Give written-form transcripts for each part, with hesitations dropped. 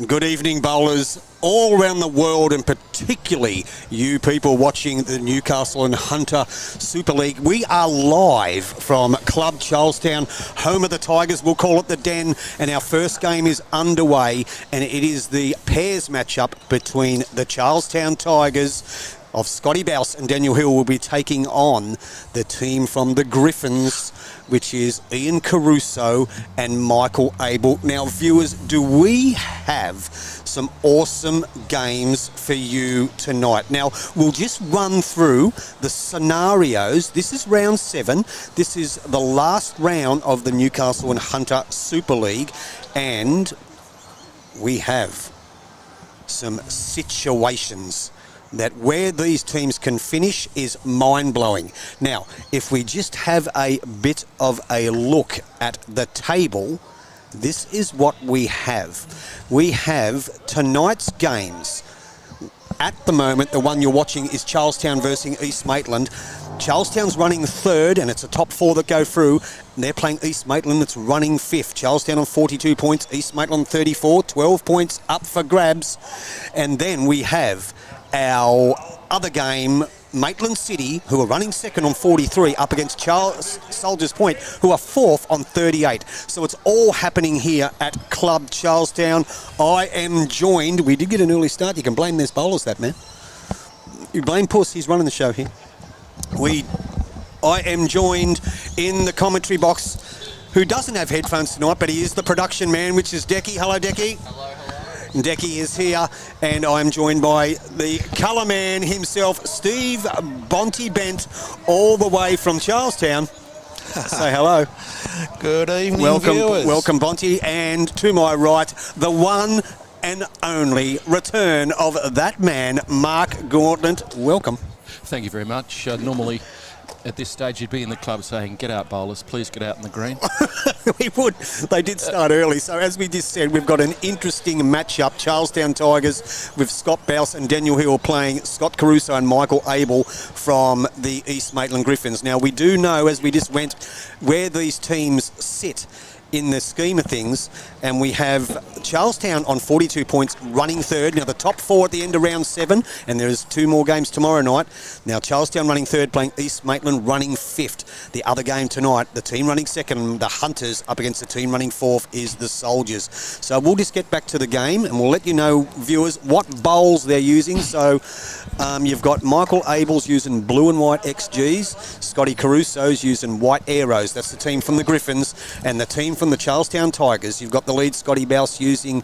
Good evening, bowlers all around the world, and particularly you people watching the Newcastle and Hunter Super League. We are live from Club Charlestown, home of the Tigers. We'll call it the Den, and our first game is underway, and it is the pairs matchup between the Charlestown Tigers of Scotty Bouse and Daniel Hill will be taking on the team from the Griffins, which is Ian Caruso and Michael Abel. Now, viewers, do we have some awesome games for you tonight? Now, we'll just run through the scenarios. This is round 7. This is the last round of the Newcastle and Hunter Super League, and we have some situations that where these teams can finish is mind-blowing. Now, if we just have a bit of a look at the table, this is what we have. We have tonight's games. At the moment, the one you're watching is Charlestown versus East Maitland. Charlestown's running third, and it's a top 4 that go through. They're playing East Maitland that's running 5th. Charlestown on 42 points, East Maitland 34, 12 points up for grabs. And then we have our other game, Maitland City, who are running 2nd on 43, up against Soldiers Point, who are 4th on 38. So it's all happening here at Club Charlestown. I am joined, we did get an early start, you can blame these bowlers, that man. You blame Puss, he's running the show here. I am joined in the commentary box, who doesn't have headphones tonight, but he is the production man, which is Decky. Hello, Decky. Hello. Decky is here, and I'm joined by the colour man himself, Steve Bonty Bent, all the way from Charlestown. Say hello. Good evening, viewers. Welcome, Bonty. And to my right, the one and only return of that man, Mark Gauntlet. Welcome. Thank you very much. Normally, at this stage, you'd be in the club saying, "Get out, bowlers, please get out in the green." We would. They did start early. So as we just said, we've got an interesting matchup. Charlestown Tigers with Scott Bouse and Daniel Hill playing Scott Caruso and Michael Abel from the East Maitland Griffins. Now, we do know, as we just went, where these teams sit in the scheme of things, and we have Charlestown on 42 points running 3rd. Now the top 4 at the end of round 7, and there's 2 more games tomorrow night. Now Charlestown running 3rd, playing East Maitland running 5th. The other game tonight, the team running 2nd, the Hunters, up against the team running 4th, is the Soldiers. So we'll just get back to the game, and we'll let you know, viewers, what bowls they're using. So you've got Michael Abel's using blue and white XGs, Scotty Caruso's using white arrows. That's the team from the Griffins, and the team from the Charlestown Tigers, you've got the lead Scotty Bouse using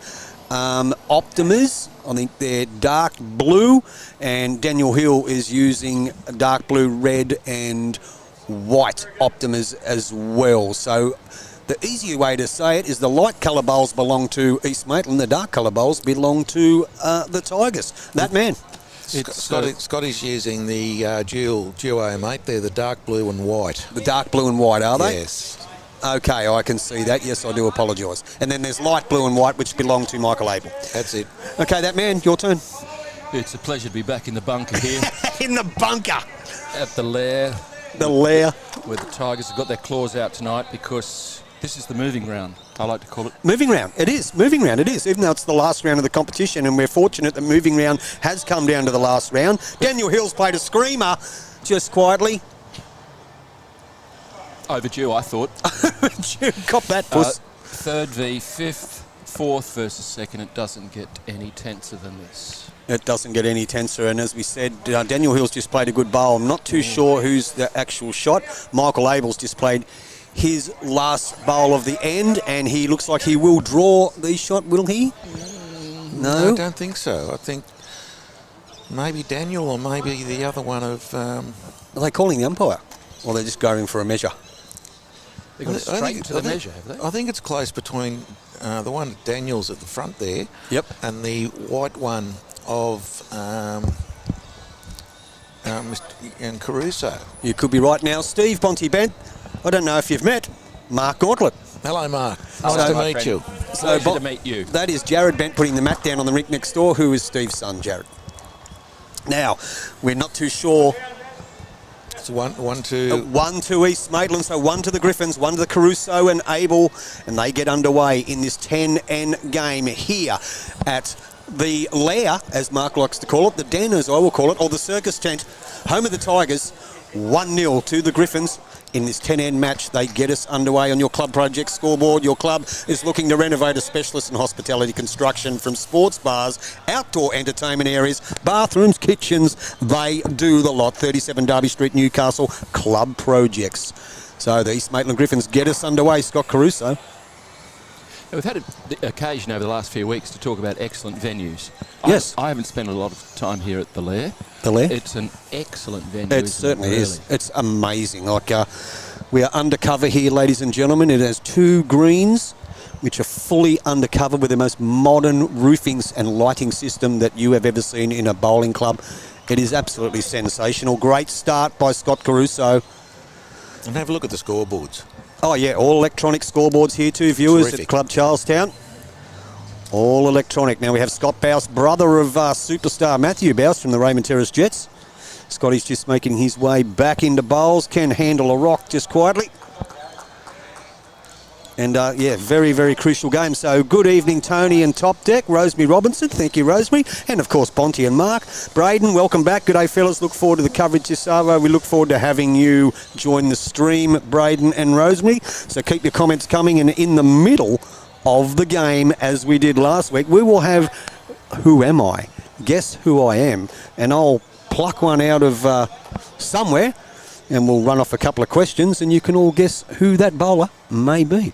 Optimas. I think they're dark blue, and Daniel Hill is using dark blue, red and white Optimas as well. So the easier way to say it is the light colour bowls belong to East Maitland, the dark colour bowls belong to the Tigers. That man. Scotty's using the duo, mate. They're the dark blue and white. The dark blue and white, are they? Yes. Okay, I can see that. Yes, I do apologise. And then there's light blue and white, which belong to Michael Abel. That's it. Okay, that man, your turn. It's a pleasure to be back in the bunker here. In the bunker. At the lair. The lair. Where the Tigers have got their claws out tonight, because this is the moving round, I like to call it. Moving round. It is. Moving round. It is. Even though it's the last round of the competition, and we're fortunate that moving round has come down to the last round. Daniel Hill's played a screamer just quietly. Overdue, I thought. Cop that, Puss. 3rd v 5th, 4th versus 2nd. It doesn't get any tenser than this. It doesn't get any tenser, and as we said, Daniel Hill's just played a good bowl. I'm not too sure who's the actual shot. Michael Abel's just played his last bowl of the end, and he looks like he will draw the shot, will he? No? I don't think so. I think maybe Daniel, or maybe the other one of... Are they calling the umpire? Or they're just going for a measure? They've gone straight to the measure, have they? I think it's close between the one Daniel's at the front there. Yep. And the white one of Mr. Caruso. You could be right now. Steve Bonty Bent, I don't know if you've met Mark Gauntlet. Hello, Mark. Nice to meet you. Pleasure to meet you. That is Jared Bent putting the mat down on the rink next door, who is Steve's son, Jared. Now, we're not too sure It's 1-2. 1-2 East Maitland, so 1 to the Griffins, 1 to the Caruso and Abel, and they get underway in this 10N game here at the lair, as Mark likes to call it, the den as I will call it, or the circus tent, home of the Tigers. 1-0 to the Griffins. In this 10N match, they get us underway on your club project scoreboard. Your club is looking to renovate a specialist in hospitality construction, from sports bars, outdoor entertainment areas, bathrooms, kitchens. They do the lot. 37 Derby Street, Newcastle, club projects. So the East Maitland Griffins get us underway. Scott Caruso. We've had the occasion over the last few weeks to talk about excellent venues. Yes. I haven't spent a lot of time here at the Lair. The Lair? It's an excellent venue. It certainly is. It's amazing. Like we are undercover here, ladies and gentlemen. It has 2 greens, which are fully undercover with the most modern roofings and lighting system that you have ever seen in a bowling club. It is absolutely sensational. Great start by Scott Caruso. And have a look at the scoreboards. Oh, yeah, all electronic scoreboards here too, viewers. Terrific. At Club Charlestown. All electronic. Now we have Scott Bouse, brother of superstar Matthew Bouse from the Raymond Terrace Jets. Scotty's just making his way back into bowls. Can handle a rock just quietly. And, yeah, very, very crucial game. So good evening, Tony and Top Deck. Rosemary Robinson. Thank you, Rosemary. And, of course, Bonty and Mark. Braden, welcome back. Good day, fellas. Look forward to the coverage this hour. We look forward to having you join the stream, Braden and Rosemary. So keep your comments coming. And in the middle of the game, as we did last week, we will have Who Am I? Guess Who I Am. And I'll pluck one out of somewhere, and we'll run off a couple of questions, and you can all guess who that bowler may be.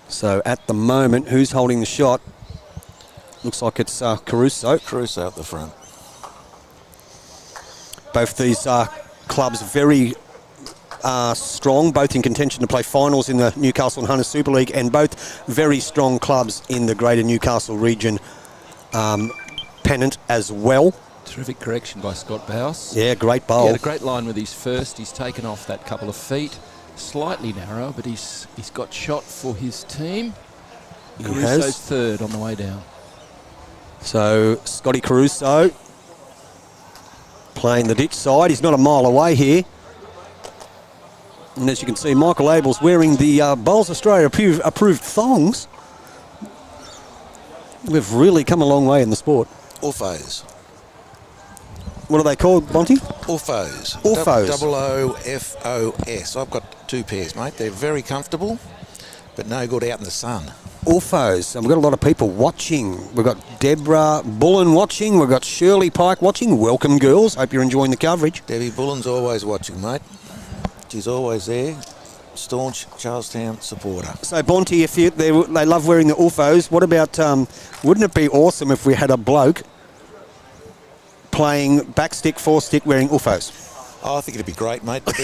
So at the moment, who's holding the shot? Looks like it's Caruso. Caruso out the front. Both these clubs very strong, both in contention to play finals in the Newcastle and Hunter Super League, and both very strong clubs in the Greater Newcastle region pennant as well. Terrific correction by Scott Bouse. Yeah, great bowl. He had a great line with his first. He's taken off that couple of feet. Slightly narrow, but he's got shot for his team. Caruso's third on the way down. So Scotty Caruso playing the ditch side. He's not a mile away here. And as you can see, Michael Abel's wearing the Bowls Australia approved thongs. We've really come a long way in the sport. Orphos. What are they called, Bonty? Orphos. Orphos. OOFOS. I've got 2 pairs, mate. They're very comfortable, but no good out in the sun. Orphos. And we've got a lot of people watching. We've got Deborah Bullen watching. We've got Shirley Pike watching. Welcome, girls. Hope you're enjoying the coverage. Debbie Bullen's always watching, mate. She's always there. Staunch Charlestown supporter. So, Bonty, if they love wearing the Orphos, what about, wouldn't it be awesome if we had a bloke playing backstick, 4-stick, wearing Orphos? Oh, I think it'd be great, mate. But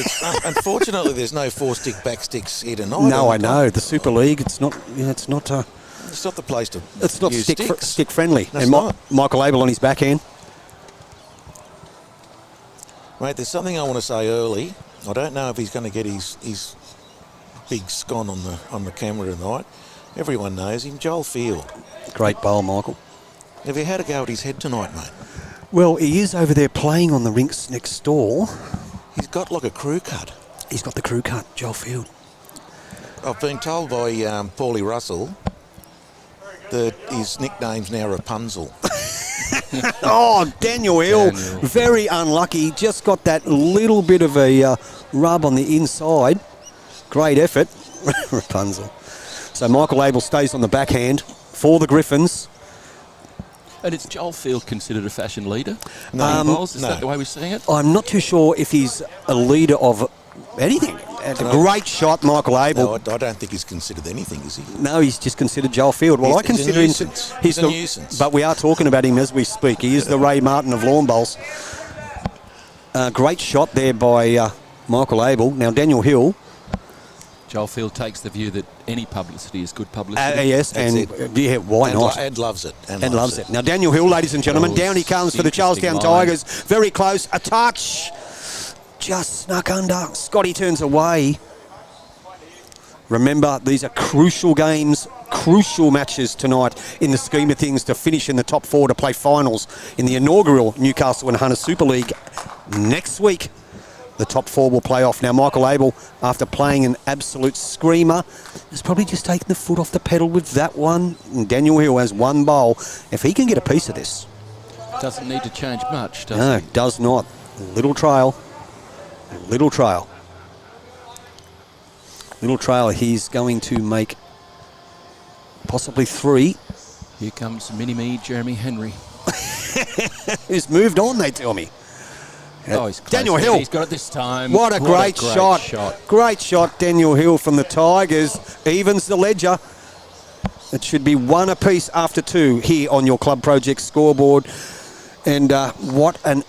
unfortunately, there's no 4-stick backsticks here tonight. No, I know. The Super League, it's not. It's not the place to. It's not use stick friendly. That's and not. Michael Abel on his backhand. Mate, there's something I want to say early. I don't know if he's going to get his big scone on the camera tonight. Everyone knows him, Joel Field. Great bowl, Michael. Have you had a go at his head tonight, mate? Well, he is over there playing on the rinks next door. He's got like a crew cut. He's got the crew cut, Joel Field. I've been told by Paulie Russell that his nickname's now Rapunzel. Oh, Daniel Hill, very unlucky. Just got that little bit of a rub on the inside. Great effort. Rapunzel. So Michael Abel stays on the backhand for the Griffins. And is Joel Field considered a fashion leader? No. Is that the way we're seeing it? I'm not too sure if he's a leader of anything. It's a great shot, Michael Abel. No, I don't think he's considered anything, is he? No, he's just considered Joel Field. Well, I consider him. He's a nuisance. But we are talking about him as we speak. He is the Ray Martin of lawn bowls. Great shot there by Michael Abel. Now, Daniel Hill. Joel Field takes the view that any publicity is good publicity. Yes, and yeah, why not? And loves it. And loves it. Now, Daniel Hill, ladies and gentlemen, down he comes for the Charlestown Tigers. Very close. A touch. Just snuck under. Scotty turns away. Remember, these are crucial games, crucial matches tonight in the scheme of things to finish in the top 4 to play finals in the inaugural Newcastle and Hunter Super League Next week, the top 4 will play off. Now, Michael Abel, after playing an absolute screamer, has probably just taken the foot off the pedal with that one. And Daniel Hill has 1 bowl. If he can get a piece of this. Doesn't need to change much, does No, he? does not. Little trail. Little trail. Little trail. He's going to make possibly 3. Here comes mini-me Jeremy Henry. Who's moved on, they tell me. Oh, he's close. Daniel Hill. He's got it this time. What a great shot. Great shot, Daniel Hill from the Tigers. Evens the ledger. It should be 1 apiece after 2 here on your Club Project scoreboard. And what a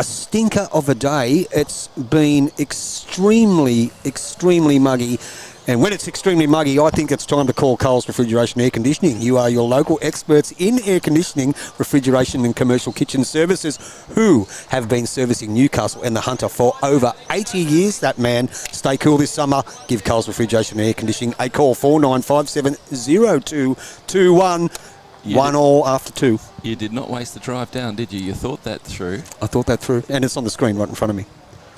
stinker of a day. It's been extremely, extremely muggy. And when it's extremely muggy, I think it's time to call Coles Refrigeration Air Conditioning. You are your local experts in air conditioning, refrigeration and commercial kitchen services who have been servicing Newcastle and the Hunter for over 80 years. That man, stay cool this summer. Give Coles Refrigeration Air Conditioning a call, 49570221. 1-1 after 2. You did not waste the drive down, did you? You thought that through. I thought that through. And it's on the screen right in front of me.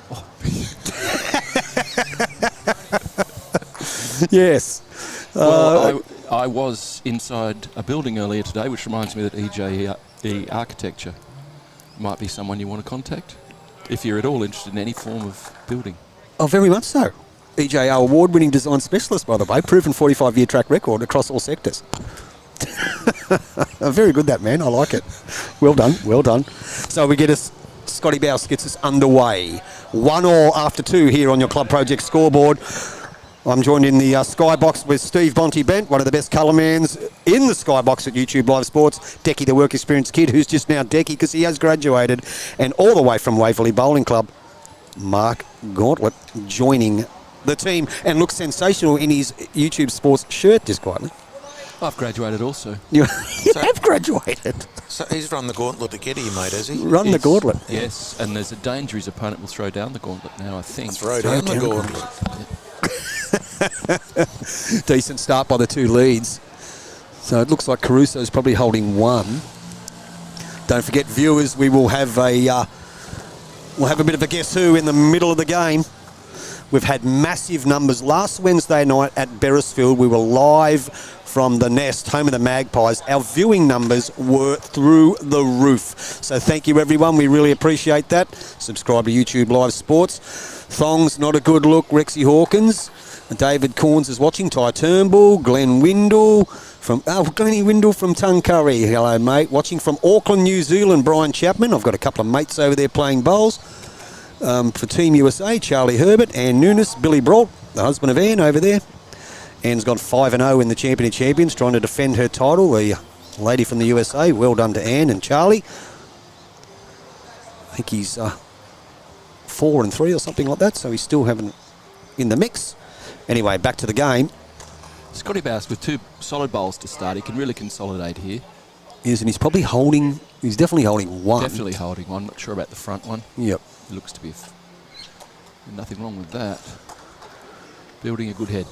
Oh. Yes. Well, I was inside a building earlier today, which reminds me that EJE Architecture might be someone you want to contact if you're at all interested in any form of building. Oh, very much so. EJR award-winning design specialist, by the way, proven 45-year track record across all sectors. Very good, that man. I like it. Well done, well done. So we get us, Scotty Bowles gets us underway. 1-1 after 2 here on your Club Project scoreboard. I'm joined in the skybox with Steve Bonty-Bent, one of the best colourmans in the skybox at YouTube Live Sports. Decky, the work experience kid, who's just now Decky because he has graduated. And all the way from Waverley Bowling Club, Mark Gauntlet joining the team and looks sensational in his YouTube Sports shirt, just quietly. I've graduated also. You have graduated. So he's run the gauntlet to get here, mate, has he? Run the gauntlet. Yes, and there's a danger his opponent will throw down the gauntlet now, I think. Throw down the gauntlet. Decent start by the 2 leads. So it looks like Caruso's probably holding 1. Don't forget, viewers, we will have a bit of a guess who in the middle of the game. We've had massive numbers. Last Wednesday night at Beresfield, we were live from the Nest, home of the Magpies. Our viewing numbers were through the roof. So thank you, everyone. We really appreciate that. Subscribe to YouTube Live Sports. Thong's not a good look. Rexy Hawkins. David Corns is watching. Ty Turnbull. Glenny Windle from Tuncurry. Hello, mate. Watching from Auckland, New Zealand, Brian Chapman. I've got a couple of mates over there playing bowls. For Team USA, Charlie Herbert, Ann Nunes, Billy Brault, the husband of Ann over there. Ann's gone 5-0 in the Champion of Champions, trying to defend her title. A lady from the USA. Well done to Ann and Charlie. I think he's 4-3 or something like that, so he's still having in the mix. Anyway, back to the game. Scotty Bowles with 2 solid bowls to start. He can really consolidate here. Yes, and he's probably holding. He's definitely holding 1. Definitely holding 1. Not sure about the front one. Yep. It looks to be nothing wrong with that. Building a good head.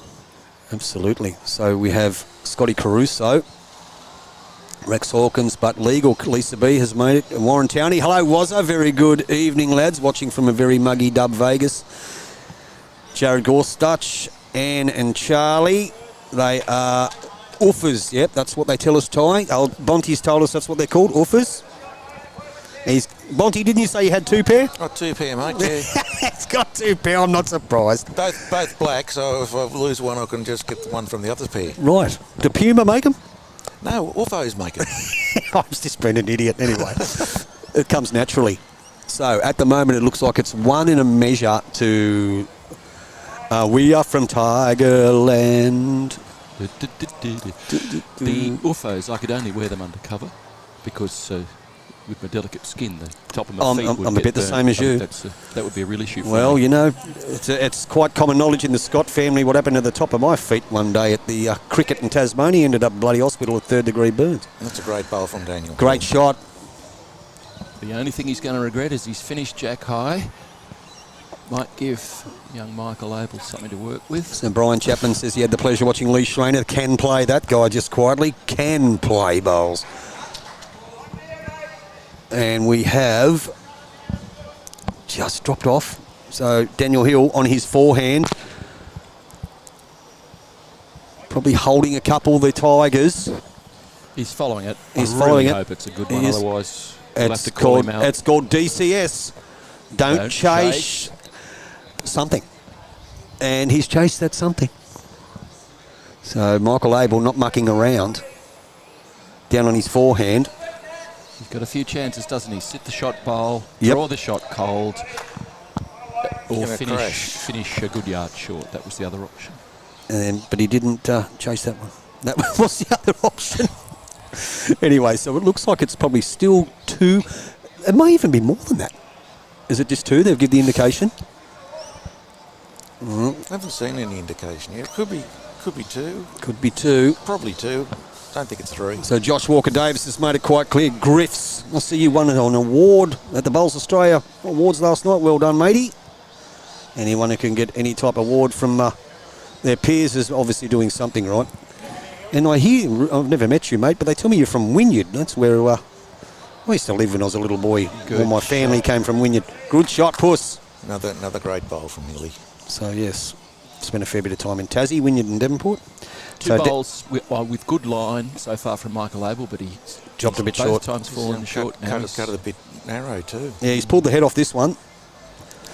Absolutely. So we have Scotty Caruso, Rex Hawkins, but legal. Lisa B has made it. And Warren Towney. Hello, Wazza. Very good evening, lads. Watching from a very muggy Dub Vegas. Jared Gorsuch, Ann and Charlie. They are Uffers. Yep, that's what they tell us, Ty. Bonty's told us that's what they're called, Uffers. Bonty, didn't you say you had 2 pair? Got 2 pair, mate, yeah. It's got 2 pair, I'm not surprised. Both black, so if I lose one, I can just get one from the other pair. Right. Do Puma make them? No, Uffos make it. I've just been an idiot anyway. It comes naturally. So at the moment, it looks like it's 1 in a measure to... we are from Tigerland. The Uffos, I could only wear them undercover because with my delicate skin, the top of my feet would I'm a get bit the burnt. same as you. That would be a real issue for Well, me. you know, it's quite common knowledge in the Scott family what happened to the top of my feet one day at the cricket in Tasmania. Ended up bloody hospital with 3rd-degree burns. That's a great bowl from Daniel. Great shot. The only thing he's going to regret is he's finished jack high. Might give young Michael Abel something to work with. So Brian Chapman says he had the pleasure watching Lee Schreiner. Can play that guy just quietly. Can play bowls. And we have just dropped off. So Daniel Hill on his forehand. Probably holding a couple, the Tigers. He's following it. He's I following really it. hope it's a good one, otherwise we'll have It's to call called, him out. it's called DCS. Don't chase something. And he's chased that something. So Michael Abel not mucking around. Down on his forehand. He's got a few chances, doesn't he? Sit the shot bowl, Yep. draw the shot cold, or Gonna crash. finish a good yard short. That was the other option. But he didn't chase that one. That was the other option. Anyway, so it looks like it's probably still 2. It may even be more than that. Is it just 2? They've given the indication. I haven't seen any indication yet. Could be 2. Could be 2. Probably 2. Don't think it's 3. So Josh Walker-Davis has made it quite clear. Griffs, I see you won an award at the Bowls Australia Awards last night. Well done, matey. Anyone who can get any type of award from their peers is obviously doing something right. And I hear, I've never met you, mate, but they tell me you're from Wynyard. That's where I used to live when I was a little boy. Good All my family came from Wynyard. Good shot, Puss. Another great bowl from Hilly. So, yes, spent a fair bit of time in Tassie, Wynyard and Devonport. Two bowls with good line so far from Michael Abel, but he's dropped a bit both short. times fallen short. Now Cut it a bit narrow too. Yeah, he's pulled the head off this one.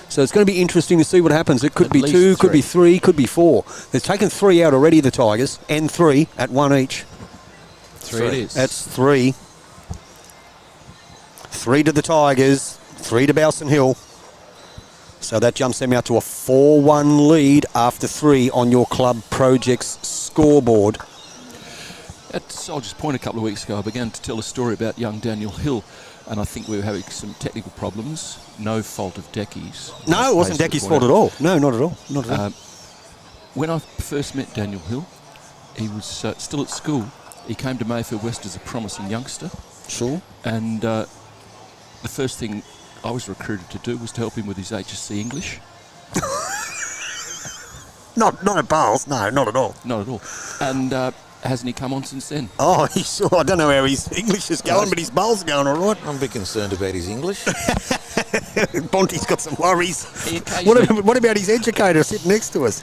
So it's going to be interesting to see what happens. It could At be least 2, could be 3. 3, could be 4. They've taken 3 out already, the Tigers, and 3 at 1 each. 3 it is. That's 3. 3 to the Tigers, 3 to Bowson Hill. So that jumps them out to a 4-1 lead after 3 on your club project's scoreboard. I'll just point, a couple of weeks ago I began to tell a story about young Daniel Hill, and I think we were having some technical problems. No fault of Decky's. No, it wasn't Decky's fault at all. No, not at all. Not at all. When I first met Daniel Hill, he was still at school. He came to Mayfield West as a promising youngster. Sure. And the first thing I was recruited to do was to help him with his HSC English. Not at Bowls, no, not at all. Not at all. And hasn't he come on since then? Oh, he's sure. I don't know how his English is going, but his bowls are going all right. I'm a bit concerned about his English. Bonte's got some worries. He occasionally- What about his educator sitting next to us?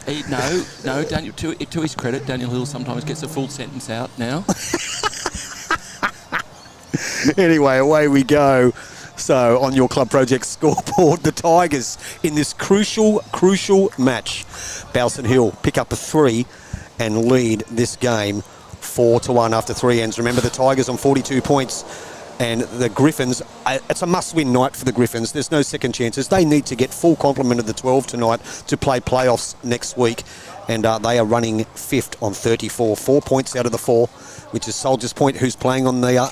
No, Daniel. To his credit, Daniel Hill sometimes gets a full sentence out now. Anyway, away we go. So, on your club project scoreboard, the Tigers in this crucial match. Bowson Hill pick up a 3 and lead this game 4-1 after 3 ends. Remember, the Tigers on 42 points. And the Griffins, it's a must-win night for the Griffins. There's no second chances. They need to get full complement of the 12 tonight to play playoffs next week. And they are running 5th on 34. 4 points out of the 4, which is Soldiers Point, who's playing on the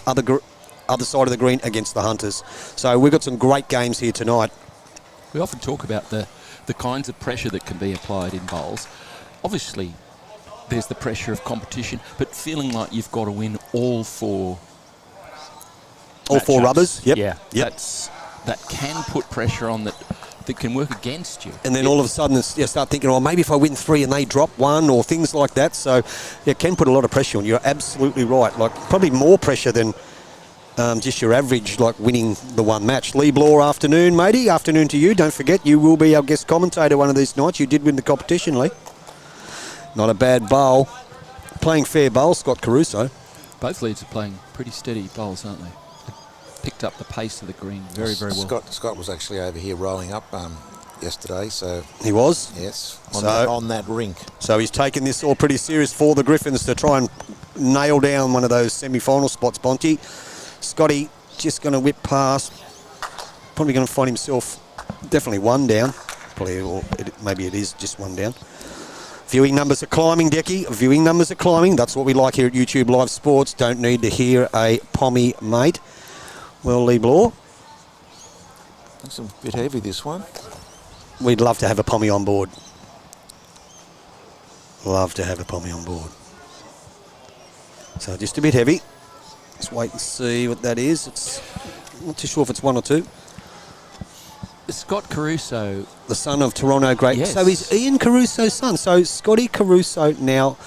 other side of the green against the Hunters. So we've got some great games here tonight. We often talk about the kinds of pressure that can be applied in bowls. Obviously, there's the pressure of competition, but feeling like you've got to win all 4 All 4 matchups. rubbers, yep. Yeah, Yep. that can put pressure on that can work against you. And then all of a sudden you start thinking, oh, maybe if I win 3 and they drop 1 or things like that. So it can put a lot of pressure on you. You're absolutely right. Like probably more pressure than just your average, like winning the one match. Lee Blore, afternoon, matey. Afternoon to you. Don't forget, you will be our guest commentator one of these nights. You did win the competition, Lee. Not a bad bowl. Playing fair bowl, Scott Caruso. Both leads are playing pretty steady bowls, aren't they? Picked up the pace of the green very, very well. Scott was actually over here rolling up yesterday, so He was? yes, So- on that rink. So he's taken this all pretty serious for the Griffins to try and nail down one of those semi-final spots, Bonte. Scotty just going to whip past. Probably going to find himself definitely 1 down. Probably, or maybe it is just 1 down. Viewing numbers are climbing, Decky. Viewing numbers are climbing. That's what we like here at YouTube Live Sports. Don't need to hear a pommy, mate. Well, Lee Blore, It's a bit heavy, this one. we'd love to have a pommy on board. Love to have a pommy on board. So just a bit heavy. Let's wait and see what that is. It's not too sure if it's 1 or 2. Scott Caruso. The son of Toronto great. Yes. So he's Ian Caruso's son. So Scotty Caruso now,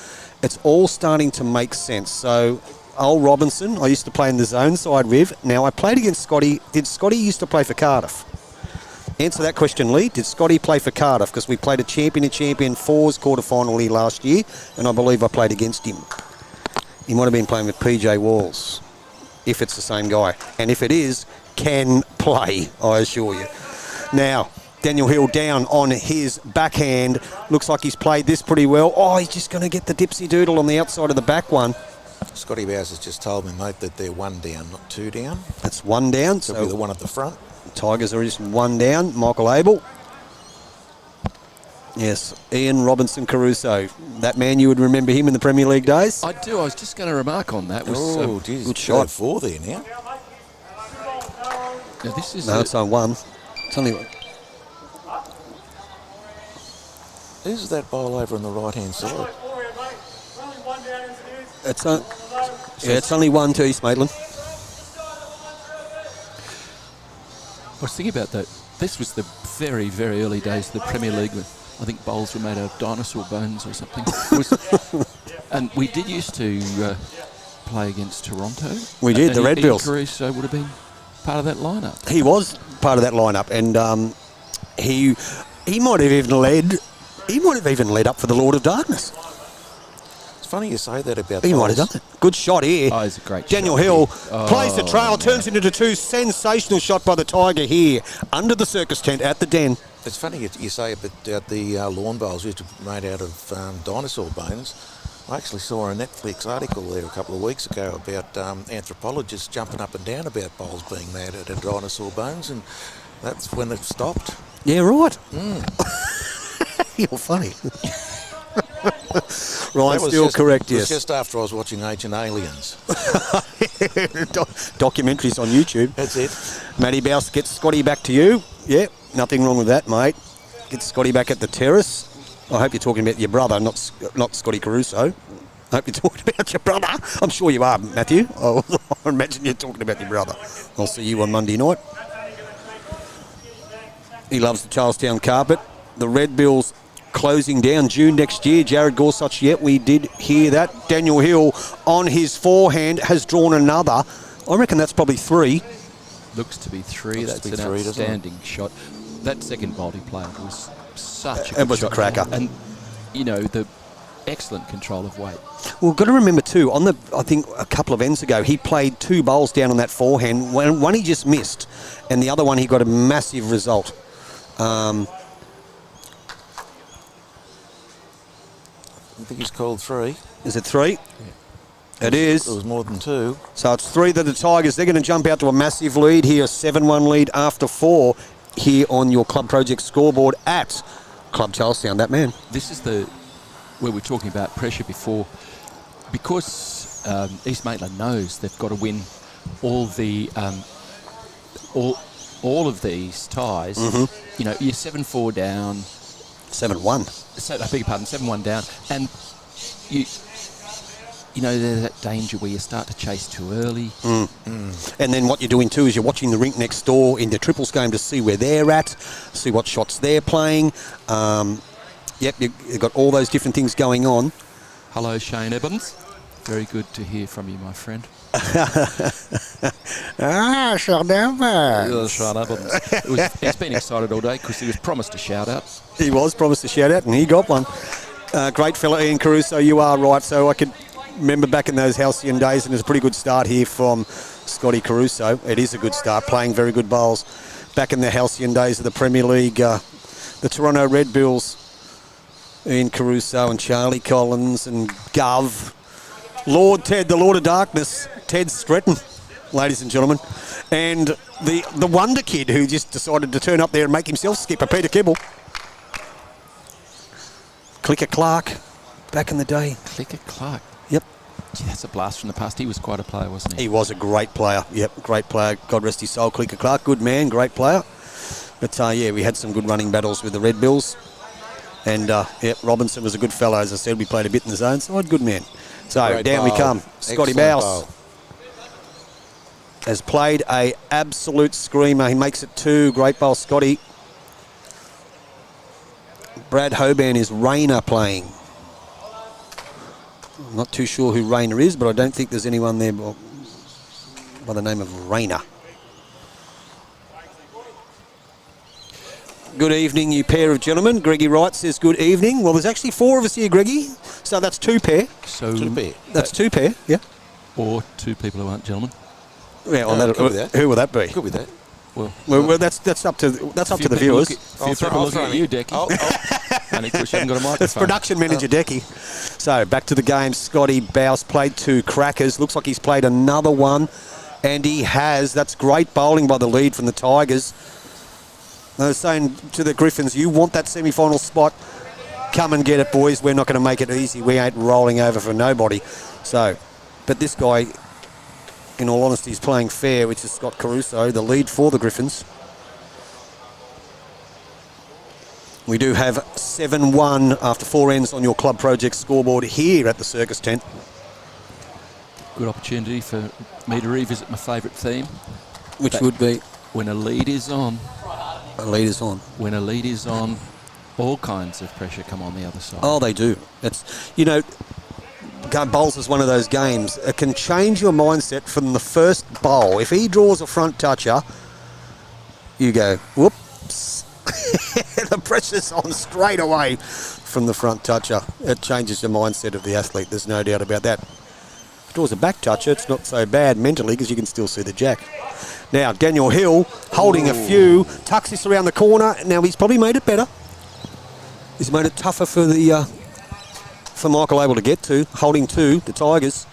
it's all starting to make sense. So old Robinson, I used to play in the zone side with. Now I played against Scotty. Scotty used to play for Cardiff. Answer that question, Lee. Did Scotty play for Cardiff? Because we played a champion fours quarter-final here last year, and I believe I played against him. He might have been playing with PJ Walls, if it's the same guy. And if it is, can play, I assure you. Now, Daniel Hill down on his backhand. Looks like he's played this pretty well. Oh, he's just going to get the dipsy doodle on the outside of the back one. Scotty Bowers has just told me, mate, that they're 1 down, not 2 down. That's 1 down. So be the one at the front. Tigers are just 1 down. Michael Abel. Yes, Ian Robinson Caruso. That man, you would remember him in the Premier League days? I do. I was just going to remark on that. Oh, geez. Good shot. 4 there now. Now this is No, it's on 1. It's only... Who's that bowl over on the right-hand side? It's only 1 to East Maitland. I was thinking about that. This was the very, very early days of the Premier League when I think bowls were made out of dinosaur bones or something. And we did used to play against Toronto. We did, the Red Bills. Caruso would have been part of that lineup. He was part of that lineup, and he might have even led. He might have even led up for the Lord of Darkness. It's funny you say that about He might have done it. Good shot here. Oh, it's a great Daniel shot. Hill Oh, plays the trail, man. turns it into 2. Sensational shot by the Tiger here under the circus tent at the Den. It's funny you say about the lawn bowls used to be made out of dinosaur bones. I actually saw a Netflix article there a couple of weeks ago about anthropologists jumping up and down about bowls being made out of dinosaur bones, and that's when it stopped. Yeah, right. You're funny. Ryan's still correct, It was yes. just after I was watching Ancient Aliens. Documentaries on YouTube. That's it. Matty Bouse gets Scotty back to you. Yeah, nothing wrong with that, mate. Gets Scotty back at the terrace. I hope you're talking about your brother, not Scotty Caruso. I hope you're talking about your brother. I'm sure you are, Matthew. I imagine you're talking about your brother. I'll see you on Monday night. He loves the Charlestown carpet. The Red Bills closing down June next year. Jared Gorsuch, yet we did hear that. Daniel Hill on his forehand has drawn another. I reckon that's probably 3. Looks to be 3. Looks That's to be an 3, doesn't it? outstanding shot. That second bolt he played was such a It good was a shot. cracker. And, you know, the excellent control of weight. Well, we've got to remember too, I think a couple of ends ago, he played 2 bowls down on that forehand. One he just missed, and the other one he got a massive result. I think he's called 3. Is it 3? Yeah. It is. It was more than 2. So it's 3 to the Tigers. They're going to jump out to a massive lead here, 7-1 lead after 4 here on your Club Project scoreboard at Club Charlestown. That man. This is where we're talking about pressure before. Because East Maitland knows they've got to win all the all of these ties. Mm-hmm. You know, you're 7-4 down. 7-1. So, I beg your pardon, 7-1 down, and you know there's that danger where you start to chase too early. And then what you're doing too is you're watching the rink next door in the triples game to see where they're at, see what shots they're playing. Yep, you've got all those different things going on. Hello, Shane Evans. Very good to hear from you, my friend. Sean Evans. Shane Evans. He's been excited all day because he was promised a shout out. He was promised a shout out and he got one. Great fella, Ian Caruso, you are right. So I could remember back in those halcyon days, and it's a pretty good start here from Scotty Caruso. It is a good start, playing very good bowls. Back in the halcyon days of the Premier League, the Toronto Red Bills, Ian Caruso and Charlie Collins and Gov. Lord Ted, the Lord of Darkness, Ted Stretton, ladies and gentlemen. And the wonder kid who just decided to turn up there and make himself skipper, Peter Kibble. Clicker Clark, back in the day. Clicker Clark. Yep. Gee, that's a blast from the past. He was quite a player, wasn't he? He was a great player. Yep, great player. God rest his soul, Clicker Clark. Good man, great player. But, yeah, we had some good running battles with the Red Bills. And, yep, Robinson was a good fellow. As I said, we played a bit in the zone side. Good man. So, Great down we bowl. come. Scotty Excellent Bowles bowl. has played a absolute screamer. He makes it 2. Great bowl, Scotty. Brad Hoban is Rayner playing. I'm not too sure who Rayner is, but I don't think there's anyone there by the name of Rayner. Good evening, you pair of gentlemen. Greggy Wright says good evening. Well, there's actually 4 of us here, Greggy. So that's 2 pair. So Two pair. That's 2 pair, yeah. Or 2 people who aren't gentlemen. Yeah, well, could be that. who will that be? Could be that. Well, that's up to the viewers. Few people looking at you, Decky. And of course you haven't got a microphone. It's production manager Decky. So back to the game. Scotty Bouse played 2 crackers. Looks like he's played another one, and he has. That's great bowling by the lead from the Tigers. I was saying to the Griffins, you want that semi-final spot? Come and get it, boys. We're not going to make it easy. We ain't rolling over for nobody. So, but this guy, in all honesty, is playing fair, which is Scott Caruso, the lead for the Griffins. We do have 7-1 after 4 ends on your club project scoreboard here at the circus tent. Good opportunity for me to revisit my favourite theme. Which would be? When a lead is on. A lead is on. When a lead is on, all kinds of pressure come on the other side. Oh, they do. It's, you know, bowls is one of those games. It can change your mindset from the first bowl. If he draws a front toucher, you go, whoops. The pressure's on straight away from the front toucher. It changes the mindset of the athlete. There's no doubt about that. If it draws a back toucher, it's not so bad mentally because you can still see the jack. Now, Daniel Hill holding a few, tucks this around the corner. Now, he's probably made it better. He's made it tougher for Michael Abel to get to, holding 2, the Tigers.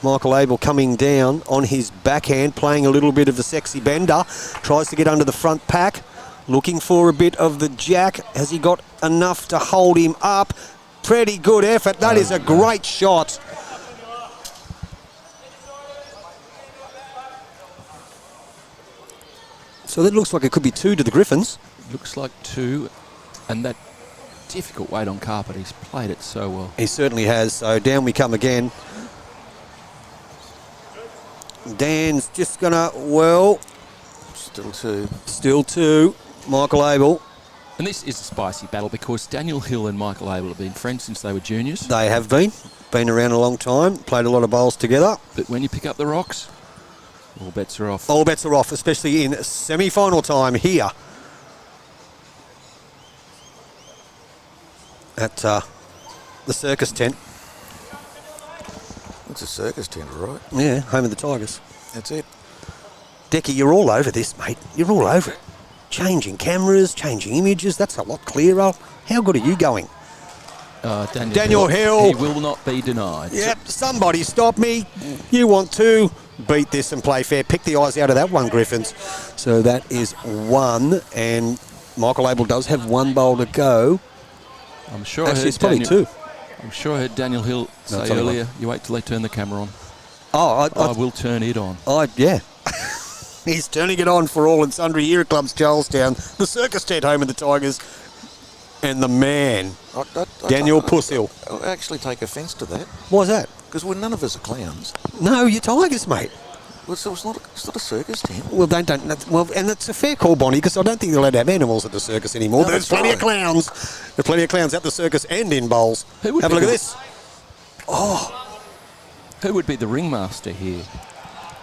Michael Abel coming down on his backhand, playing a little bit of the sexy bender. Tries to get under the front pack, looking for a bit of the jack. Has he got enough to hold him up? Pretty good effort. That is a great shot. So that looks like it could be 2 to the Griffins. Looks like 2, and that difficult weight on carpet, he's played it so well. He certainly has. So down we come again. Dan's just gonna, well, still two. Michael Abel. And this is a spicy battle because Daniel Hill and Michael Abel have been friends since they were juniors. They have been around a long time, played a lot of bowls together. But when you pick up the rocks, all bets are off. All bets are off, especially in semi-final time here at the circus tent. It's a circus tent, right? Yeah, home of the Tigers. That's it. Decky, you're all over this, mate. You're all over it. Changing cameras, changing images. That's a lot clearer. How good are you going? Daniel Hill. He will not be denied. Yep, somebody stop me. You want to beat this and play fair. Pick the eyes out of that one, Griffins. So that is 1, and Michael Abel does have 1 bowl to go. I'm sure Actually, it's probably 2. I'm sure I heard Daniel Hill say earlier, you wait till they turn the camera on. Oh, I will turn it on. Yeah. He's turning it on for all and sundry here at Clubs Charlestown, the circus tent home of the Tigers, and the man, Daniel Pusshill. I actually take offence to that. Why's that? Because we're none of us are clowns. No, you're Tigers, mate. Well, so it's not a circus tent. Well, well, and it's a fair call, Bonnie, because I don't think they're allowed to have animals at the circus anymore. No, There's plenty of clowns. There's plenty of clowns at the circus and in bowls. Have a look at this. Who would be the ringmaster here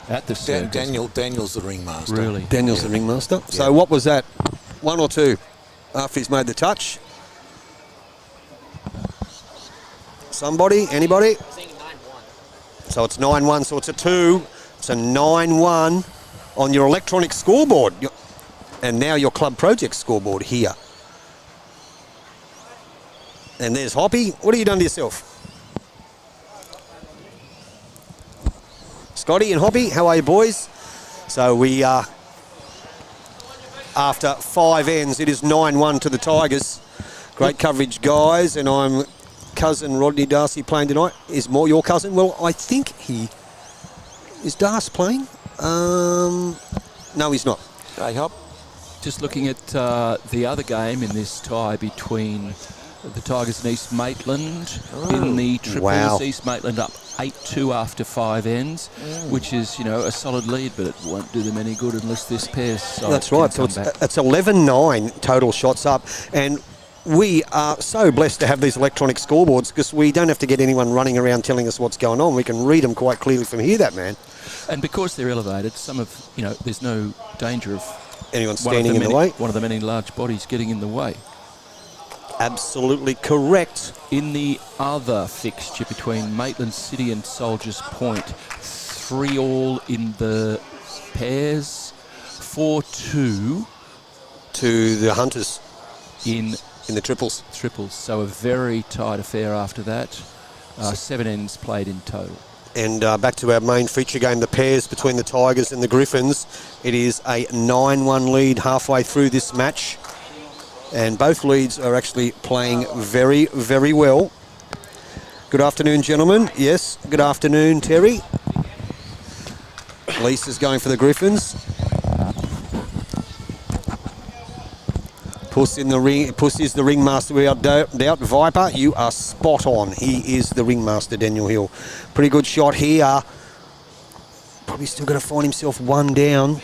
at the circus? Daniel's the ringmaster. Really? Daniel's the ringmaster. Yeah. So what was that? 1 or 2 after he's made the touch? Somebody? Anybody? So it's 9-1, so it's a 2. It's a 9-1 on your electronic scoreboard. And now your club project scoreboard here. And there's Hoppy. What have you done to yourself? Scotty and Hoppy, how are you, boys? So we are, after 5 ends, it is 9-1 to the Tigers. Great coverage, guys, and I'm cousin Rodney Darcy playing tonight. Is more your cousin? Well, I think he... Is Darcy playing? No, he's not. Hey, Hop. Just looking at the other game in this tie between the Tigers and East Maitland. In the triples, East Maitland up 8-2 after 5 ends, which is, a solid lead, but it won't do them any good unless this pair. That's right. So it's 11-9 total shots up, and we are so blessed to have these electronic scoreboards because we don't have to get anyone running around telling us what's going on. We can read them quite clearly from here, that man. And because they're elevated, some of, there's no danger of anyone standing in the way. One of the many large bodies getting in the way. Absolutely correct. In the other fixture between Maitland City and Soldiers Point, 3-all in the pairs, 4-2 to the Hunters in the triples. So a very tight affair after that. 7 ends played in total. And back to our main feature game, the pairs between the Tigers and the Griffins. It is a 9-1 lead halfway through this match. And both leads are actually playing very, very well. Good afternoon, gentlemen. Yes, good afternoon, Terry. Lisa's going for the Griffins. Puss in the ring. Puss is the ringmaster without doubt. Viper, you are spot on. He is the ringmaster, Daniel Hill. Pretty good shot here. Probably still going to find himself one down.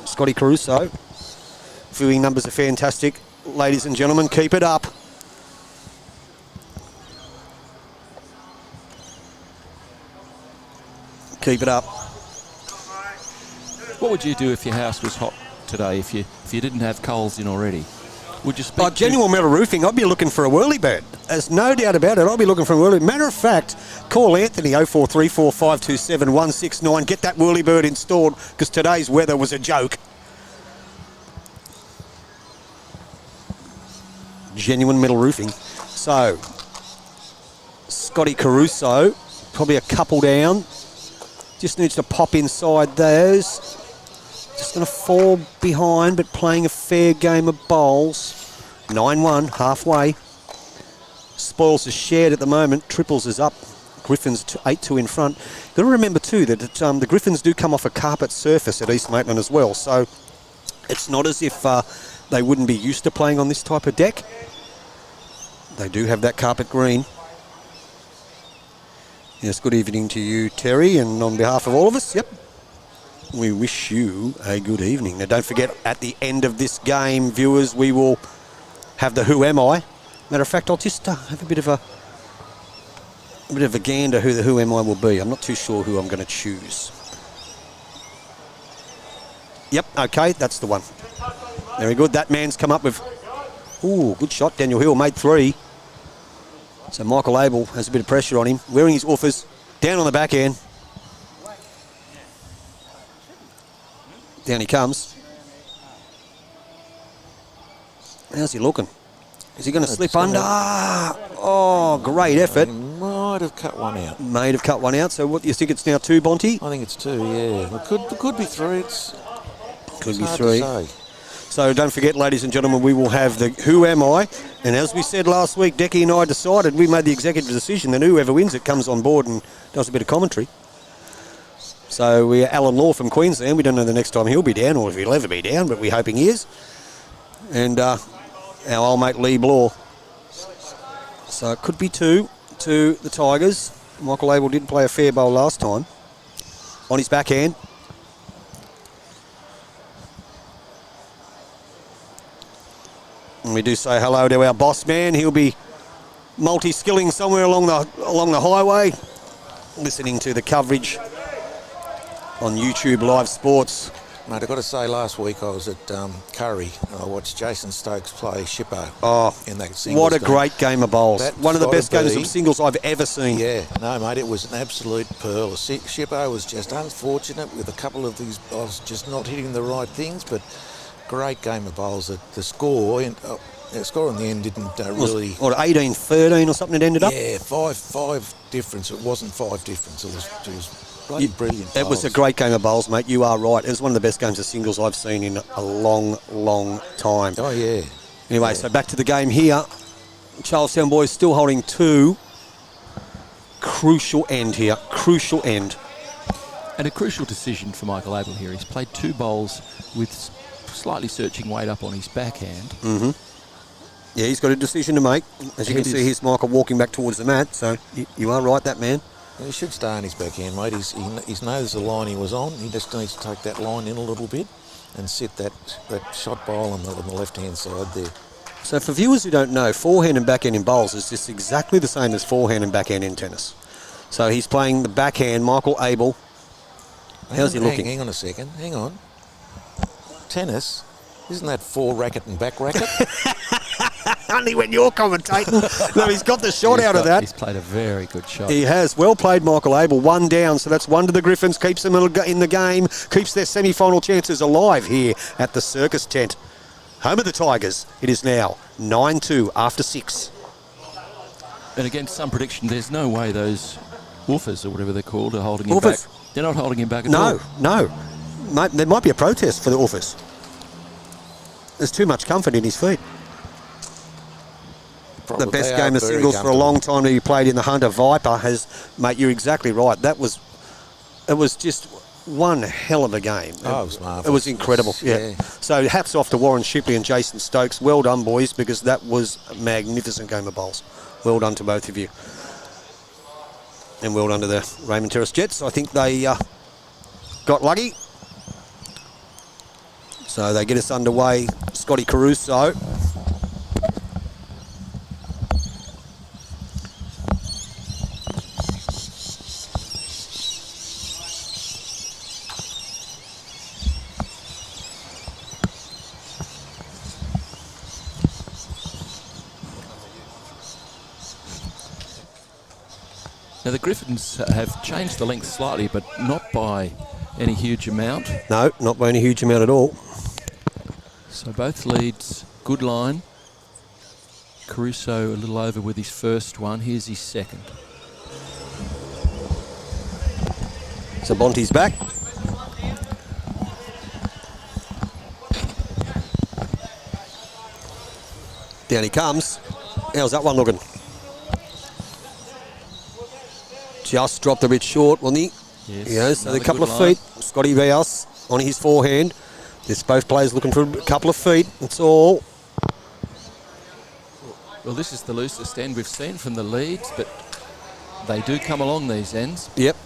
Scotty Caruso. Viewing numbers are fantastic. Ladies and gentlemen, keep it up. Keep it up. What would you do if your house was hot today, if you didn't have coals in already? Would you speak Genuine Metal Roofing, I'd be looking for a whirlybird. There's no doubt about it. I'll be looking for a whirlybird. Matter of fact, call Anthony 0434 527 169. Get that whirlybird installed because today's weather was a joke. Genuine Metal Roofing. So, Scotty Caruso, probably a couple down. Just needs to pop inside those. Just going to fall behind, but playing a fair game of bowls. 9-1, halfway. Spoils is shared at the moment. Triples is up. Griffins 8-2 in front. Got to remember too that the Griffins do come off a carpet surface at East Maitland as well. So it's not as if they wouldn't be used to playing on this type of deck. They do have that carpet green. Yes, good evening to you, Terry, and on behalf of all of us, yep, we wish you a good evening. Now, don't forget, at the end of this game, viewers, we will have the Who Am I. Matter of fact, I'll just have a bit of a gander who the Who Am I will be. I'm not too sure who I'm going to choose. Yep, okay, that's the one. Very good. That man's come up with... Ooh, good shot. Daniel Hill made 3. So Michael Abel has a bit of pressure on him. Wearing his offers. Down on the back end. Down he comes. How's he looking? Is he going to slip under? Oh, great effort. Might have cut one out. May have cut one out. So what do you think it's now 2, Bonty? I think it's 2, yeah. It could be 3. It's could be hard 3. to say. So don't forget, ladies and gentlemen, we will have the Who Am I? And as we said last week, Decky and I decided, we made the executive decision that whoever wins it comes on board and does a bit of commentary. So we are Alan Law from Queensland. We don't know the next time he'll be down or if he'll ever be down, but we're hoping he is. And our old mate Lee Blaw. So it could be 2 to the Tigers. Michael Abel did play a fair bowl last time. On his backhand. And we do say hello to our boss man. He'll be multi-skilling somewhere along the highway, listening to the coverage on YouTube Live Sports. Mate, I've got to say, last week I was at Curry and I watched Jason Stokes play Shippo in that singles what a game. Great game of bowls. One of the best games of singles I've ever seen. Yeah, no, mate, it was an absolute pearl. Shippo was just unfortunate with a couple of these bowls just not hitting the right things, but great game of bowls. The score in the end didn't really... Or 18-13 or something it ended up? Yeah, five difference. It wasn't 5 difference. It was bloody brilliant. It was a great game of bowls, mate. You are right. It was one of the best games of singles I've seen in a long, long time. Oh, yeah. Anyway, yeah. So back to the game here. Charlestown boys still holding 2. Crucial end here. Crucial end. And a crucial decision for Michael Abel here. He's played 2 bowls with slightly searching weight up on his backhand. Mm-hmm. Yeah, he's got a decision to make. As you can see, here's Michael walking back towards the mat. So you are right, that man. Well, he should stay on his backhand, mate. He knows the line he was on. He just needs to take that line in a little bit and sit that shot bowl on the left-hand side there. So for viewers who don't know, forehand and backhand in bowls is just exactly the same as forehand and backhand in tennis. So he's playing the backhand, Michael Abel. How's he looking? Hang on a second. Hang on. Tennis, Isn't that 4 racket and back racket? Only when you're commentating. No, he's got the shot out of that. He's played a very good shot. He has. Well played, Michael Abel. 1 down, so that's 1 to the Griffins. Keeps them in the game. Keeps their semi-final chances alive here at the circus tent. Home of the Tigers. It is now 9-2 after 6. And against some prediction, there's no way those woofers, or whatever they're called, are holding him Woofers. back. They're not holding him back at all. No. There might be a protest for the Woofers. There's too much comfort in his feet. Probably The best they game are of very singles for a comfortable. long time that he played in the Hunter Viper has, mate, you're exactly right. It was just one hell of a game. Oh, it was marvellous. It was incredible, yeah. So hats off to Warren Shipley and Jason Stokes. Well done, boys, because that was a magnificent game of bowls. Well done to both of you. And well done to the Raymond Terrace Jets. I think they got lucky. So they get us underway. Scotty Caruso. Now, the Griffins have changed the length slightly, but not by any huge amount. No, not by any huge amount at all. So both leads, good line. Caruso a little over with his first one. Here's his second. So Bonte's back. Down he comes. How's that one looking? Just dropped a bit short, wasn't he? Yes. Yes, so a another couple of good line. feet. Scotty Vouse on his forehand. There's both players looking for a couple of feet. That's all. Well, this is the loosest end we've seen from the leads, but they do come along these ends. Yep.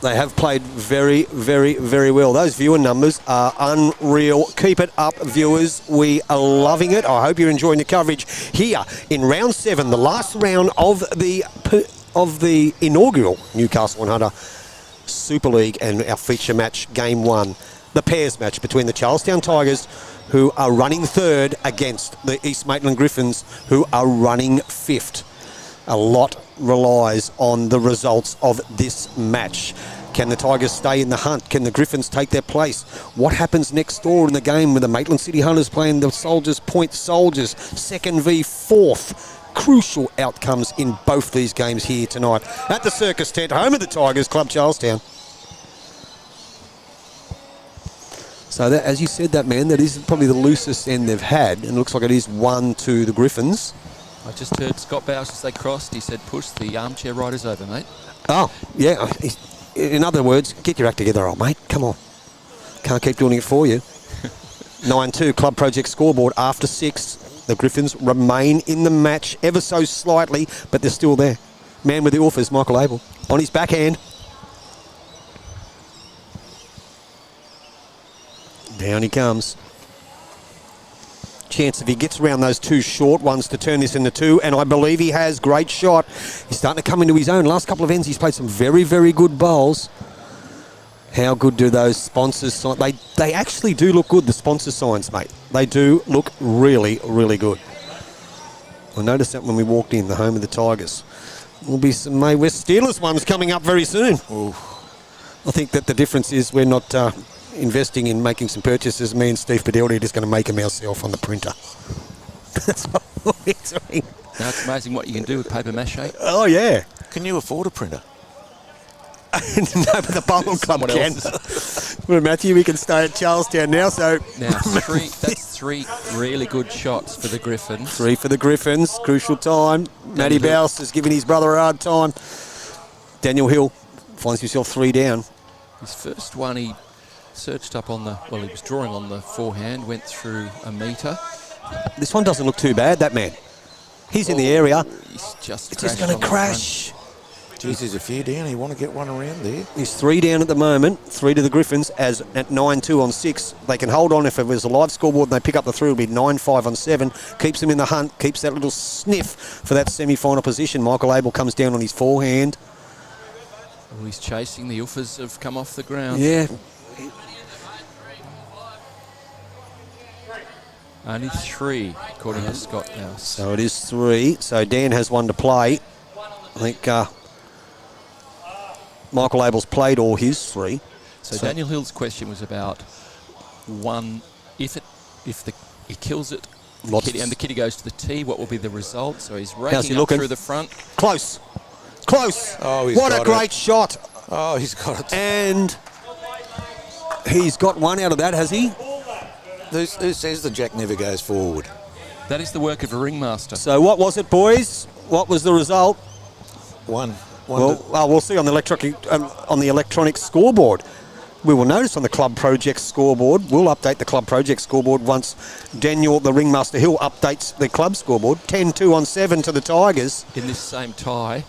They have played very, very, very well. Those viewer numbers are unreal. Keep it up, viewers. We are loving it. I hope you're enjoying the coverage here in round 7, the last round of the inaugural Newcastle and Hunter Super League, and our feature match, Game 1. The pairs match between the Charlestown Tigers, who are running 3rd, against the East Maitland Griffins, who are running 5th. A lot relies on the results of this match. Can the Tigers stay in the hunt? Can the Griffins take their place? What happens next door in the game with the Maitland City Hunters playing the Soldiers Point Soldiers, 2nd v 4th? Crucial outcomes in both these games here tonight at the Circus Tent, home of the Tigers, Club Charlestown. So that, as you said, that man, that is probably the loosest end they've had, and it looks like it is 1 to the Griffins. I just heard Scott Bowles as they crossed. He said, push the armchair riders over, mate. Oh, yeah. In other words, get your act together, old mate. Come on. Can't keep doing it for you. 9-2 Club Project scoreboard after 6. The Griffins remain in the match ever so slightly, but they're still there. Man with the offers, Michael Abel, on his backhand. Down he comes. Chance if he gets around those 2 short ones to turn this into 2, and I believe he has. Great shot. He's starting to come into his own. Last couple of ends he's played some very, very good bowls. How good do those sponsors sign? They actually do look good, the sponsor signs, mate. They do look really, really good. I noticed that when we walked in, the home of the Tigers. There'll be some May West Steelers ones coming up very soon. Ooh. I think that the difference is we're not investing in making some purchases. Me and Steve Padilli are just going to make them ourselves on the printer. That's what we're doing. Now it's amazing what you can do with paper mache. Oh, yeah. Can you afford a printer? No, but the Bowling Club can. Well, Matthew, we can stay at Charlestown now, so... Now, that's 3 really good shots for the Griffins. 3 for the Griffins. Crucial time. Matty Bowles is giving his brother a hard time. Daniel Hill finds himself 3 down. His first one, he searched up on he was drawing on the forehand, went through a metre. This one doesn't look too bad, that man. He's in the area. He's just It's just going to crash. Geez, there's a few down. You want to get one around there? He's 3 down at the moment, 3 to the Griffins, as at 9-2 on 6. They can hold on if it was a live scoreboard and they pick up the 3, it'll be 9-5 on 7. Keeps them in the hunt, keeps that little sniff for that semi-final position. Michael Abel comes down on his forehand. Well, he's chasing. The Uffers have come off the ground. Yeah. Only 3, according to Scott now. So it is 3. So Dan has 1 to play. I think Michael Abel's played all his 3. So Daniel Hill's question was about 1, if he kills it, and the kitty goes to the tee, what will be the result? So he's raking up through the front. Close. Close. Oh, what a great shot. Oh, he's got it. And he's got 1 out of that, has he? Who says the jack never goes forward? That is the work of a ringmaster. So what was it, boys? What was the result? 1. Well, we'll see on the electronic scoreboard. We will notice on the Club Project scoreboard. We'll update the Club Project scoreboard once Daniel, the ringmaster Hill, updates the club scoreboard. 10-2 on 7 to the Tigers. In this same tie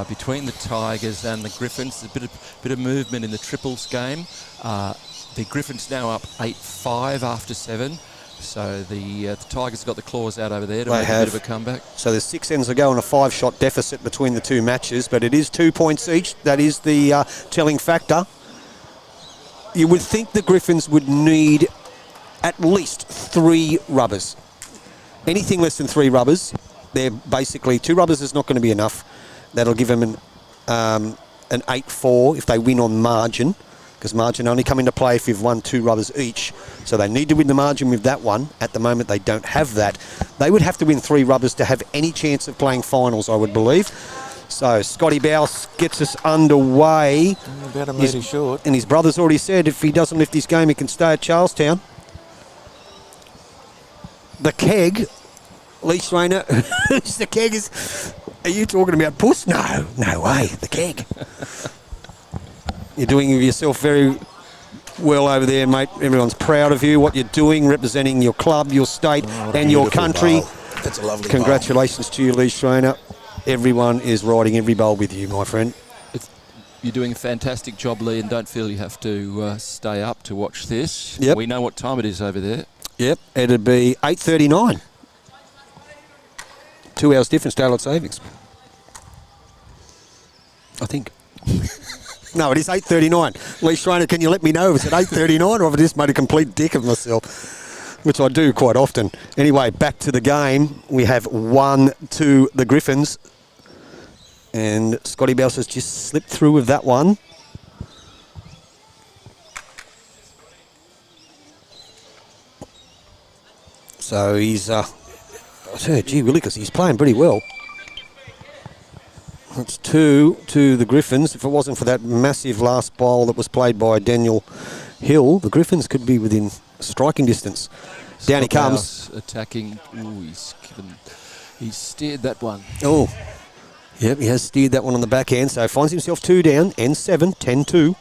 between the Tigers and the Griffins, there's a bit of movement in the triples game. The Griffins now up 8-5 after 7. So the Tigers have got the claws out over there to make a bit of a comeback. So there's 6 ends to go and a 5-shot deficit between the 2 matches, but it is 2 points each. That is the telling factor. You would think the Griffins would need at least 3 rubbers. Anything less than 3 rubbers, they're basically 2 rubbers is not going to be enough. That'll give them an 8-4 if they win on margin, because margin only come into play if you've won 2 rubbers each. So they need to win the margin with that one. At the moment, they don't have that. They would have to win 3 rubbers to have any chance of playing finals, I would believe. So Scotty Bowles gets us underway. About a metre short. And his brother's already said if he doesn't lift his game, he can stay at Charlestown. The keg, Lee Schreiner, the keg is... Are you talking about puss? No way, the keg. You're doing yourself very well over there, mate. Everyone's proud of you, what you're doing, representing your club, your state, and your country. Bowl. That's a lovely Congratulations to you, Lee Schreiner. Everyone is riding every bowl with you, my friend. You're doing a fantastic job, Lee, and don't feel you have to stay up to watch this. Yep. We know what time it is over there. Yep, it'd be 8:39. 2 hours difference, daylight savings. I think. No, it is 8:39. Lee Schreiner, can you let me know if it's at 8:39 or if I just made a complete dick of myself, which I do quite often. Anyway, back to the game. We have 1-2 the Griffins. And Scotty Bowles has just slipped through with that one. So he's, gee willikers, he's playing pretty well. That's 2 to the Griffins. If it wasn't for that massive last bowl that was played by Daniel Hill, the Griffins could be within striking distance. Down he comes. Attacking. Ooh, he's steered that one. Oh, yep, he has steered that one on the backhand, so finds himself 2 down, and 7, 10-2.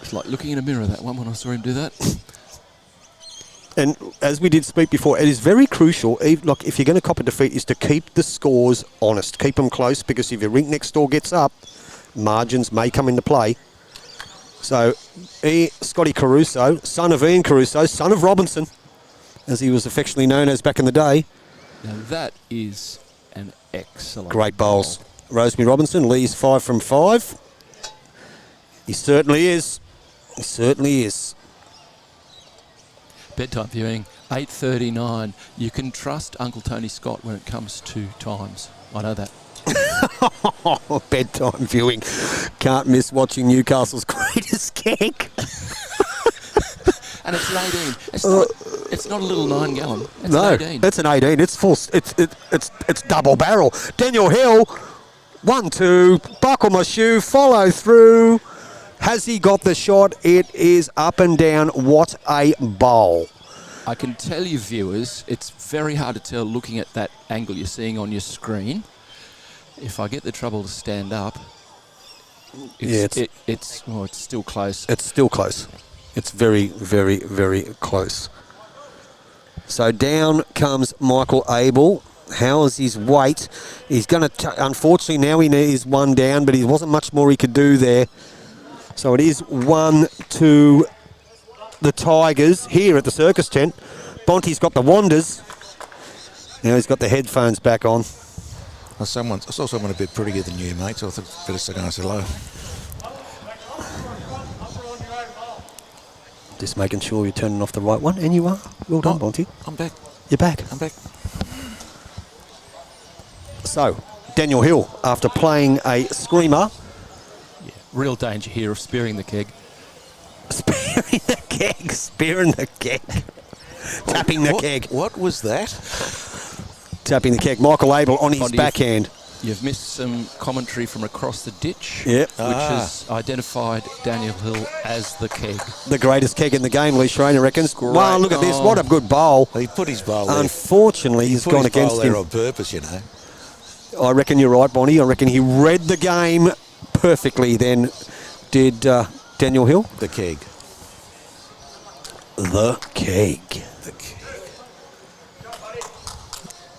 It's like looking in a mirror, that one, when I saw him do that. And as we did speak before, it is very crucial, like if you're going to cop a defeat, is to keep the scores honest. Keep them close, because if your rink next door gets up, margins may come into play. So, Scotty Caruso, son of Ian Caruso, son of Robinson, as he was affectionately known as back in the day. Now that is an excellent Great bowls. Rosemary Robinson, Lee's 5 from 5. He certainly is. He certainly is. Bedtime viewing, 8:39. You can trust Uncle Tony Scott when it comes to times. I know that. Bedtime viewing. Can't miss watching Newcastle's greatest keg. And it's an 18. It's not a little 9 gallon. It's no, an 18. It's an 18. It's full. It's double barrel. Daniel Hill, 1-2. Buckle my shoe. Follow through. Has he got the shot? It is up and down. What a bowl. I can tell you, viewers, it's very hard to tell looking at that angle you're seeing on your screen. If I get the trouble to stand up, it's still close. It's still close. It's very, very, very close. So down comes Michael Abel. How is his weight? He's going to, unfortunately, now he is 1 down, but he wasn't much more he could do there. So it is 1-2 the Tigers here at the circus tent. Bonte's got the wanders. Now he's got the headphones back on. I saw someone a bit prettier than you, mate, so I thought I'd better go and say hello. Just making sure you're turning off the right one, and you are. Well done, Bonty. I'm back. You're back. I'm back. So, Daniel Hill, after playing a screamer. Yeah, real danger here of spearing the keg. Spearing the keg. Spearing the keg. Tapping the keg. What was that? Tapping the keg. Michael Abel on his Bondy, backhand. You've missed some commentary from across the ditch, Yep. which has identified Daniel Hill as the keg. The greatest keg in the game, Lee Schreiner reckons. Great. Wow, look at this. What a good bowl. He put his bowl there. Unfortunately, he's Put gone his bowl against there him. on purpose, you know. I reckon you're right, Bonnie. I reckon he read the game perfectly then, did Daniel Hill. The keg. The keg. The keg.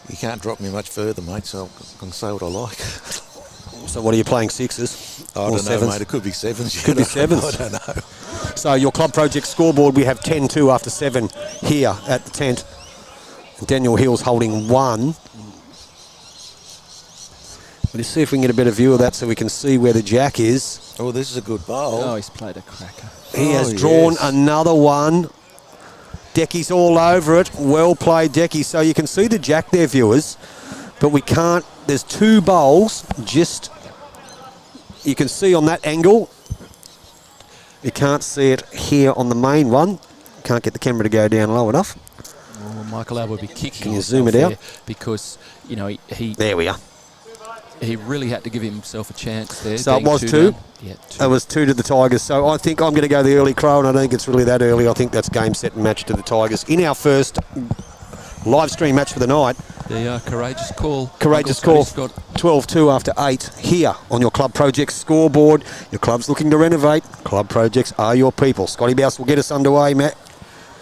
You can't drop me much further, mate, so I can say what I like. So what are you playing, sixes? I or don't know, sevens? mate. It could be sevens. you Could be know. sevens. I don't know. So your club project scoreboard, we have 10-2 after 7 here at the tent. Daniel Hill's holding 1. Let's see if we can get a better view of that so we can see where the jack is. Oh, this is a good bowl. Oh, he's played a cracker. He has Oh, drawn yes. another one. Decky's all over it. Well played, Decky. So you can see the jack there, viewers, but we can't. There's 2 bowls. Just you can see on that angle. You can't see it here on the main one. Can't get the camera to go down low enough. Oh, Michael Albert will be kicking. Can you zoom it himself out? there because you know he There we are. he really had to give himself a chance there. So it being was 2 2? down. Yeah, 2. It was 2 to the Tigers. So I think I'm going to go the early crow, and I don't think it's really that early. I think that's game, set, and match to the Tigers in our first live stream match for the night. The courageous call. Courageous Uncle call. Scotty 12-2 after 8 here on your club project scoreboard. Your club's looking to renovate. Club projects are your people. Scotty Bouse will get us underway, Matt.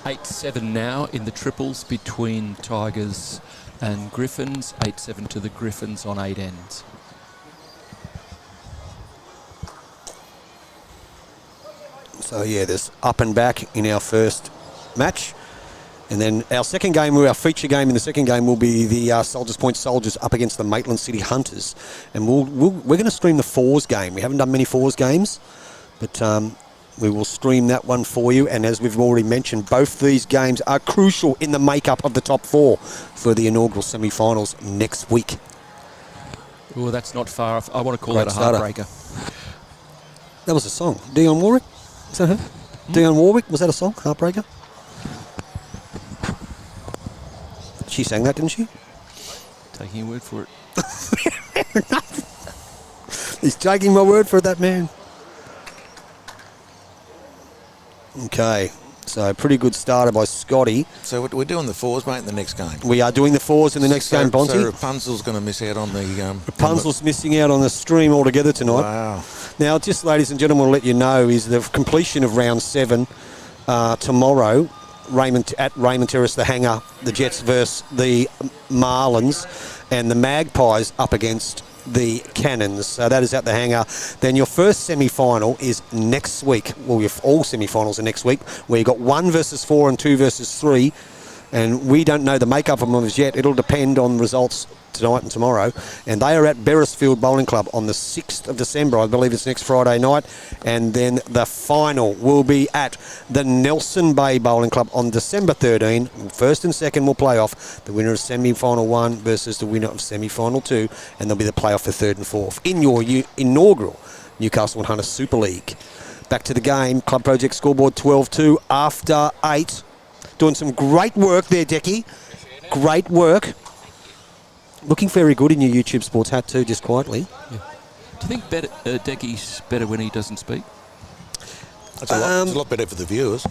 8-7 now in the triples between Tigers and Griffins. 8-7 to the Griffins on 8 ends. So yeah, there's up and back in our first match. And then our second game, our feature game in the second game will be the Soldiers Point Soldiers up against the Maitland City Hunters. And we're going to stream the fours game. We haven't done many fours games, but we will stream that one for you. And as we've already mentioned, both these games are crucial in the makeup of the top 4 for the inaugural semi-finals next week. Oh, that's not far off. I want to call Great that a starter. heartbreaker. That was a song. Dionne Warwick? Is that her? Dionne Warwick? Was that a song? Heartbreaker? She sang that, didn't she? Taking your word for it. He's taking my word for it, that man. Okay, so pretty good starter by Scotty. So we're doing the fours, mate, in the next game. We are doing the fours in the next game, Bonty. So Rapunzel's going to miss out on the... Rapunzel's missing out on the stream altogether tonight. Wow. Now, just ladies and gentlemen, we'll let you know is the completion of round 7 tomorrow. At Raymond Terrace, the Hangar, the Jets versus the Marlins, and the Magpies up against the Cannons. So that is at the Hangar. Then your first semi-final is next week. Well, all semi-finals are next week, where you've got 1 versus 4 and 2 versus 3. And we don't know the makeup of them as yet. It'll depend on results tonight and tomorrow. And they are at Beresfield Bowling Club on the 6th of December. I believe it's next Friday night. And then the final will be at the Nelson Bay Bowling Club on December 13. First and second will play off the winner of semi-final 1 versus the winner of semi-final 2. And there'll be the playoff for 3rd and 4th in your inaugural Newcastle and Hunter Super League. Back to the game. Club Project scoreboard 12-2 after 8. Doing some great work there, Decky. Great work. Looking very good in your YouTube Sports hat too, just quietly. Yeah. Do you think Decky's better when he doesn't speak? It's a lot better for the viewers.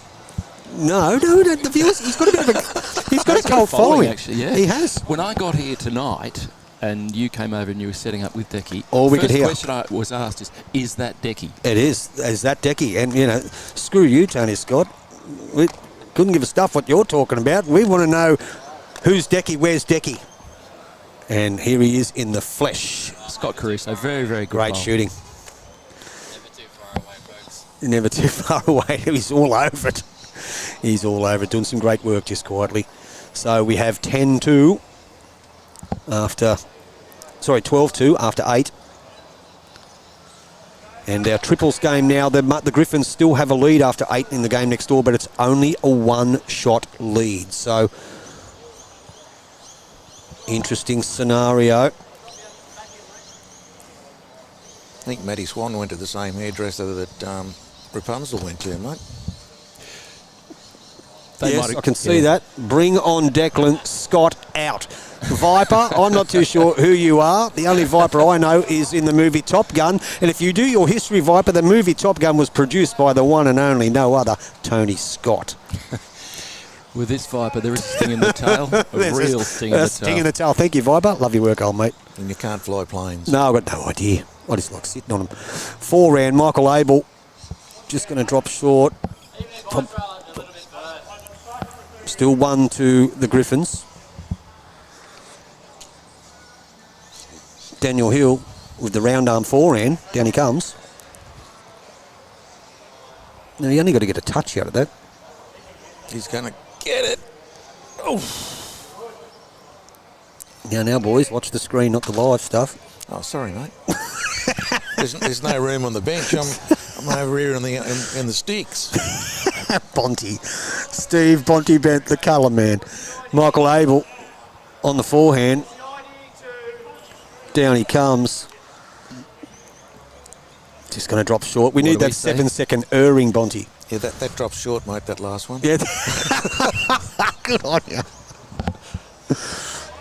No, the viewers. He's got a bit of a. He's got a cold following. Actually, yeah, he has. When I got here tonight, and you came over and you were setting up with Decky, All we the could hear. first question I was asked is that Decky? It is. Is that Decky? And you know, screw you, Tony Scott. We couldn't give a stuff what you're talking about. We want to know who's Decky, where's Decky. And here he is in the flesh. Scott Caruso, very, very good. Great bowl. shooting. Never too far away, folks. Never too far away. He's all over it. He's all over it, doing some great work just quietly. So we have 10-2 after, 12-2 after 8. And our triples game now, the Griffins still have a lead after 8 in the game next door, but it's only a one-shot lead. So, interesting scenario. I think Matty Swan went to the same hairdresser that Rapunzel went to, mate. Yes, I can see that. Bring on Declan Scott out. Viper, I'm not too sure who you are. The only Viper I know is in the movie Top Gun. And if you do your history, Viper, the movie Top Gun was produced by the one and only, no other, Tony Scott. With this Viper, there is a sting in the tail. A real sting in the tail. Sting in the tail. Thank you, Viper. Love your work, old mate. And you can't fly planes. No, I've got no idea. I just like sitting on them. 4-round, Michael Abel just going to drop short. Still 1 to the Griffins. Daniel Hill with the round arm 4-hand. Down he comes. Now, he only got to get a touch out of that. He's going to get it. Oh. Now, boys, watch the screen, not the live stuff. Oh, sorry, mate. there's no room on the bench. I'm over here in the sticks. Bonty. Steve Bonty Bent, the colour man. Michael Abel on the forehand. Down he comes. Just going to drop short. We need that 7-second erring, Bonty. Yeah, that drops short, mate, that last one. Yeah. Good on you.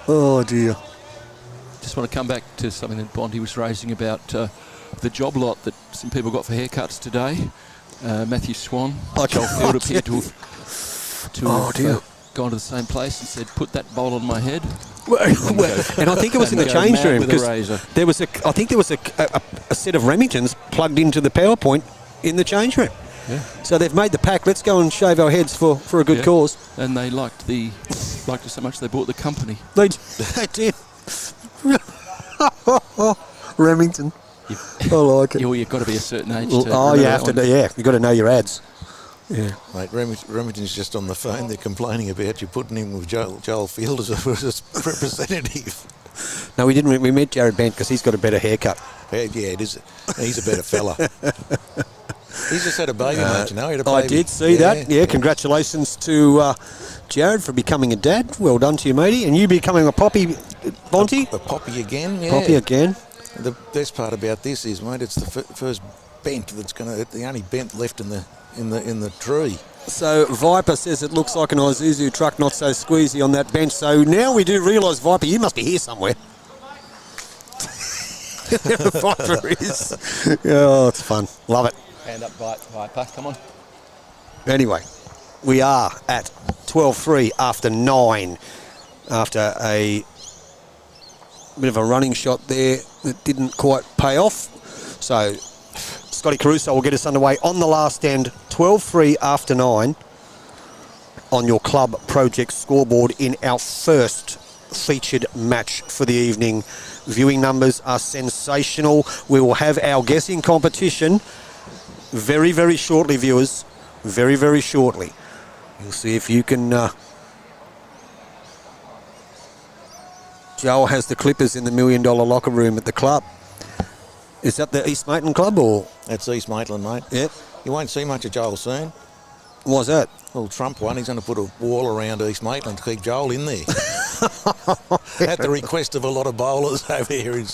Oh, dear. Just want to come back to something that Bonty was raising about the job lot that some people got for haircuts today. Matthew Swan, Joel Field appeared to have gone to the same place and said, "Put that bowl on my head." And I think it was in the change room because there was I think there was a set of Remingtons plugged into the PowerPoint in the change room. Yeah. So they've made the pack. Let's go and shave our heads for a good cause. And they liked it so much they bought the company. They did. Remington. I like it. You've got to be a certain age. You have to. Yeah, you've got to know your ads. Yeah, mate. Remington's just on the phone. They're complaining about you putting him with Joel Field as a representative. No, we didn't. We met Jared Bent because he's got a better haircut. Yeah, it is. He's a better fella. He's just had a baby, mate. You know, he had a baby. I did see that. Yeah, congratulations to Jared for becoming a dad. Well done to you, matey. And you becoming a poppy, Bonty. A poppy again. Yeah. Poppy again. The best part about this is, mate, it's the first bent that's the only bent left in the tree. So Viper says it looks like an Isuzu truck, not so squeezy on that bench. So now we do realise, Viper, you must be here somewhere. Viper is. Oh, it's fun. Love it. Hand up, Viper. Come on. Anyway, we are at 12-3 after 9. After a bit of a running shot there that didn't quite pay off. So Scotty Caruso will get us underway on the last end. 12-3 after 9 on your club project scoreboard in our first featured match for the evening. Viewing numbers are sensational. We will have our guessing competition very, very shortly, viewers. Very, very shortly. You'll see if you can... Joel has the Clippers in the $1 million locker room at the club. Is that the East Maitland club or...? That's East Maitland, mate. Yep. You won't see much of Joel soon. Why's that? Well, Trump won. He's going to put a wall around East Maitland to keep Joel in there. At the request of a lot of bowlers over here in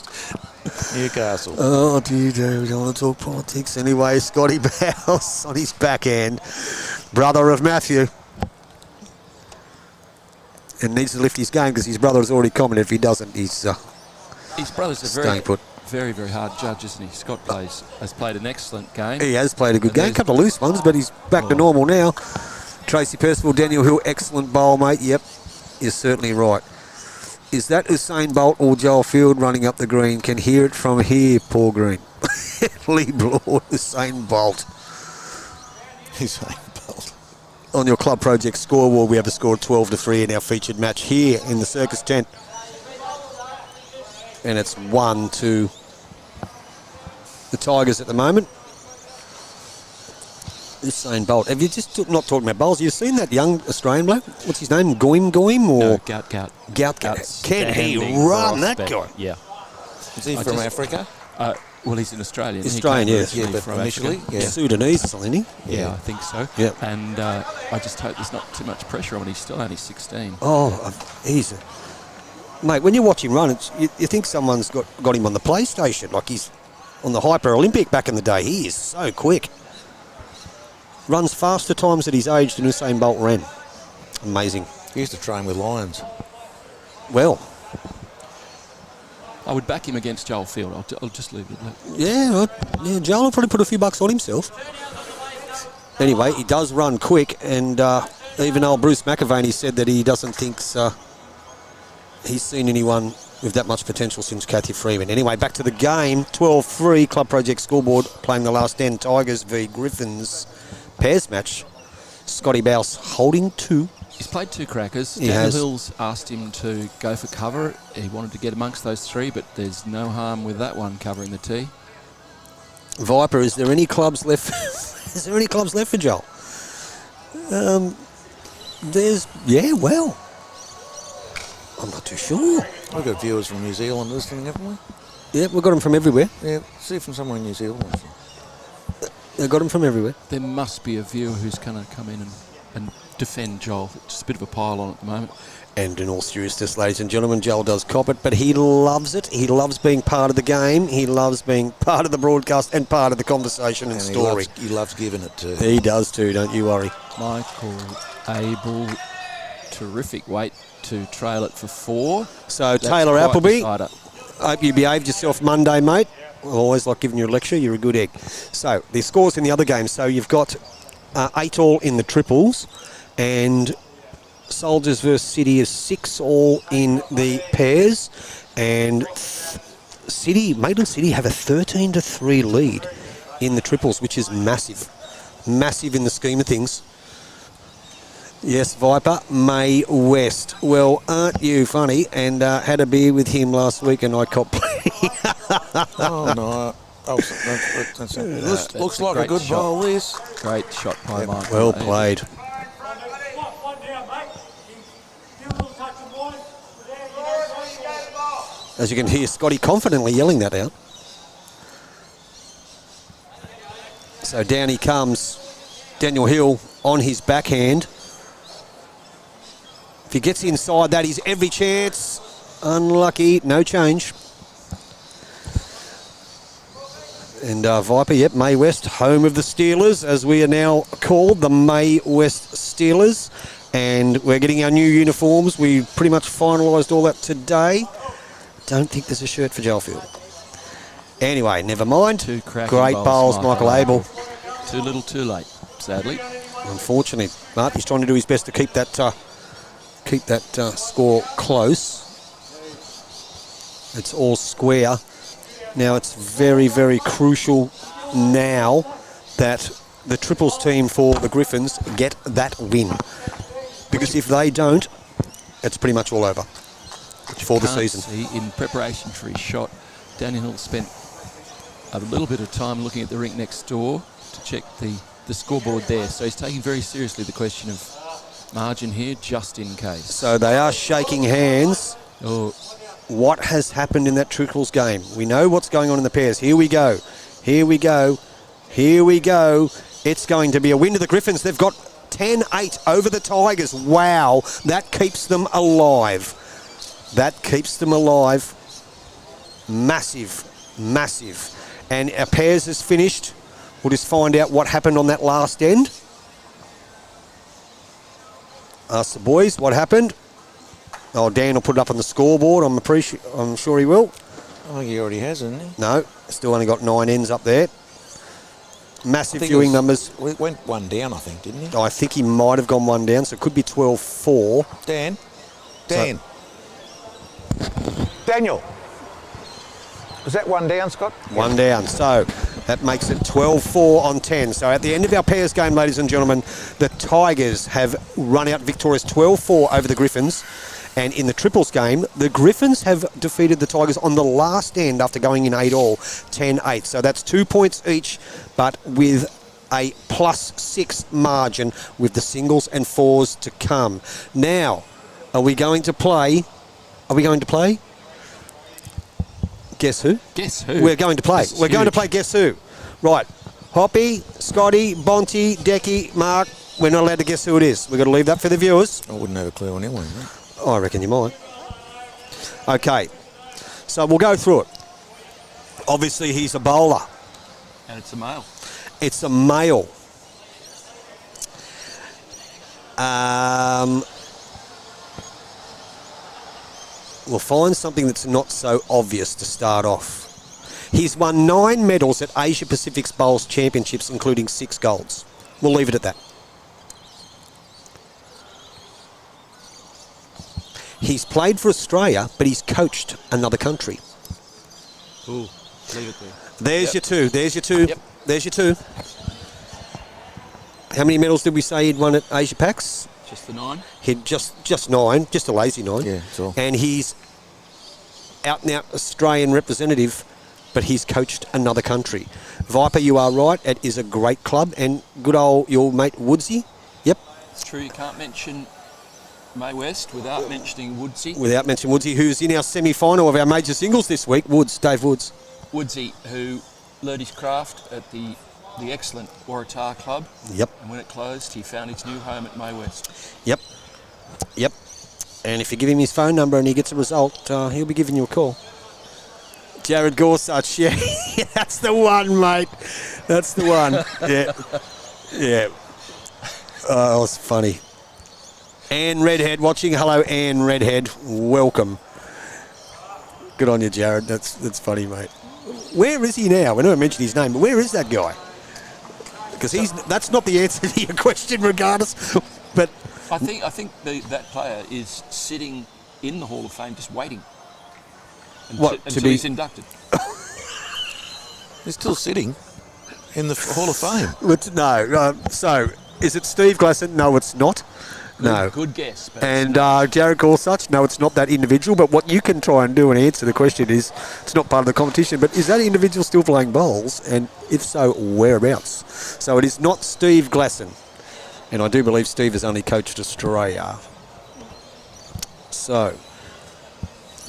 Newcastle. Oh, dear. We don't want to talk politics anyway. Scotty Bowles on his backhand. Brother of Matthew. And needs to lift his game because his brother has already commented if he doesn't, he's his brother's a very, very hard judge, isn't he? Scott has played an excellent game. He has played a good game. A couple of loose ones, but he's back to normal now. Tracy Percival, Daniel Hill, excellent bowl, mate. Yep, you're certainly right. Is that Usain Bolt or Joel Field running up the green? Can hear it from here, Paul Green. Lee Bloor, Usain Bolt. Usain Bolt. On your club project scoreboard, we have a score of 12-3 in our featured match here in the Circus tent. And it's 1 to the Tigers at the moment. Usain Bolt. Have you just not talking about bowls? You've seen that young Australian bloke? What's his name? Goim or? No, Gout. Can he run, that guy? Yeah. Is he from Africa? Well, he's an Australian. Australian, He came yes. originally Yeah, but from initially, Africa. yeah. Sudanese or something, isn't he? Yeah, I think so. Yep. And I just hope there's not too much pressure on him. He's still only 16. Oh, he's mate. When you watch him run, you think someone's got him on the PlayStation, like he's on the Hyper Olympic back in the day. He is so quick. Runs faster times at his age than Usain Bolt ran. Amazing. He used to train with lions. Well, I would back him against Joel Field. I'll just leave it at that. yeah, Joel will probably put a few bucks on himself. Anyway, he does run quick, and even old Bruce McAvaney said that he doesn't think he's seen anyone with that much potential since Kathy Freeman. Anyway, back to the game. 12-3 Club Project scoreboard, playing the last 10. Tigers v Griffins pairs match. Scotty Bouse holding 2. He's played 2 crackers. He Daniel has. Hills asked him to go for cover. He wanted to get amongst those 3, but there's no harm with that one covering the tee. Viper, is there any clubs left? Is there any clubs left for Joel? Well, I'm not too sure. We've got viewers from New Zealand listening, haven't we? Yeah, we've got them from everywhere. Yeah, see from somewhere in New Zealand. They've got them from everywhere. There must be a viewer who's going to come in and defend Joel. It's just a bit of a pile on at the moment. And in all seriousness, ladies and gentlemen, Joel does cop it, but he loves it. He loves being part of the game. He loves being part of the broadcast and part of the conversation and story. He loves giving it too. He does too, don't you worry. Michael Abel, terrific weight to trail it for 4. So That's Taylor quite Appleby, decider. hope you behaved yourself Monday, mate. I always like giving you a lecture. You're a good egg. So the scores in the other games. So you've got 8 all in the triples, and Soldiers versus City is 6 all in the pairs, and Maitland City have a 13-3 lead in the triples, which is massive in the scheme of things. Yes, Viper, May West. Well, aren't you funny? And had a beer with him last week, and I copped. Oh, no. Looks like a good shot. bowl, this. Great shot by Michael. Well Abel. played. As you can hear, Scotty confidently yelling that out. So down he comes. Daniel Hill on his backhand. If he gets inside that, he's every chance. Unlucky, no change. And Viper, yep, May West, home of the Steelers, as we are now called, the May West Steelers. And we're getting our new uniforms. We pretty much finalised all that today. Don't think there's a shirt for Gelfield. Anyway, never mind. 2 cracking Great bowls, Michael Abel. Too little, too late, sadly. Unfortunately, but he's trying to do his best to keep that score close. It's all square. Now it's very, very crucial now that the triples team for the Griffins get that win. Because if they don't, it's pretty much all over for the season. See, in preparation for his shot, Daniel Hill spent a little bit of time looking at the rink next door to check the scoreboard there. So he's taking very seriously the question of margin here, just in case. So they are shaking hands. Oh, What has happened in that triples game? We know what's going on in the pairs. Here we go. Here we go. Here we go. It's going to be a win to the Griffins. They've got 10-8 over the Tigers. Wow. That keeps them alive. That keeps them alive. Massive, massive. And our pairs is finished. We'll just find out what happened on that last end. Ask the boys what happened. Oh, Dan will put it up on the scoreboard. I'm sure he will. I think he already has, hasn't he? No, still only got 9 ends up there. Massive I think viewing numbers. It went one down, I think, didn't he? I think he might have gone one down, so it could be 12-4. Dan. Daniel. Was that one down, Scott? One down. So that makes it 12-4 on 10. So at the end of our pairs game, ladies and gentlemen, the Tigers have run out victorious 12-4 over the Griffins. And in the triples game, the Griffins have defeated the Tigers on the last end after going in 8 all, 10-8. So that's 2 points each, but with a +6 margin with the singles and fours to come. Now, are we going to play? Guess who? Guess who? We're going to play. This is We're going to huge. play Guess Who. Right. Hoppy, Scotty, Bonty, Decky, Mark. We're not allowed to guess who it is. We've got to leave that for the viewers. I wouldn't have a clue on anyone, mate. I reckon you might. Okay. So we'll go through it. Obviously, he's a bowler. And it's a male. It's a male. We'll find something that's not so obvious to start off. He's won 9 medals at Asia Pacific's Bowls Championships, including 6 golds. We'll leave it at that. He's played for Australia, but he's coached another country. Ooh, leave it there. There's your 2. There's your 2. Yep. There's your 2. How many medals did we say he'd won at Asia Pacs? Just the 9. He'd just 9, just a lazy 9. Yeah, that's all. And he's out and out Australian representative, but he's coached another country. Viper, you are right. It is a great club, and good old your mate Woodsy. Yep. It's true, you can't mention May West without mentioning Woodsy. Without mentioning Woodsy, who's in our semi-final of our major singles this week. Dave Woods. Woodsy, who learned his craft at the excellent Waratah Club. Yep. And when it closed, he found his new home at May West. Yep. Yep. And if you give him his phone number and he gets a result, he'll be giving you a call. Jared Gorsuch, yeah. That's the one, mate. That's the one. Yeah. Yeah. Oh, it was funny. Anne Redhead watching. Hello, Anne Redhead. Welcome. Good on you, Jared. That's funny, mate. Where is he now? We never mentioned his name, but where is that guy? Because that's not the answer to your question, regardless. But I think that player is sitting in the Hall of Fame just waiting until he's inducted. He's still sitting in the Hall of Fame. No. So, is it Steve Glasson? No, it's not. No. Good guess. But And Jared Gorsuch? No, it's not that individual. But what you can try and do and answer the question is, it's not part of the competition, but is that individual still playing bowls? And if so, whereabouts? So it is not Steve Glasson. And I do believe Steve has only coached Australia. So,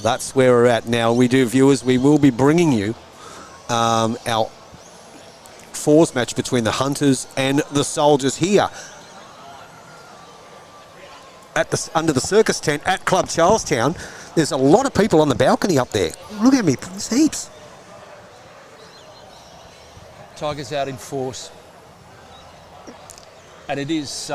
that's where we're at. Now, we do, viewers, we will be bringing you our fours match between the Hunters and the Soldiers here at under the circus tent at Club Charlestown. There's a lot of people on the balcony up there. Look at me, there's heaps. Tigers out in force. And it is,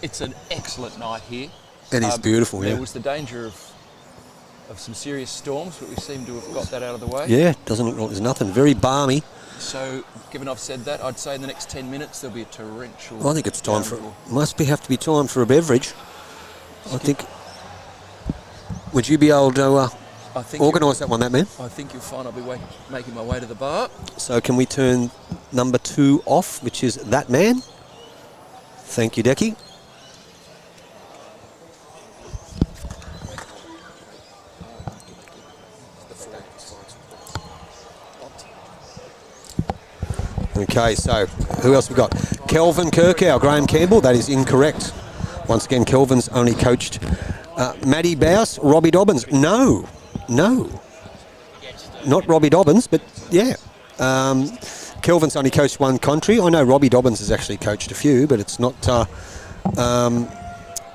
it's an excellent night here. It is beautiful, yeah. There was the danger of some serious storms, but we seem to have got that out of the way. Yeah, doesn't look like there's nothing. Very balmy. So, given I've said that, I'd say in the next 10 minutes there'll be a torrential... Well, I think it's time for... downpour. Have to be time for a beverage. I think... Would you be able to organise that one, that man? I think you'll find I'll be making my way to the bar. So can we turn number 2 off, which is that man? Thank you, Decky. Okay, so who else we got? Kelvin Kirkow, Graham Campbell. That is incorrect. Once again, Kelvin's only coached Matty Bouse, Robbie Dobbins. No, not Robbie Dobbins, but yeah. Kelvin's only coached one country. I know Robbie Dobbins has actually coached a few, but it's not...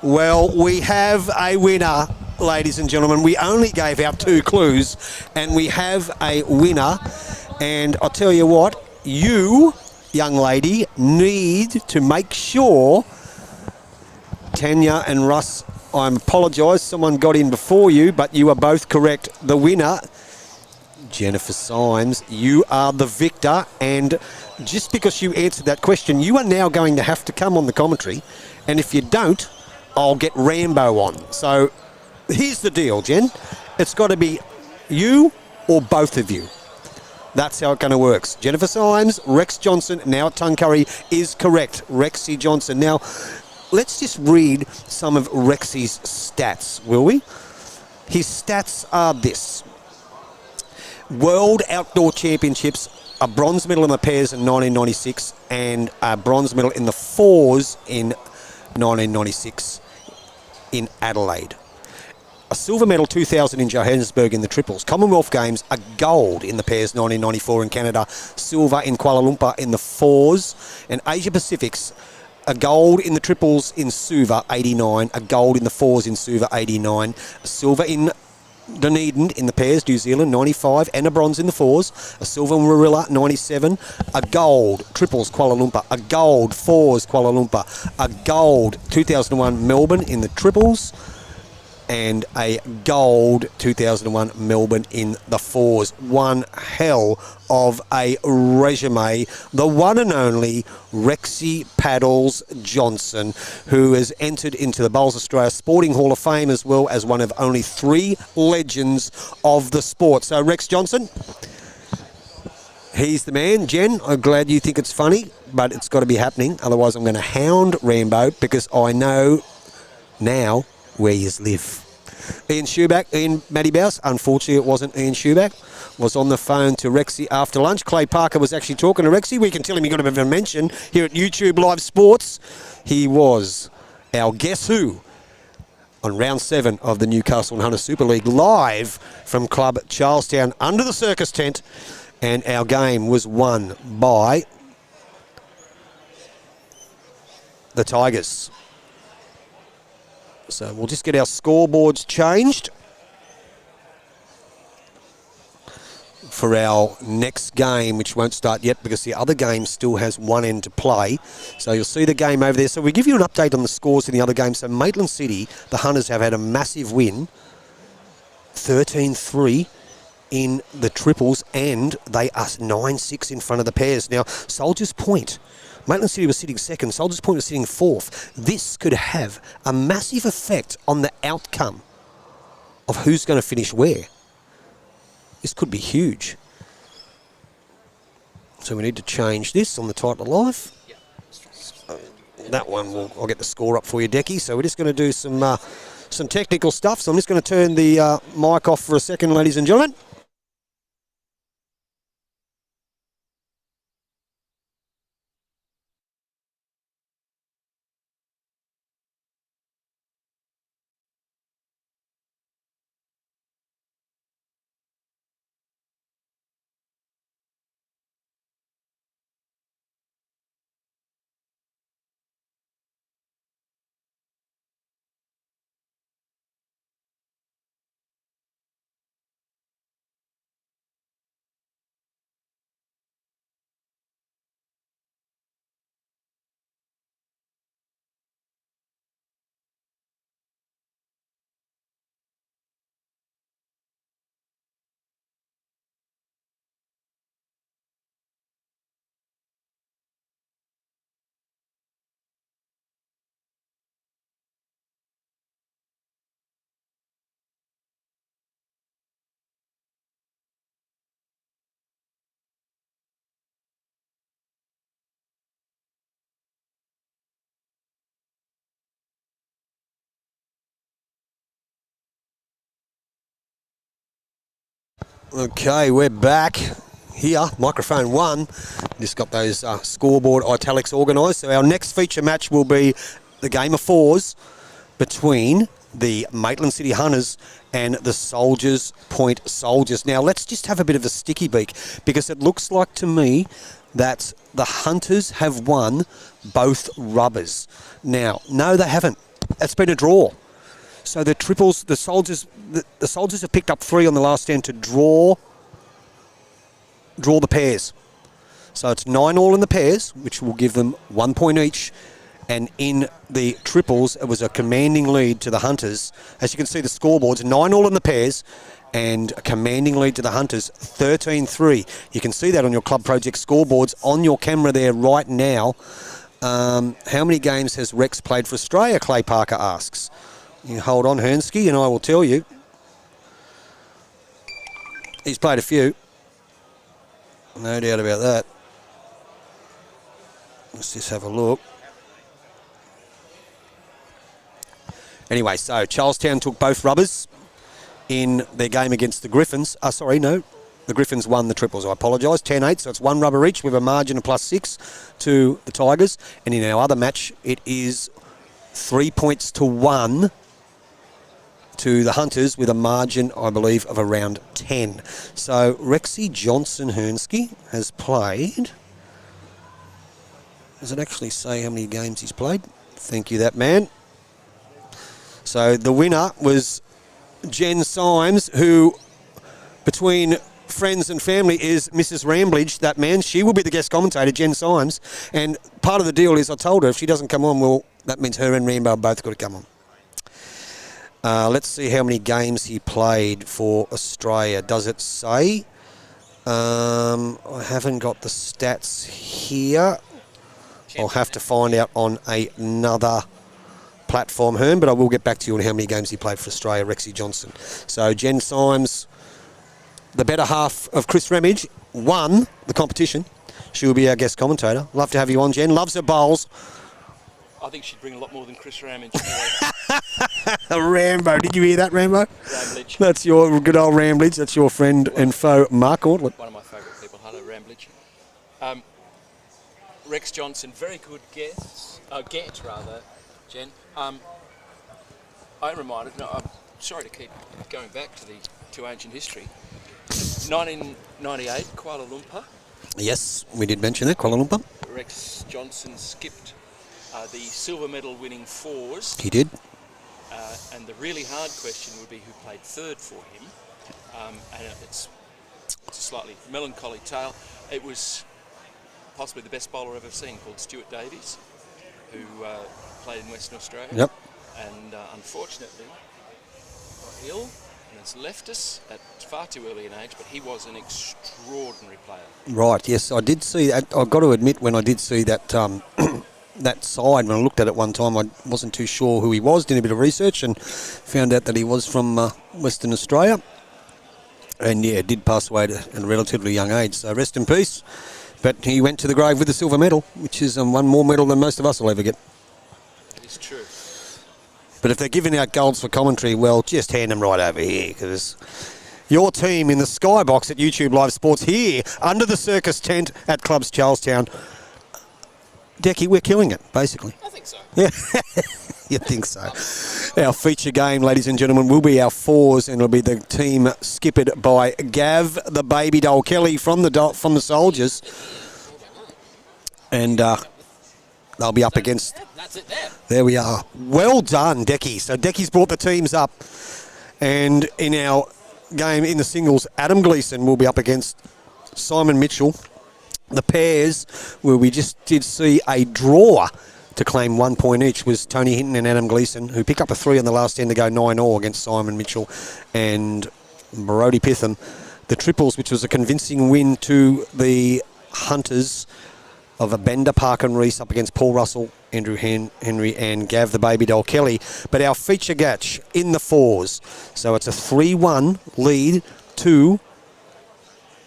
well, we have a winner, ladies and gentlemen. We only gave out 2 clues, and we have a winner. And I'll tell you what, you, young lady, need to make sure... Tanya and Russ, I apologise, someone got in before you, but you are both correct. The winner, Jennifer Symes, you are the victor, and just because you answered that question, you are now going to have to come on the commentary, and if you don't, I'll get Rambo on. So here's the deal, Jen. It's got to be you or both of you. That's how it going to work. Jennifer Symes, Rex Johnson, now at Tuncurry is correct. Rexy Johnson. Now, let's just read some of Rexy's stats, will we? His stats are this. World Outdoor Championships, a bronze medal in the pairs in 1996 and a bronze medal in the fours in 1996 in Adelaide. a silver medal 2000 in Johannesburg in the triples. Commonwealth Games, a gold in the pairs 1994 in Canada, silver in Kuala Lumpur in the fours, and Asia Pacific's a gold in the triples in Suva 89, a gold in the fours in Suva 89, a silver in Dunedin in the pairs, New Zealand 95, and a bronze in the fours, a silver in Warilla 97, a gold triples Kuala Lumpur, a gold fours Kuala Lumpur, a gold 2001 Melbourne in the triples, and a gold 2001 Melbourne in the fours. One hell of a resume. The one and only Rexy Paddles Johnson, who has entered into the Bowls Australia Sporting Hall of Fame as well as one of only 3 legends of the sport. So Rex Johnson, he's the man. Jen, I'm glad you think it's funny, but it's got to be happening. Otherwise I'm going to hound Rambo because I know now where yous live. Ian Matty Bouse, unfortunately it wasn't Ian Schuback, was on the phone to Rexy after lunch. Clay Parker was actually talking to Rexy. We can tell him he got a bit of a mention here at YouTube Live Sports. He was our Guess Who on round 7 of the Newcastle and Hunter Super League, live from Club Charlestown under the circus tent, and our game was won by the Tigers. So we'll just get our scoreboards changed for our next game, which won't start yet because the other game still has one end to play. So you'll see the game over there. So we give you an update on the scores in the other game. So Maitland City, the Hunters, have had a massive win, 13-3 in the triples, and they are 9-6 in front of the pairs. Now, Soldiers Point, Maitland City was sitting second, Soldiers Point was sitting fourth. This could have a massive effect on the outcome of who's going to finish where. This could be huge. So we need to change this on the title live. That one, I'll get the score up for you, Decky. So we're just going to do some technical stuff. So I'm just going to turn the mic off for a second, ladies and gentlemen. Okay, we're back here, microphone 1. Just got those scoreboard italics organised. So our next feature match will be the game of fours between the Maitland City Hunters and the Soldiers Point Soldiers. Now, let's just have a bit of a sticky beak because it looks like to me that the Hunters have won both rubbers. Now, no, they haven't. It's been a draw. So the triples, the Soldiers have picked up 3 on the last end to draw the pairs. So it's 9-all in the pairs, which will give them 1 point each. And in the triples, it was a commanding lead to the Hunters. As you can see, the scoreboards, 9-all in the pairs and a commanding lead to the Hunters, 13-3. You can see that on your Club Project scoreboards on your camera there right now. How many games has Rex played for Australia, Clay Parker asks. You hold on, Hernsky, and I will tell you. He's played a few. No doubt about that. Let's just have a look. Anyway, so Charlestown took both rubbers in their game against the Griffins. The Griffins won the triples, I apologise, 10-8, so it's 1 rubber each with a margin of +6 to the Tigers. And in our other match, it is 3 points to 1 to to the Hunters with a margin, I believe, of around 10. So Rexy Johnson-Hernsky has played. Does it actually say how many games he's played? Thank you, that man. So the winner was Jen Symes, who, between friends and family, is Mrs. Ramblage, that man. She will be the guest commentator, Jen Symes. And part of the deal is I told her if she doesn't come on, well, that means her and Rambo are both got to come on. Let's see how many games he played for Australia. Does it say? I haven't got the stats here. I'll have to find out on another platform, Hearn, but I will get back to you on how many games he played for Australia, Rexy Johnson. So Jen Symes, the better half of Chris Ramage, won the competition. She will be our guest commentator. Love to have you on, Jen. Loves her bowls. I think she'd bring a lot more than Chris Ramage. Rambo, did you hear that, Rambo? Ramblage. That's your good old Ramblage. That's your friend and foe, Mark Ortlet. One of my favourite people. Hello, Ramblage. Rex Johnson, very good guess, Jen. I'm reminded, I'm sorry to keep going back to ancient history. 1998, Kuala Lumpur. Yes, we did mention that, Kuala Lumpur. Rex Johnson skipped the silver medal winning fours. He did. And the really hard question would be who played third for him. And it's a slightly melancholy tale. It was possibly the best bowler I've ever seen, called Stuart Davies, who played in Western Australia. Yep. And unfortunately got ill and has left us at far too early an age, but he was an extraordinary player. Right, yes, I did see that. I've got to admit, when I did see that that side, when I looked at it one time, I wasn't too sure who he was. Did a bit of research and found out that he was from Western Australia. And yeah, did pass away at a relatively young age, so rest in peace. But he went to the grave with a silver medal, which is one more medal than most of us will ever get. It is true. But if they're giving out golds for commentary, well, just hand them right over here, because your team in the skybox at YouTube Live Sports here, under the circus tent at Clubs Charlestown. Decky, we're killing it, basically. I think so. Yeah, you think so. Our feature game, ladies and gentlemen, will be our fours, and it'll be the team skippered by Gav, the baby doll, Kelly from the Soldiers. And they'll be up against... That's it there. There we are. Well done, Decky. So Decky's brought the teams up. And in our game in the singles, Adam Gleeson will be up against Simon Mitchell. The pairs, where we just did see a draw to claim 1 point each, was Tony Hinton and Adam Gleeson, who picked up a 3 on the last end to go 9-all against Simon Mitchell and Brodie Pitham. The triples, which was a convincing win to the Hunters of a Bender, Park and Reese up against Paul Russell, Andrew Henry and Gav the baby doll Kelly. But our feature catch in the fours. So it's a 3-1 lead to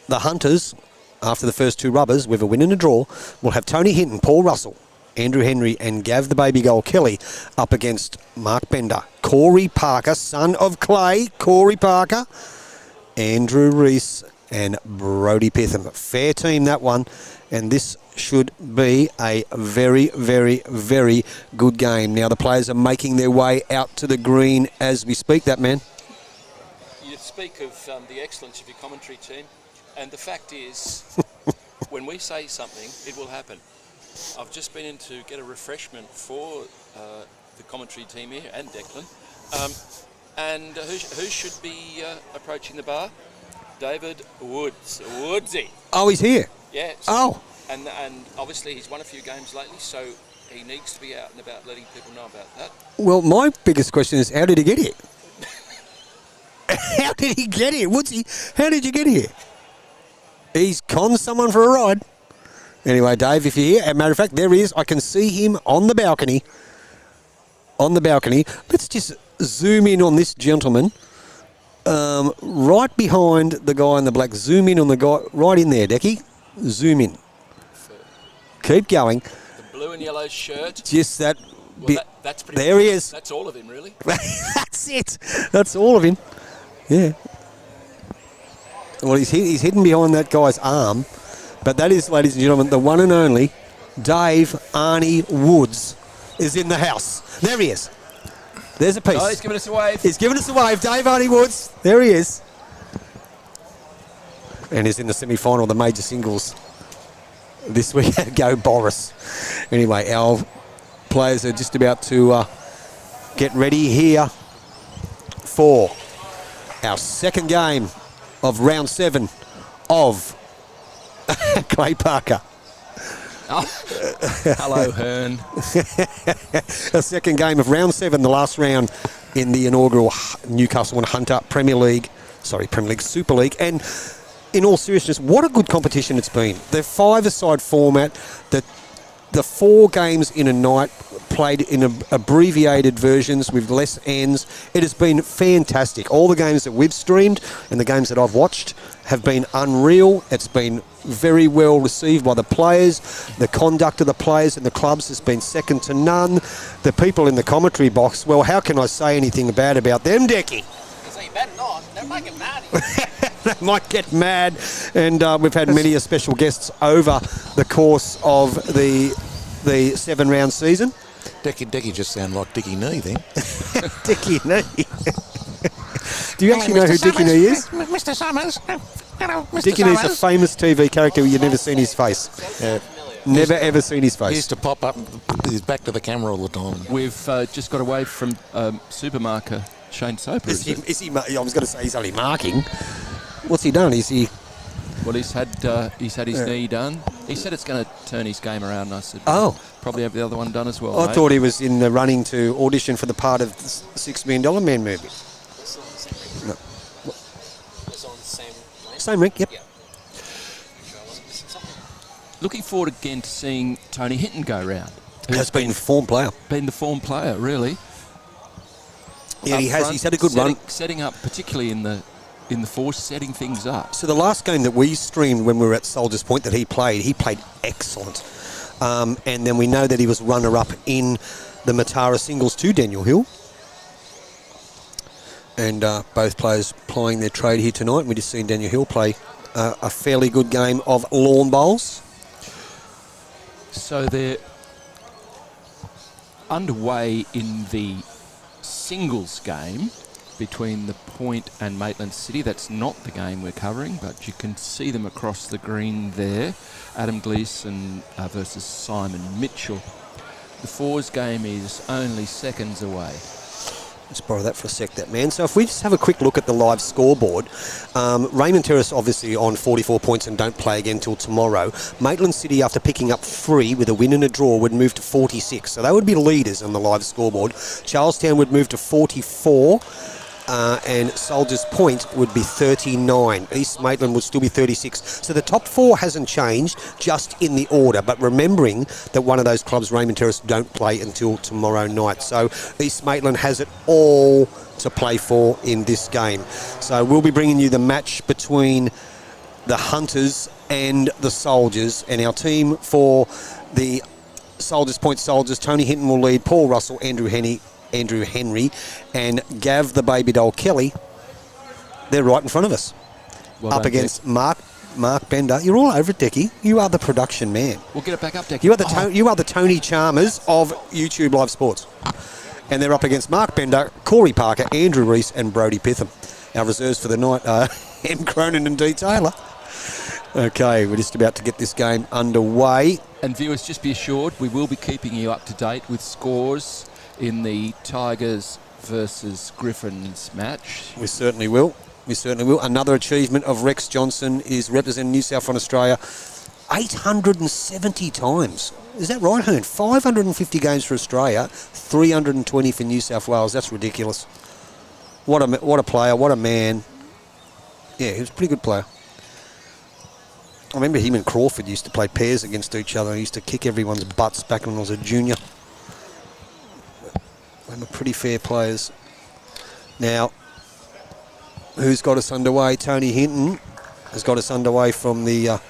the Hunters. After the first two rubbers, with a win and a draw, we'll have Tony Hinton, Paul Russell, Andrew Henry and Gav the baby goal Kelly up against Mark Bender, Corey Parker, son of Clay, Corey Parker, Andrew Reese and Brodie Pitham. Fair team, that one. And this should be a very, very, very good game. Now the players are making their way out to the green as we speak, that man. You speak of the excellence of your commentary team. And the fact is, when we say something, it will happen. I've just been in to get a refreshment for the commentary team here and Declan. And who should be approaching the bar? David Woods. Woodsy. Oh, he's here? Yeah. Oh. And obviously he's won a few games lately, so he needs to be out and about letting people know about that. Well, my biggest question is, how did he get here? How did he get here? Woodsy, how did you get here? He's conned someone for a ride. Anyway, Dave, if you're here, as a matter of fact, there he is. I can see him on the balcony. On the balcony. Let's just zoom in on this gentleman. Right behind the guy in the black. Zoom in on the guy. Right in there, Decky. Zoom in. Keep going. The blue and yellow shirt. Just that. Well, that's pretty there much, he is. That's all of him, really. That's it. That's all of him. Yeah. Well, he's hidden behind that guy's arm. But that is, ladies and gentlemen, the one and only Dave Arnie Woods is in the house. There he is. There's a piece. Oh, he's giving us a wave. He's giving us a wave. Dave Arnie Woods. There he is. And he's in the semi-final of the major singles this week. Go Boris. Anyway, our players are just about to get ready here for our second game of round 7 of Clay Parker. Oh. Hello, Hearn. A second game of round 7, the last round in the inaugural Newcastle and Hunter Super League. And in all seriousness, what a good competition it's been. The 5-a-side format, the 4 games in a night played in abbreviated versions with less ends. It has been fantastic. All the games that we've streamed and the games that I've watched have been unreal. It's been very well received by the players. The conduct of the players and the clubs has been second to none. The people in the commentary box, well, how can I say anything bad about them, Decky? So you better not. They might get mad. They might get mad. And we've had many special guests over the course of the 7-round season. Decky just sound like Dickie Nee then. Dickie Nee. Do you actually know who Dickie Nee is? Mr. Summers. Hello, Mr. Dickie Nee's a famous TV character where you've never seen his face. Never ever seen his He face. used to pop up with his back to the camera all the time. We've just got away from supermarker Shane Soper. Is he, I was going to say he's only marking. What's he done? Is he... Well, he's had his knee done. He said it's going to turn his game around. And I said, Oh. probably have the other one done as well. I mate. thought he was in the running to audition for the part of the $6 Million Man movie. It's on the same No. ring. It's on the same line. Same rink, yep. Yeah. Sure I wasn't missing something. Looking forward again to seeing Tony Hinton go round. Has been a form player. Been the form player, really. Yeah, he Up has. front, He's had a good run. setting up, particularly in the force, setting things up. So the last game that we streamed when we were at Soldiers Point that he played excellent. And then we know that he was runner-up in the Matara singles to Daniel Hill. And both players plying their trade here tonight. We just seen Daniel Hill play a fairly good game of lawn bowls. So they're underway in the singles game between the Point and Maitland City. That's not the game we're covering, but you can see them across the green there. Adam Gleeson versus Simon Mitchell. The fours game is only seconds away. Let's borrow that for a sec, that man. So if we just have a quick look at the live scoreboard, Raymond Terrace obviously on 44 points and don't play again till tomorrow. Maitland City, after picking up 3 with a win and a draw, would move to 46. So they would be leaders on the live scoreboard. Charlestown would move to 44. And Soldiers Point would be 39. East Maitland would still be 36. So the top 4 hasn't changed, just in the order. But remembering that one of those clubs, Raymond Terrace, don't play until tomorrow night. So East Maitland has it all to play for in this game. So we'll be bringing you the match between the Hunters and the Soldiers. And our team for the Soldiers Point Soldiers, Tony Hinton will lead, Paul Russell, Andrew Henry, and Gav the Baby Doll Kelly. They're right in front of us. Well up done, against Mark Bender. You're all over it, Decky. You are the production man. We'll get it back up, Decky. You are the Tony Chalmers of YouTube Live Sports. And they're up against Mark Bender, Corey Parker, Andrew Reese, and Brodie Pitham. Our reserves for the night are M. Cronin and D. Taylor. Okay, we're just about to get this game underway. And viewers, just be assured, we will be keeping you up to date with scores in the Tigers versus Griffins match. We certainly will. Another achievement of Rex Johnson is representing New South Wales Australia 870 times. Is that right, Hearn? 550 games for Australia, 320 for New South Wales. That's ridiculous. What a player, what a man. Yeah, he was a pretty good player. I remember him and Crawford used to play pairs against each other. He used to kick everyone's butts back when I was a junior. They were pretty fair players. Now, who's got us underway? Tony Hinton has got us underway from the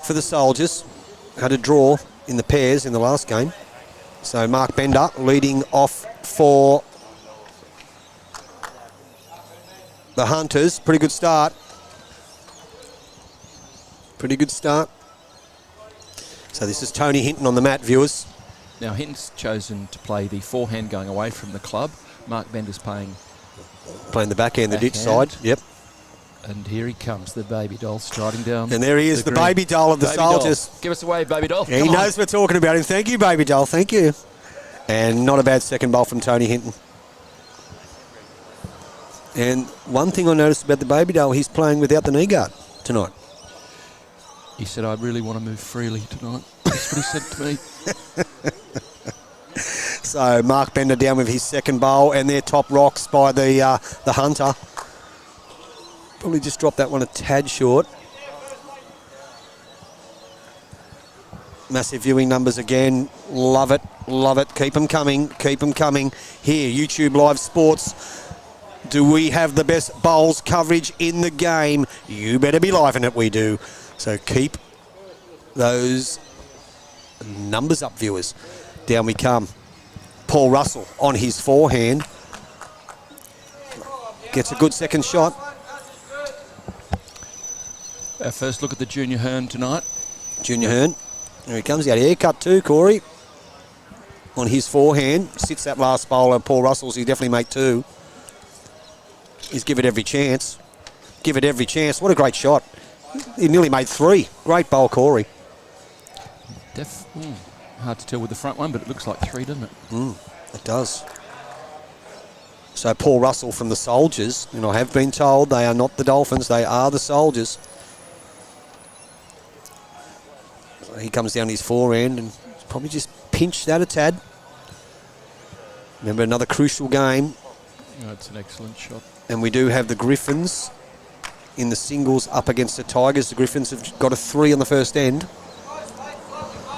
for the Soldiers. Had a draw in the pairs in the last game. So Mark Bender leading off for the Hunters. Pretty good start. So this is Tony Hinton on the mat, viewers. Now, Hinton's chosen to play the forehand going away from the club. Mark Bender's playing Playing the back end, the ditch Backhand. side. Yep. And here he comes, the baby doll, striding down. And there he is, the green. baby doll of the Baby doll. soldiers. Give us a wave, baby doll. He Come on. knows we're talking about him. Thank you, baby doll. Thank you. And not a bad second bowl from Tony Hinton. And one thing I noticed about the baby doll, he's playing without the knee guard tonight. He said, I really want to move freely tonight. That's what he said to me. So Mark Bender down with his second bowl, and they're top rocks by the Hunter. Probably just dropped that one a tad short. Massive viewing numbers again. Love it, love it. Keep them coming, keep them coming. Here, YouTube Live Sports. Do we have the best bowls coverage in the game? You better be live in it, we do. So keep those numbers up, viewers. Down we come. Paul Russell on his forehand. Gets a good second shot. Our first look at the Junior Hearn tonight. Junior Hearn. There he comes. He had a haircut too, Corey. On his forehand. Sits that last bowler, Paul Russell's. He definitely make two. He's give it every chance. Give it every chance. What a great shot. He nearly made three. Great bowl, Corey. Hard to tell with the front one, but it looks like three, doesn't it? It does. So Paul Russell from the Soldiers, and I have been told they are not the Dolphins, they are the Soldiers. So he comes down his forehand and probably just pinched that a tad. Remember, another crucial game. That's an excellent shot. And we do have the Griffins in the singles up against the Tigers. The Griffins have got a 3 on the first end.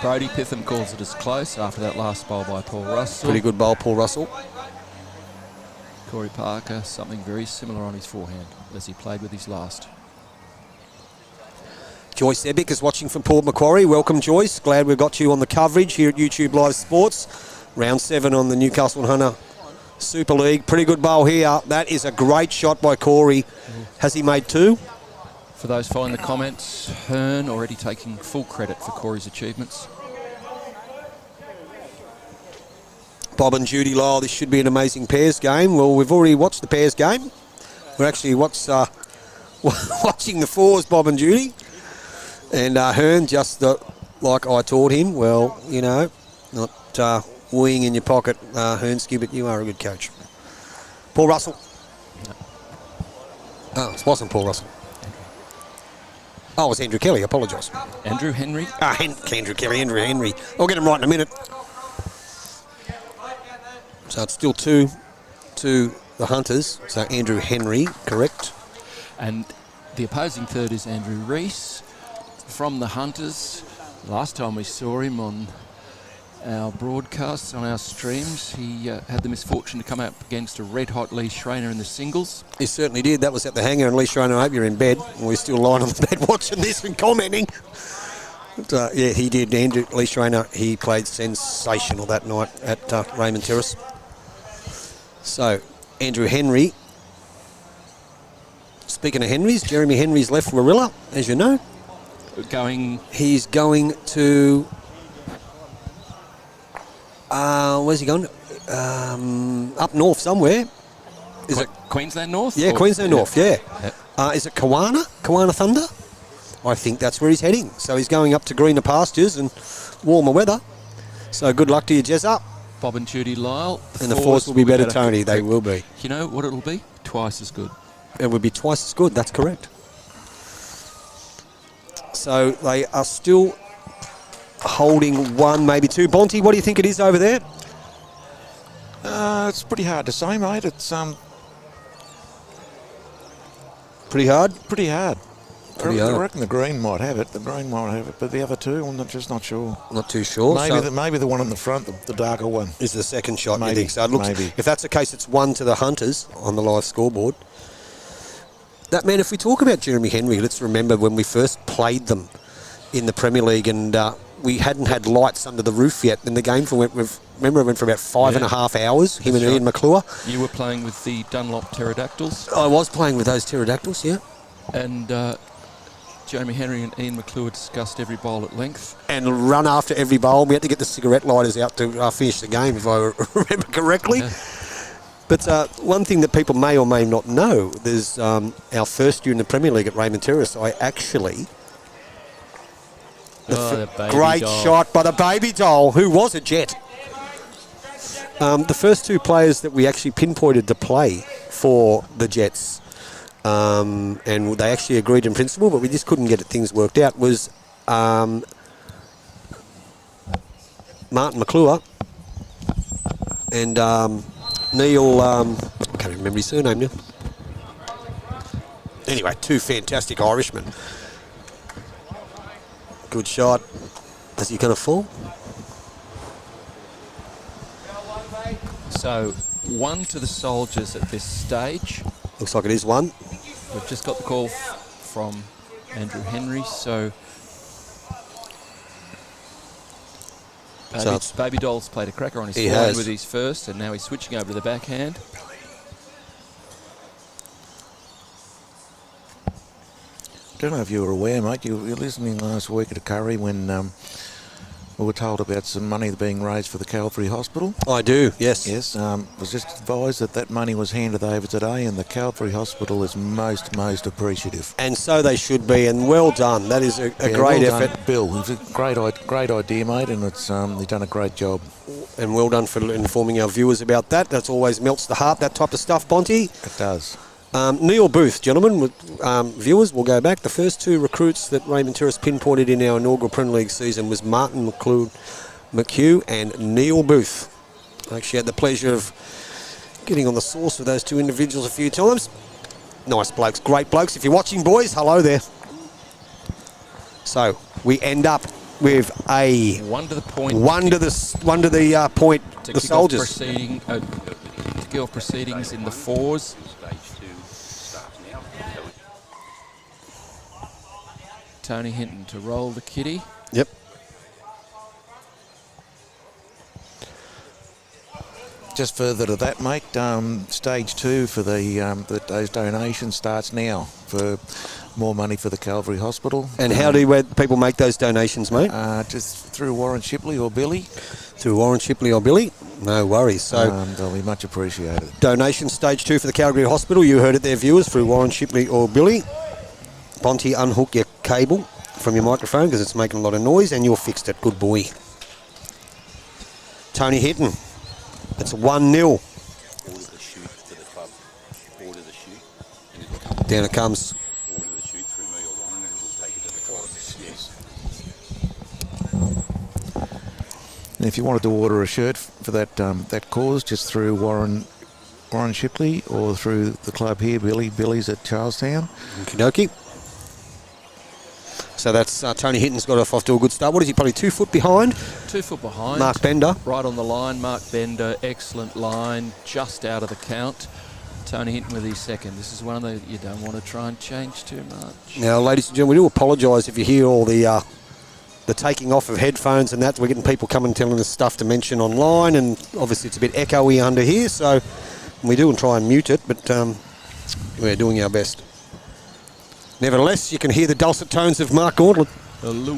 Brodie Pitham calls it as close after that last bowl by Paul Russell. Pretty good bowl, Paul Russell. Corey Parker, something very similar on his forehand as he played with his last. Joyce Ebick is watching from Port Macquarie. Welcome, Joyce. Glad we've got you on the coverage here at YouTube Live Sports. Round 7 on the Newcastle and Hunter Super League. Pretty good bowl here. That is a great shot by Corey. Has he made two? For those following the comments, Hearn already taking full credit for Corey's achievements. Bob and Judy Lyle, this should be an amazing pairs game. Well, we've already watched the pairs game. We're actually watching the fours, Bob and Judy. And Hearn, just like I taught him, well, you know, not weeing in your pocket, Hearnsky, but you are a good coach. Paul Russell. Oh, it wasn't Paul Russell. Oh, it was Andrew Kelly, I apologise. Andrew Henry. Andrew Kelly, Andrew Henry. I'll get him right in a minute. So it's still 2 to the Hunters. So Andrew Henry, correct. And the opposing third is Andrew Rees from the Hunters. Last time we saw him on our broadcasts, on our streams, he had the misfortune to come up against a red-hot Lee Schreiner in the singles. He certainly did. That was at the hangar, and Lee Schreiner, I hope you're in bed. We're still lying on the bed watching this and commenting. But, yeah, he did. Andrew Lee Schreiner, he played sensational that night at Raymond Terrace. So, Andrew Henry. Speaking of Henrys, Jeremy Henry's left Warilla, as you know. He's going to... where's he going? Up north somewhere. Is it Queensland North? Yeah, Queensland North, yeah. Yep. Is it Kawana Thunder? I think that's where he's heading. So he's going up to greener pastures and warmer weather. So good luck to you, Jezza. Bob and Judy Lyle. And the fours will be better, Tony. They will be. You know what it'll be? Twice as good. It would be twice as good, that's correct. So they are still holding 1, maybe 2. Bonte, what do you think it is over there? It's pretty hard to say, mate. It's Pretty hard? pretty hard. Pretty I hard. reckon the green might have it. The green might have it, but the other two, I'm just not sure. Not too sure. Maybe the one on the front, the darker one. Is the second shot, Maybe, you think? So it looks, maybe. if that's the case, it's 1 to the Hunters on the live scoreboard. That man, if we talk about Jeremy Henry, let's remember when we first played them in the Premier League and we hadn't had lights under the roof yet. And the game went for about 5.5 hours, him and Ian McClure. You were playing with the Dunlop Pterodactyls. I was playing with those pterodactyls, yeah. And Jamie Henry and Ian McClure discussed every bowl at length. And run after every bowl. We had to get the cigarette lighters out to finish the game, if I remember correctly. Yeah. But one thing that people may or may not know, there's our first year in the Premier League at Raymond Terrace. I actually... The baby great doll. shot by the baby doll, who was a Jet. The first two players that we actually pinpointed to play for the Jets, and they actually agreed in principle, but we just couldn't get things worked out, was Martin McClure and Neil, I can't remember his surname now. Anyway, two fantastic Irishmen. Good shot. Is he going to fall? So, 1 to the Soldiers at this stage. Looks like it is one. We've just got the call from Andrew Henry, so... Baby Doll's played a cracker on his forehand with his first, and now he's switching over to the backhand. I don't know if you were aware, mate, you were listening last week at a curry when we were told about some money being raised for the Calvary Hospital. I do, yes. Yes, was just advised that money was handed over today, and the Calvary Hospital is most appreciative. And so they should be, and well done. That is a great well effort. done, Bill. It's a great idea, mate, and it's you've done a great job. And well done for informing our viewers about that. That always melts the heart, that type of stuff, Bonty. It does. Neil Booth, gentlemen, viewers, we'll go back. The first two recruits that Raymond Terrace pinpointed in our inaugural Premier League season was Martin McHugh and Neil Booth. I actually had the pleasure of getting on the source with those two individuals a few times. Nice blokes, great blokes. If you're watching, boys, hello there. So we end up with a 1 to the point. One to the point. To The kick Soldiers. to kick off proceedings in the 4s. Tony Hinton to roll the kitty. Yep. Just further to that, mate, stage 2 for those donations starts now for more money for the Calvary Hospital. And how do people make those donations, mate? Just through Warren Shipley or Billy. Through Warren Shipley or Billy? No worries. So they'll be much appreciated. donation stage 2 for the Calgary Hospital. You heard it there, viewers, through Warren Shipley or Billy. Bonty, unhook your cable from your microphone because it's making a lot of noise, and you're fixed it. Good boy. Tony Hinton. It's 1-0. Down it comes. And if you wanted to order a shirt for that cause, just through Warren Shipley or through the club here, Billy's at Charlestown. Okie dokie. So that's Tony Hinton's got off to a good start. What is he, probably 2 foot behind? 2 foot behind. Mark Bender. Right on the line, Mark Bender, excellent line, just out of the count. Tony Hinton with his second. This is one that you don't want to try and change too much. Now, ladies and gentlemen, we do apologise if you hear all the taking off of headphones and that. We're getting people coming and telling us stuff to mention online, and obviously it's a bit echoey under here, so we do try and mute it, but we're doing our best. Nevertheless, you can hear the dulcet tones of Mark Gauntlet. Hello.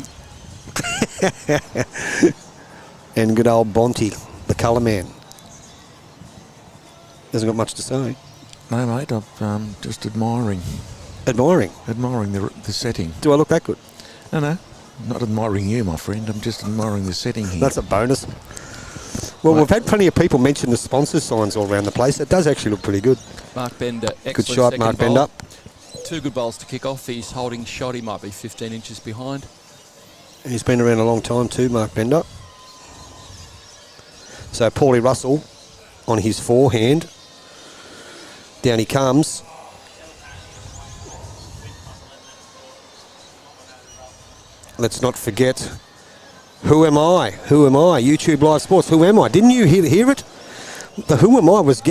And good old Bonty, the colour man. Hasn't got much to say. No, mate, I'm just admiring Admiring. the setting. Do I look that good? No, not admiring you, my friend. I'm just admiring the setting here. That's a bonus. Well, we've had plenty of people mention the sponsor signs all around the place. It does actually look pretty good. Mark Bender, excellent Good shot, second Mark bowl. Bender. 2 good bowls to kick off. He's holding shot. He might be 15 inches behind. He's been around a long time too, Mark Bender. So Paulie Russell on his forehand. Down he comes. Let's not forget, who am I? Who am I? YouTube Live Sports, who am I? Didn't you hear it? The who am I was,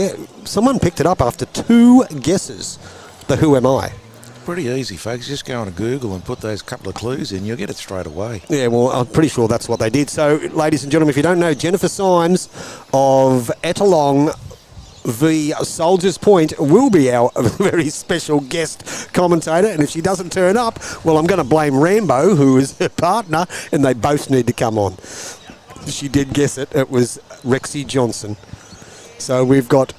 someone picked it up after 2 guesses. The who am I? Pretty easy, folks. Just go on Google and put those couple of clues in. You'll get it straight away. Yeah, well, I'm pretty sure that's what they did. So, ladies and gentlemen, if you don't know, Jennifer Symes of Ettalong v Soldiers Point will be our very special guest commentator, and if she doesn't turn up, well, I'm going to blame Rambo, who is her partner, and they both need to come on. She did guess it. It was Rexy Johnson. So we've got,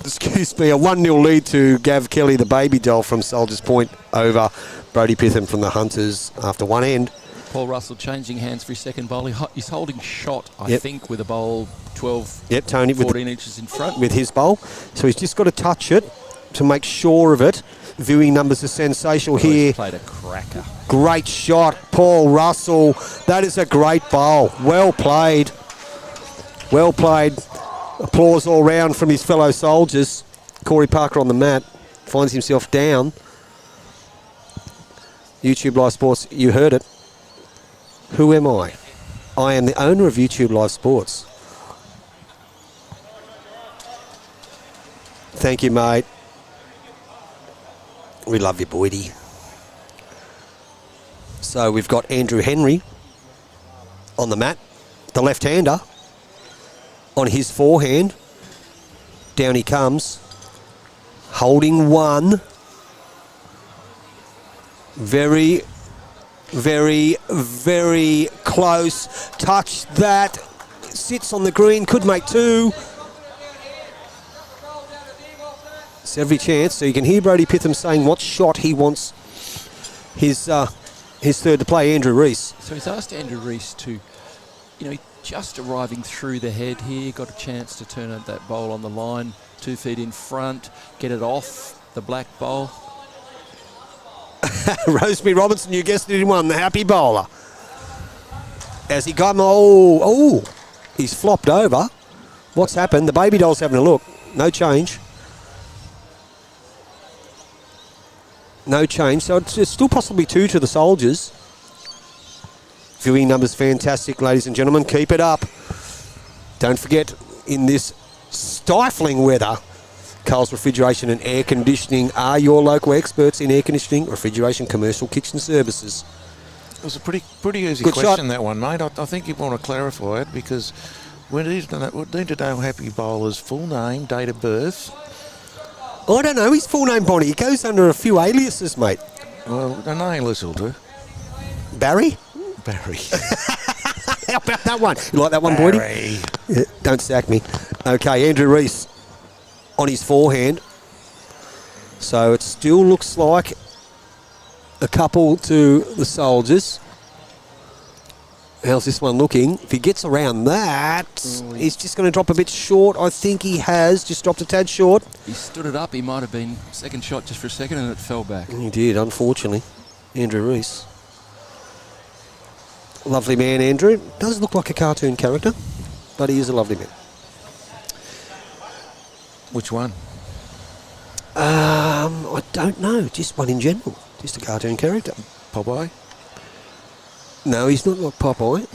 excuse me, a 1-0 lead to Gav Kelly, the baby doll from Soldiers Point, over Brodie Pitham from the Hunters after one end. Paul Russell changing hands for his second bowl. He's holding shot, I think, with a bowl 12, Tony 14 inches in front. With his bowl. So he's just got to touch it to make sure of it. Viewing numbers are sensational here. He's played a cracker. Great shot, Paul Russell. That is a great bowl. Well played. Well played. Applause all round from his fellow soldiers. Corey Parker on the mat. Finds himself down. YouTube Live Sports, you heard it. Who am I? I am the owner of YouTube Live Sports. Thank you, mate. We love you, Boydie. So we've got Andrew Henry on the mat, the left-hander, on his forehand. Down he comes, holding one. Very, very, very close. Touch that. Sits on the green. Could make two. It's every chance. So you can hear Brodie Pitham saying what shot he wants his third to play, Andrew Reese. So he's asked Andrew Reese to, just arriving through the head here, got a chance to turn out that bowl on the line, 2 feet in front, get it off the black bowl. Rosemary Robinson, you guessed it, won the happy bowler. As he got he's flopped over. What's happened? The baby doll's having a look. No change. No change. So it's still possibly 2 to the Soldiers. Viewing numbers fantastic, ladies and gentlemen. Keep it up. Don't forget, in this stifling weather, Carl's Refrigeration and Air Conditioning are your local experts in air conditioning, refrigeration, commercial kitchen services. It was a pretty easy Good question, shot. that one, mate. I think you want to clarify it because we need to know Happy Bowler's full name, date of birth. I don't know his full name, Bonnie. He goes under a few aliases, mate. Well, a nameless will do. Barry? Barry. How about that one? You like that one, Boydie? Yeah, don't sack me. Okay, Andrew Reese on his forehand. So it still looks like a couple to the Soldiers. How's this one looking? If he gets around that, he's just going to drop a bit short. I think he has just dropped a tad short. He stood it up. He might have been second shot just for a second and it fell back. He did, unfortunately. Andrew Reese. Lovely man, Andrew. Does look like a cartoon character, but he is a lovely man. Which one? I don't know. Just one in general. Just a cartoon character. Popeye? No, he's not like Popeye.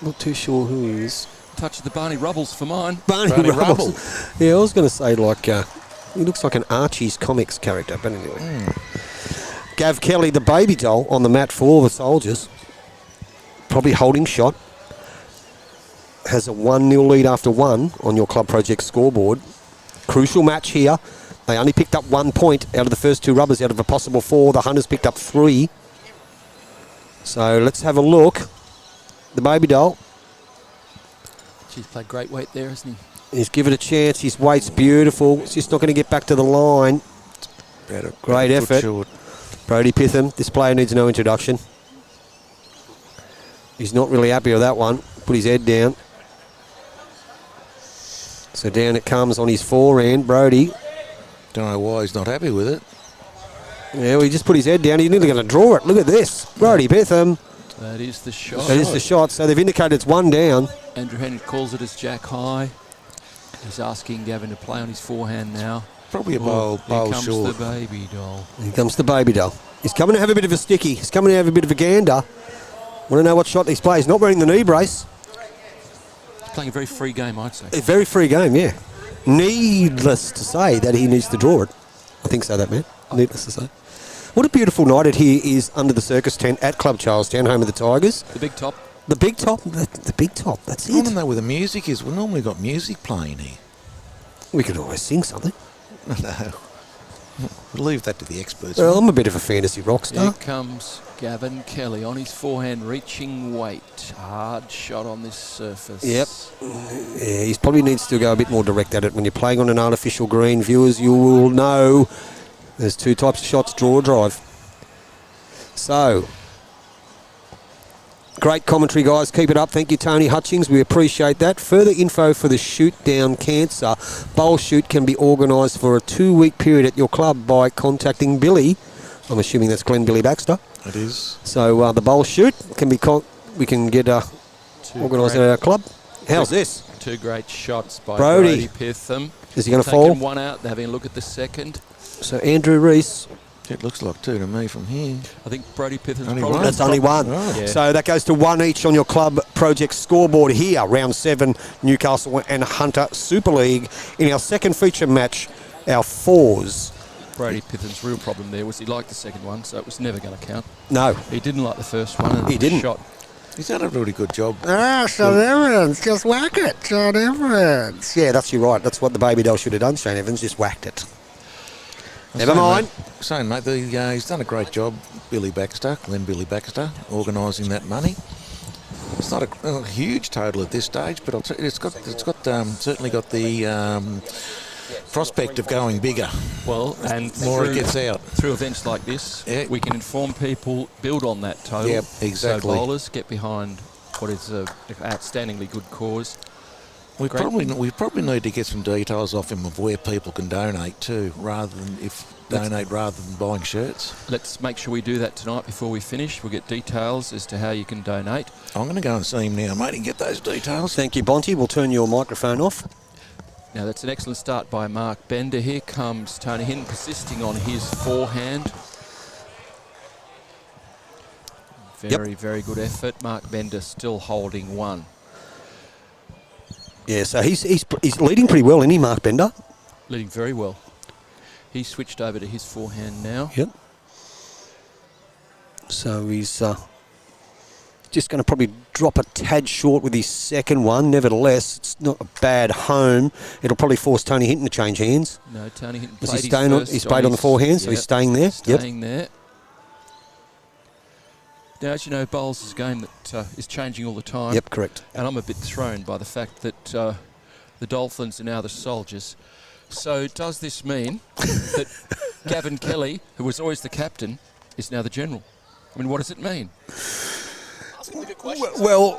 Not too sure who he is. Touch of the Barney Rubbles for mine. Barney Rubble. Yeah, I was going to say like he looks like an Archie's comics character, but anyway. Gav Kelly, the baby doll, on the mat for the Soldiers. Probably holding shot. Has a 1-0 lead after one on your Club Project scoreboard. Crucial match here. They only picked up 1 point out of the first 2 rubbers out of a possible 4. The Hunters picked up 3. So let's have a look. The baby doll. He's played great weight there, hasn't he? He's given it a chance. His weight's beautiful. It's just not going to get back to the line. Great effort. Brodie Pitham. This player needs no introduction. He's not really happy with that one. Put his head down. So down it comes on his forehand, Brodie. Don't know why he's not happy with it. Yeah, well, he just put his head down. He's nearly going to draw it. Look at this. Brodie Pitham. That is the shot. That is the shot. So they've indicated it's one down. Andrew Henry calls it as jack high. He's asking Gavin to play on his forehand now. Probably a bowl Here comes short. the baby doll. Here comes the baby doll. He's coming to have a bit of a sticky. He's coming to have a bit of a gander. Want to know what shot he's playing. He's not wearing the knee brace. He's playing a very free game, I'd say. A very free game, yeah. Needless to say that he needs to draw it. I think so, that man. Needless to say. What a beautiful night it here is under the circus tent at Club Charlestown, home of the Tigers. The big top. The big top. The big top. That's I want it. to know where the music is. We've normally got music playing here. We could always sing something. No. We'll leave that to the experts. Well, I'm a bit of a fantasy rock star. Here comes Gavin Kelly on his forehand, reaching weight. Hard shot on this surface. Yep. Yeah, he probably needs to go a bit more direct at it. When you're playing on an artificial green, viewers, you will know there's two types of shots, draw or drive. So, great commentary, guys. Keep it up. Thank you, Tony Hutchings. We appreciate that. Further info for the Shoot Down Cancer Bowl Shoot can be organised for a 2-week period at your club by contacting Billy. I'm assuming that's Glenn Billy Baxter. It is. So the Bowl Shoot can be we can get organised at our club. How's this? Two great shots by Brody. Brody Pitham. Is he going to fall? Taking one out, having a look at the second. So Andrew Reese. It looks like two to me from here. I think Brody Pitham's Only probably... one? That's only one. Right. Yeah. So that goes to one each on your club project scoreboard here. Round 7, Newcastle and Hunter Super League. In our second feature match, our fours. Brody Pitham's real problem there was he liked the second one, so it was never going to count. No. He didn't like the first one. And He didn't. Shot. He's done a really good job. Shane Evans, just whack it, Shane Evans. Yeah, that's you right. That's what the baby doll should have done, Shane Evans, just whacked it. Never mind. Saying, mate, he's done a great job, Billy Baxter, Glenn Billy Baxter, organising that money. It's not a huge total at this stage, but it's got certainly got the prospect of going bigger. Well, and More it through- gets out. Through events like this, Yeah. we can inform people, build on that total. Yep, exactly. So bowlers get behind what is an outstandingly good cause. We Great. probably need to get some details off him of where people can donate to, rather than buying shirts. Let's make sure we do that tonight before we finish. We'll get details as to how you can donate. I'm going to go and see him now, mate, and get those details. Thank you, Bonty. We'll turn your microphone off. Now that's an excellent start by Mark Bender. Here comes Tony Hinton persisting on his forehand. Very, very good effort. Mark Bender still holding one. Yeah, so he's leading pretty well, isn't he, Mark Bender? Leading very well. He switched over to his forehand now. Yep. So he's just going to probably drop a tad short with his second one. Nevertheless, it's not a bad home. It'll probably force Tony Hinton to change hands. No, Tony Hinton Was played he his staying on? first He's played on the his- forehand, so he's Yep, staying there. Yep. Staying there. Now, as you know, bowls is a game that is changing all the time. Yep, correct. And I'm a bit thrown by the fact that the Dolphins are now the Soldiers. So does this mean that Gavin Kelly, who was always the captain, is now the general? I mean, what does it mean? Asking the good questions. Well,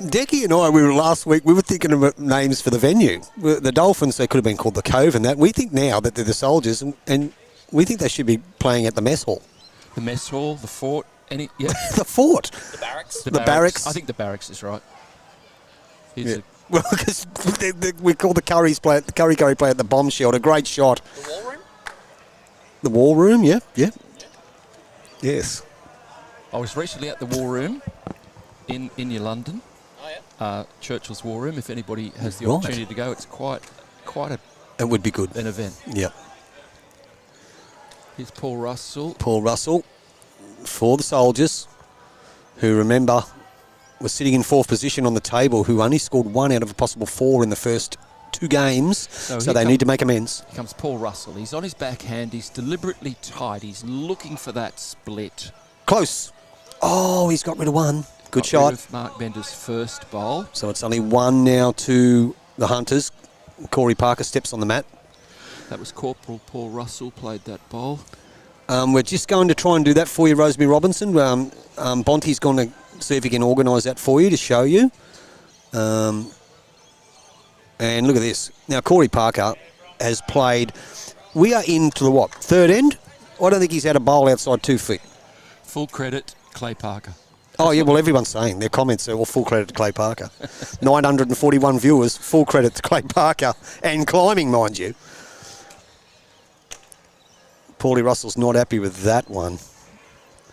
Decky and I, last week, we were thinking of names for the venue. The Dolphins, they could have been called the Cove and that. We think now that they're the Soldiers, and we think they should be playing at the mess hall. The mess hall, the fort, yeah, The fort. The barracks. The barracks. I think the barracks is right. Yeah. Well, because we call the Curry play at the Bombshell. A great shot. The wall room. The War Room, yeah. Yes. I was recently at the War Room in New London, Oh yeah. Churchill's War Room. If anybody has the Right. opportunity to go, it's quite It would be good. an event. Yep. Here's Paul Russell. Paul Russell for the Soldiers, who, remember, was sitting in 4th position on the table, who only scored 1 out of a possible 4 in the first 2 games, so here they need to make amends. Here comes Paul Russell. He's on his backhand. He's deliberately tight. He's looking for that split. Close. Oh, he's got rid of 1. Good Got shot. rid of Mark Bender's first bowl. So it's only 1 now to the Hunters. Corey Parker steps on the mat. That was Corporal Paul Russell played that bowl. We're just going to try and do that for you, Rosemary Robinson. Bonty's going to see if he can organise that for you to show you. And look at this. Now, Corey Parker has played... We are into the what? 3rd end? I don't think he's had a bowl outside 2 feet. Full credit, Clay Parker. Oh, yeah, well, everyone's saying. Their comments are all full credit to Clay Parker. 941 viewers, full credit to Clay Parker. And climbing, mind you. Paulie Russell's not happy with that one.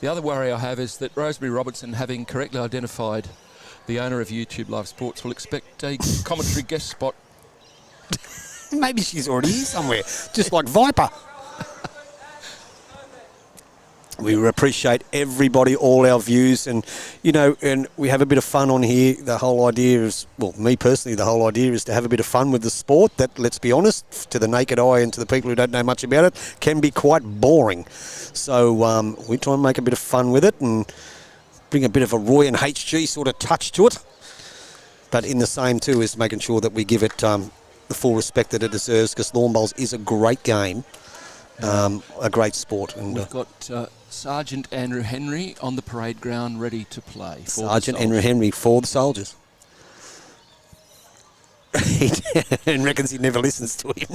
The other worry I have is that Rosemary Robertson, having correctly identified the owner of YouTube Live Sports, will expect a commentary guest spot. Maybe she's already here somewhere, just like Viper. We appreciate everybody, all our views, and and we have a bit of fun on here. The whole idea is, well, me personally, the whole idea is to have a bit of fun with the sport that, let's be honest, to the naked eye and to the people who don't know much about it, can be quite boring. So we try and make a bit of fun with it and bring a bit of a Roy and HG sort of touch to it. But in the same too is making sure that we give it the full respect that it deserves, because lawn bowls is a great game. A great sport. And we've got Sergeant Andrew Henry on the parade ground ready to play. Sergeant Andrew Henry for the soldiers. And reckons he never listens to him.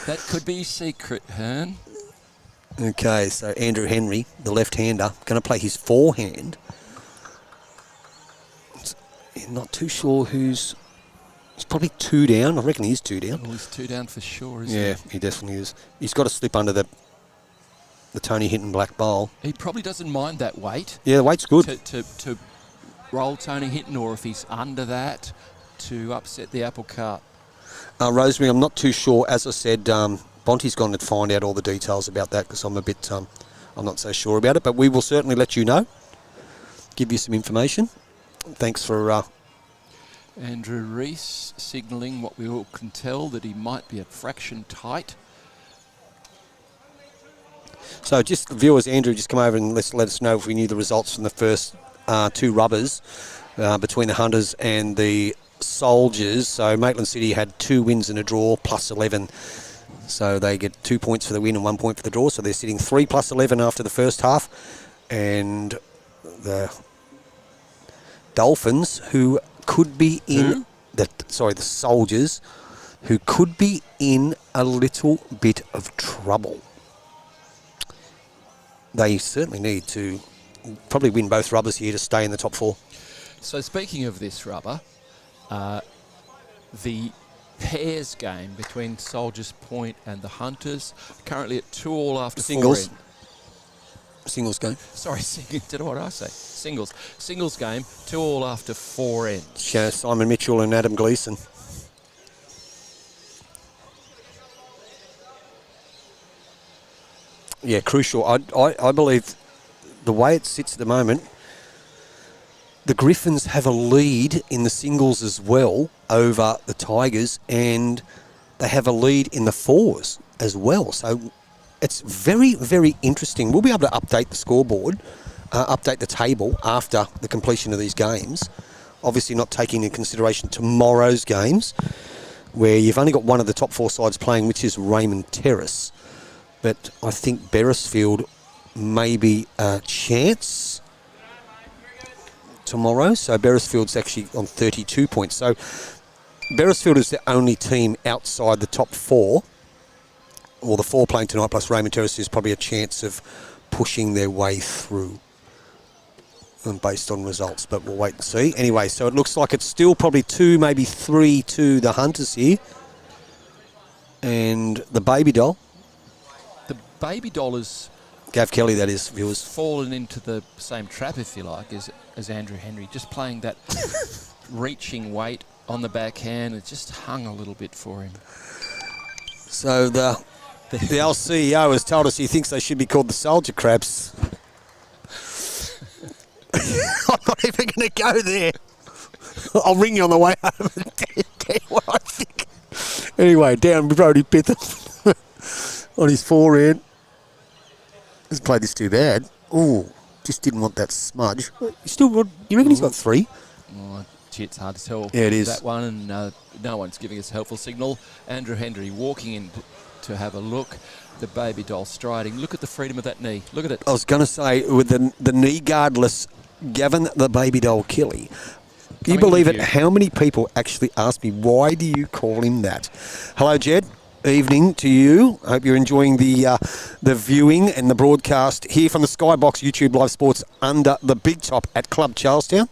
That could be secret, Hearn. Okay, so Andrew Henry, the left-hander, going to play his forehand. Not too sure who's... He's probably 2 down. I reckon he's 2 down. Well, he's 2 down for sure, isn't he? Yeah, he definitely is. He's got to slip under the Tony Hinton black bowl. He probably doesn't mind that weight. Yeah, the weight's good. To roll Tony Hinton, or if he's under that, to upset the apple cart. Rosemary, I'm not too sure. As I said, Bonte's gone to find out all the details about that, because I'm a bit, I'm not so sure about it. But we will certainly let you know, give you some information. Thanks for... Andrew Reese signalling what we all can tell, that he might be a fraction tight. So just viewers, Andrew, just come over and let us know if we knew the results from the first 2 rubbers between the Hunters and the Soldiers. So Maitland City had 2 wins and a draw, plus 11. So they get 2 points for the win and 1 point for the draw. So they're sitting 3 plus 11 after the first half. And the Dolphins, who could be in the Soldiers, who could be in a little bit of trouble. They certainly need to probably win both rubbers here to stay in the top 4. So speaking of this rubber, the pairs game between Soldiers Point and the Hunters, currently at 2-2 after singles. 4 end. Singles game. Sorry, what did I say? Singles. Singles game, 2-2 after 4 ends. Yeah, Simon Mitchell and Adam Gleeson. Yeah, crucial. I believe the way it sits at the moment, the Griffins have a lead in the singles as well over the Tigers, and they have a lead in the 4s as well. So it's very, very interesting. We'll be able to update the scoreboard, update the table after the completion of these games. Obviously not taking into consideration tomorrow's games, where you've only got one of the top 4 sides playing, which is Raymond Terrace. But I think Beresfield may be a chance tomorrow. So Beresfield's actually on 32 points. So Beresfield is the only team outside the top 4. Well, the 4 playing tonight plus Raymond Terrace is probably a chance of pushing their way through based on results, but we'll wait and see. Anyway, so it looks like it's still probably 2, maybe 3 to the Hunters here. And the Baby Doll. The Baby Doll is... Gav Kelly, that is, viewers. Fallen into the same trap, if you like, as Andrew Henry, just playing that reaching weight on the backhand. It just hung a little bit for him. So the old CEO has told us he thinks they should be called the Soldier Crabs. I'm not even going to go there. I'll ring you on the way home and tell you what I think. Anyway, down Brody Pitham on his forehand. Hasn't played this too bad. Ooh, just didn't want that smudge. You reckon he's got 3? Oh, gee, it's hard to tell. Yeah, it is. That one, and no one's giving us a helpful signal. Andrew Henry walking in to have a look. The Baby Doll striding. Look at the freedom of that knee. Look at it. I was going to say, with the knee guardless Gavin the Baby Doll Kelly, do you believe it? How many people actually ask me, why do you call him that? Hello, Jed. Evening to you. I hope you're enjoying the viewing and the broadcast here from the Skybox YouTube Live Sports under the big top at Club Charlestown.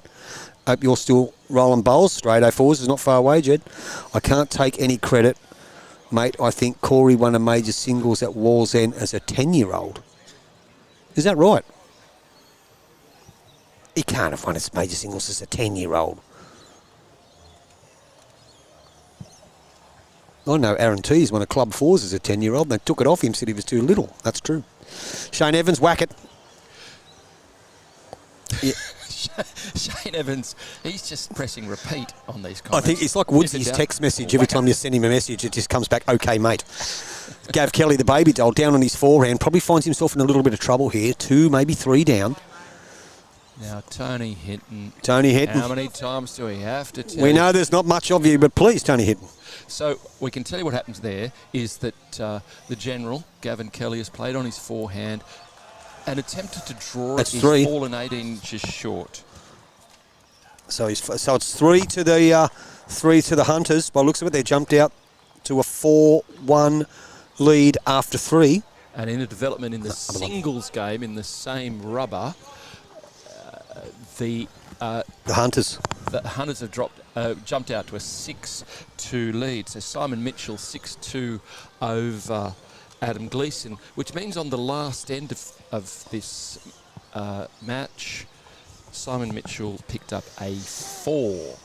Hope you're still rolling bowls. Straight 04s is not far away, Jed. I can't take any credit, mate. I think Corey won a major singles at Wall's End as a 10-year-old. Is that right? He can't have won his major singles as a 10-year-old. I know Aaron Tees won a Club Fours as a 10-year-old, and they took it off him, said he was too little. That's true. Shane Evans, whack it. Yeah. Shane Evans, he's just pressing repeat on these comments. I think it's like Woodsy's text message. Every time you send him a message, it just comes back, okay, mate. Gav Kelly, the baby doll, down on his forehand, probably finds himself in a little bit of trouble here. 2, maybe 3 down. Now, Tony Hinton. How many times do we have to tell We know there's not much of you, but please, Tony Hinton. So we can tell you what happens there is that the general, Gavin Kelly, has played on his forehand and attempted to draw it. He's fallen 8 inches short. So it's 3 to the Hunters. By the looks of it, they jumped out to a 4-1 lead after 3. And in a development in the singles game in the same rubber, the Hunters. The Hunters have jumped out to a 6-2 lead. So Simon Mitchell 6-2 over Adam Gleeson, which means on the last end of this match, Simon Mitchell picked up a 4.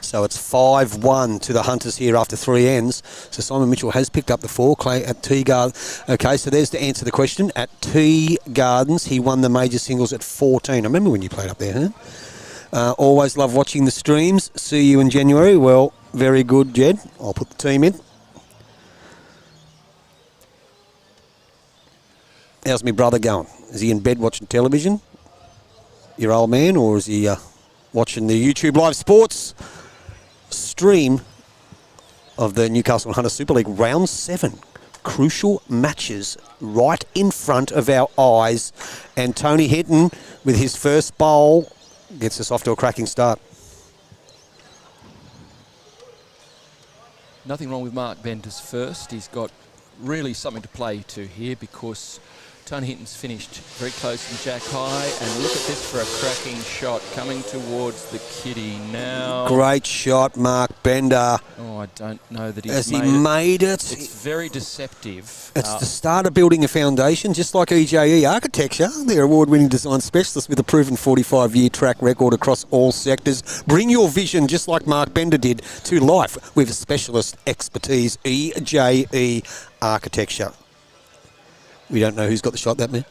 So it's 5-1 to the Hunters here after 3 ends. So Simon Mitchell has picked up the 4. Clay at Tea Garden. Okay, so there's the answer to the question. At Tea Gardens, he won the major singles at 14. I remember when you played up there, huh? Always love watching the streams. See you in January. Well, very good, Jed. I'll put the team in. How's my brother going? Is he in bed watching television? Your old man, or is he watching the YouTube Live Sports stream of the Newcastle and Hunter Super League Round 7? Crucial matches right in front of our eyes. And Tony Hinton, with his first bowl, gets us off to a cracking start. Nothing wrong with Mark Bender's first. He's got really something to play to here because Tony Hinton's finished very close and jack high, and look at this for a cracking shot coming towards the kitty now. Great shot, Mark Bender. Oh, I don't know that Has he made it? It's very deceptive. It's the start of building a foundation, just like EJE Architecture. They're award-winning design specialists with a proven 45-year track record across all sectors. Bring your vision, just like Mark Bender did, to life with specialist expertise. EJE Architecture. We don't know who's got the shot, that man.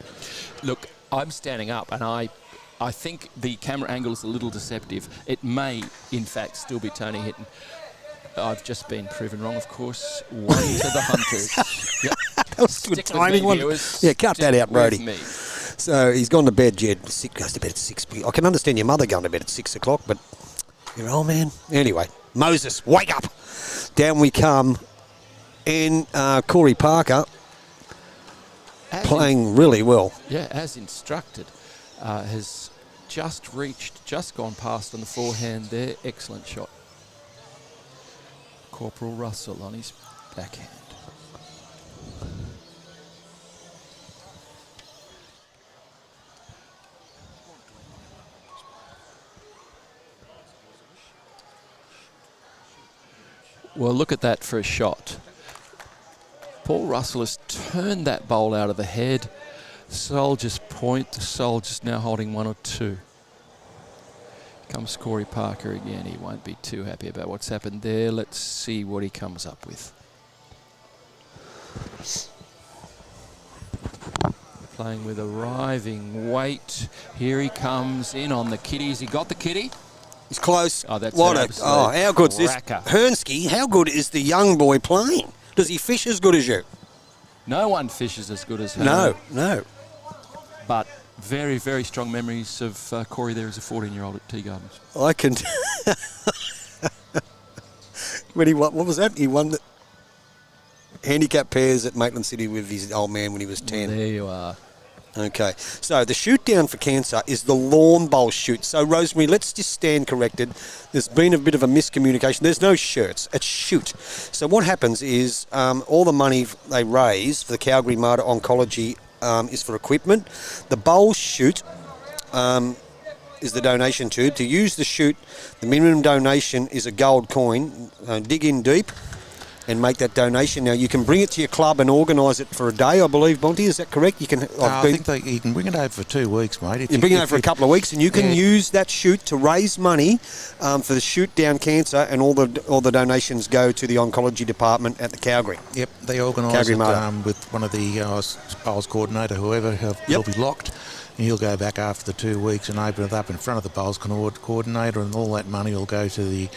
Look, I'm standing up, and I think the camera angle is a little deceptive. It may, in fact, still be Tony Hinton. I've just been proven wrong, of course. 1 to the Hunters. Yep. That was a good timing, one. Yeah, cut that out, Brody. So he's gone to bed, Jed. Goes to bed at 6. I can understand your mother going to bed at 6 o'clock, but your old man. Anyway, Moses, wake up. Down we come. And Corey Parker playing really well. Yeah, as instructed. Has just gone past on the forehand there. Excellent shot. Corporal Russell on his backhand. Well, look at that for a shot. Paul Russell has turned that bowl out of the head. Soldier's point. The Soldier's now holding 1 or 2. Comes Corey Parker again. He won't be too happy about what's happened there. Let's see what he comes up with. Playing with arriving weight. Here he comes in on the kitty. Has he got the kitty? He's close. Oh, that's how good's this? cracker. Hernsky, how good is the young boy playing? Does he fish as good as you? No one fishes as good as him. No. But very, very strong memories of Corey there as a 14-year-old at Tea Gardens. I can. When he won, what was that? He won the handicap pairs at Maitland City with his old man when he was 10. There you are. Okay, so the shoot down for cancer is the lawn bowl shoot. So, Rosemary, let's just stand corrected. There's been a bit of a miscommunication. There's no shirts. It's shoot. So what happens is all the money they raise for the Calgary Martyr Oncology is for equipment. The bowl shoot is the donation tube. To use the shoot, the minimum donation is a gold coin. Dig in deep. and make that donation. Now, you can bring it to your club and organise it for a day, I believe, Bonty. Is that correct? You can. I think you can bring it over for 2 weeks, mate. You bring it over for a couple of weeks, and you can use that chute to raise money for the Shoot Down Cancer, and all the donations go to the oncology department at the Calgary. Yep, they organise it with one of the bowls coordinator, whoever, he'll be locked. And he'll go back after the 2 weeks and open it up in front of the bowls coordinator, and all that money will go to the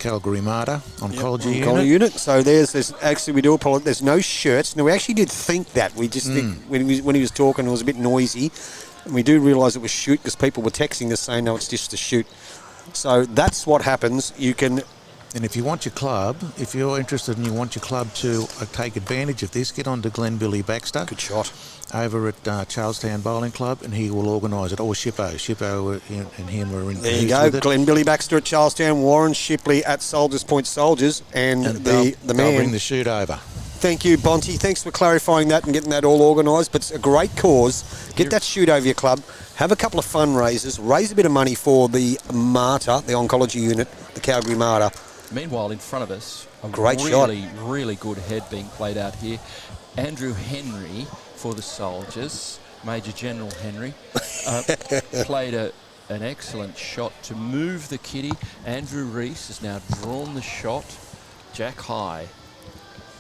Calgary Mater Oncology Unit. So there's actually, we do apologize. There's no shirts. Now, we actually did think that. We just think when he was talking, it was a bit noisy. And we do realise it was shoot because people were texting us saying, no, it's just a shoot. So that's what happens. You can... And if you want your club, if you're interested and you want your club to take advantage of this, get on to Glenn Billy Baxter. Good shot. Over at Charlestown Bowling Club, and he will organise it. Or Shippo and him are in. There you go. Glenn Billy Baxter at Charlestown, Warren Shipley at Soldiers Point Soldiers, and the man. They'll bring the shoot over. Thank you, Bonty. Thanks for clarifying that and getting that all organised. But it's a great cause. Get that shoot over your club. Have a couple of fundraisers. Raise a bit of money for the Mater, the oncology unit, the Calgary Mater. Meanwhile, in front of us, a great really good head being played out here. Andrew Henry for the Soldiers, Major General Henry, played an excellent shot to move the kitty. Andrew Reese has now drawn the shot, Jack high,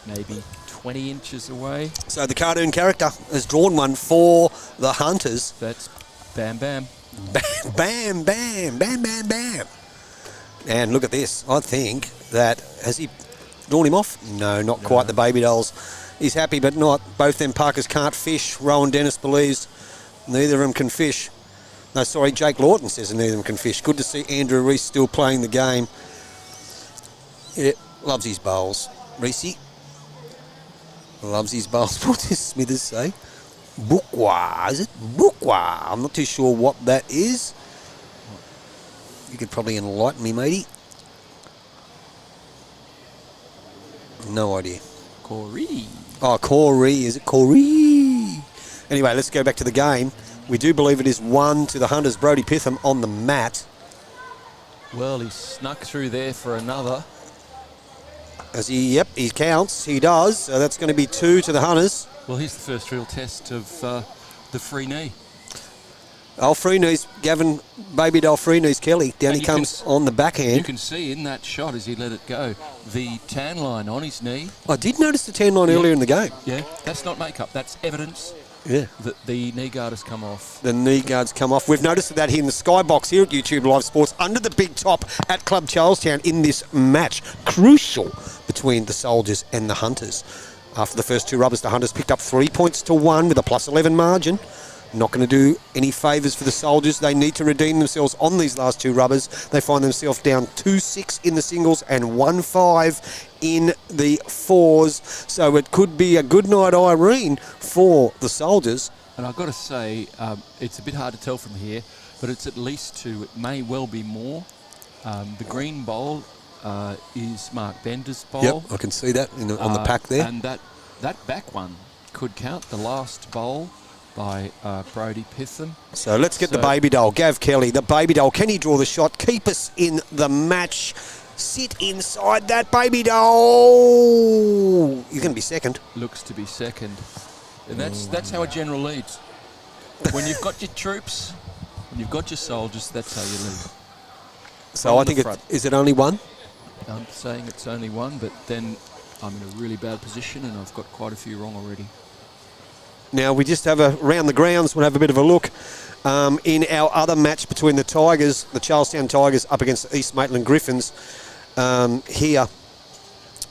maybe 20 inches away. So the cartoon character has drawn one for the Hunters. That's bam, bam. Bam, bam, bam, bam, bam. And look at this. I think that, has he drawn him off? No, not quite. The baby dolls. He's happy, but not. Both them Parkers can't fish. Rowan Dennis believes neither of them can fish. No, sorry, Jake Lawton says neither of them can fish. Good to see Andrew Reese still playing the game. Yeah, loves his bowls. Reese loves his bowls. What does Smithers say? Bookwa, is it? Bookwa. I'm not too sure what that is. You could probably enlighten me, matey. No idea. Corey. Oh, Corey. Is it Corey? Anyway, let's go back to the game. We do believe it is 1 to the Hunters. Brodie Pitham on the mat. Well, he snuck through there for another. He counts. He does. So that's going to be 2 to the Hunters. Well, here's the first real test of the free knee. Free knees, Gavin, baby doll free knees, Kelly. Down he comes on the backhand. You can see in that shot as he let it go, the tan line on his knee. I did notice the tan line earlier in the game. Yeah, that's not makeup. That's evidence that the knee guard has come off. The knee guard's come off. We've noticed that here in the skybox here at YouTube Live Sports, under the big top at Club Charlestown in this match. Crucial between the Soldiers and the Hunters. After the first 2 rubbers, the Hunters picked up 3 points to 1 with a +11 margin. Not going to do any favours for the Soldiers. They need to redeem themselves on these last 2 rubbers. They find themselves down 2-6 in the singles and 1-5 in the fours. So it could be a good night, Irene, for the Soldiers. And I've got to say, it's a bit hard to tell from here, but it's at least 2. It may well be more. The green bowl is Mark Bender's bowl. Yep, I can see that on the pack there. And that back one could count, the last bowl by Brodie Pitham. So let's get the baby doll. Gav Kelly, the baby doll. Can he draw the shot? Keep us in the match. Sit inside that baby doll. You're going to be second. Looks to be second. And that's how a general leads. When you've got your troops, when you've got your soldiers, that's how you lead. So I think is it only 1? I'm saying it's only 1, but then I'm in a really bad position and I've got quite a few wrong already. Now, we just have around the grounds, we'll have a bit of a look in our other match between the Tigers, the Charlestown Tigers up against the East Maitland Griffins. Here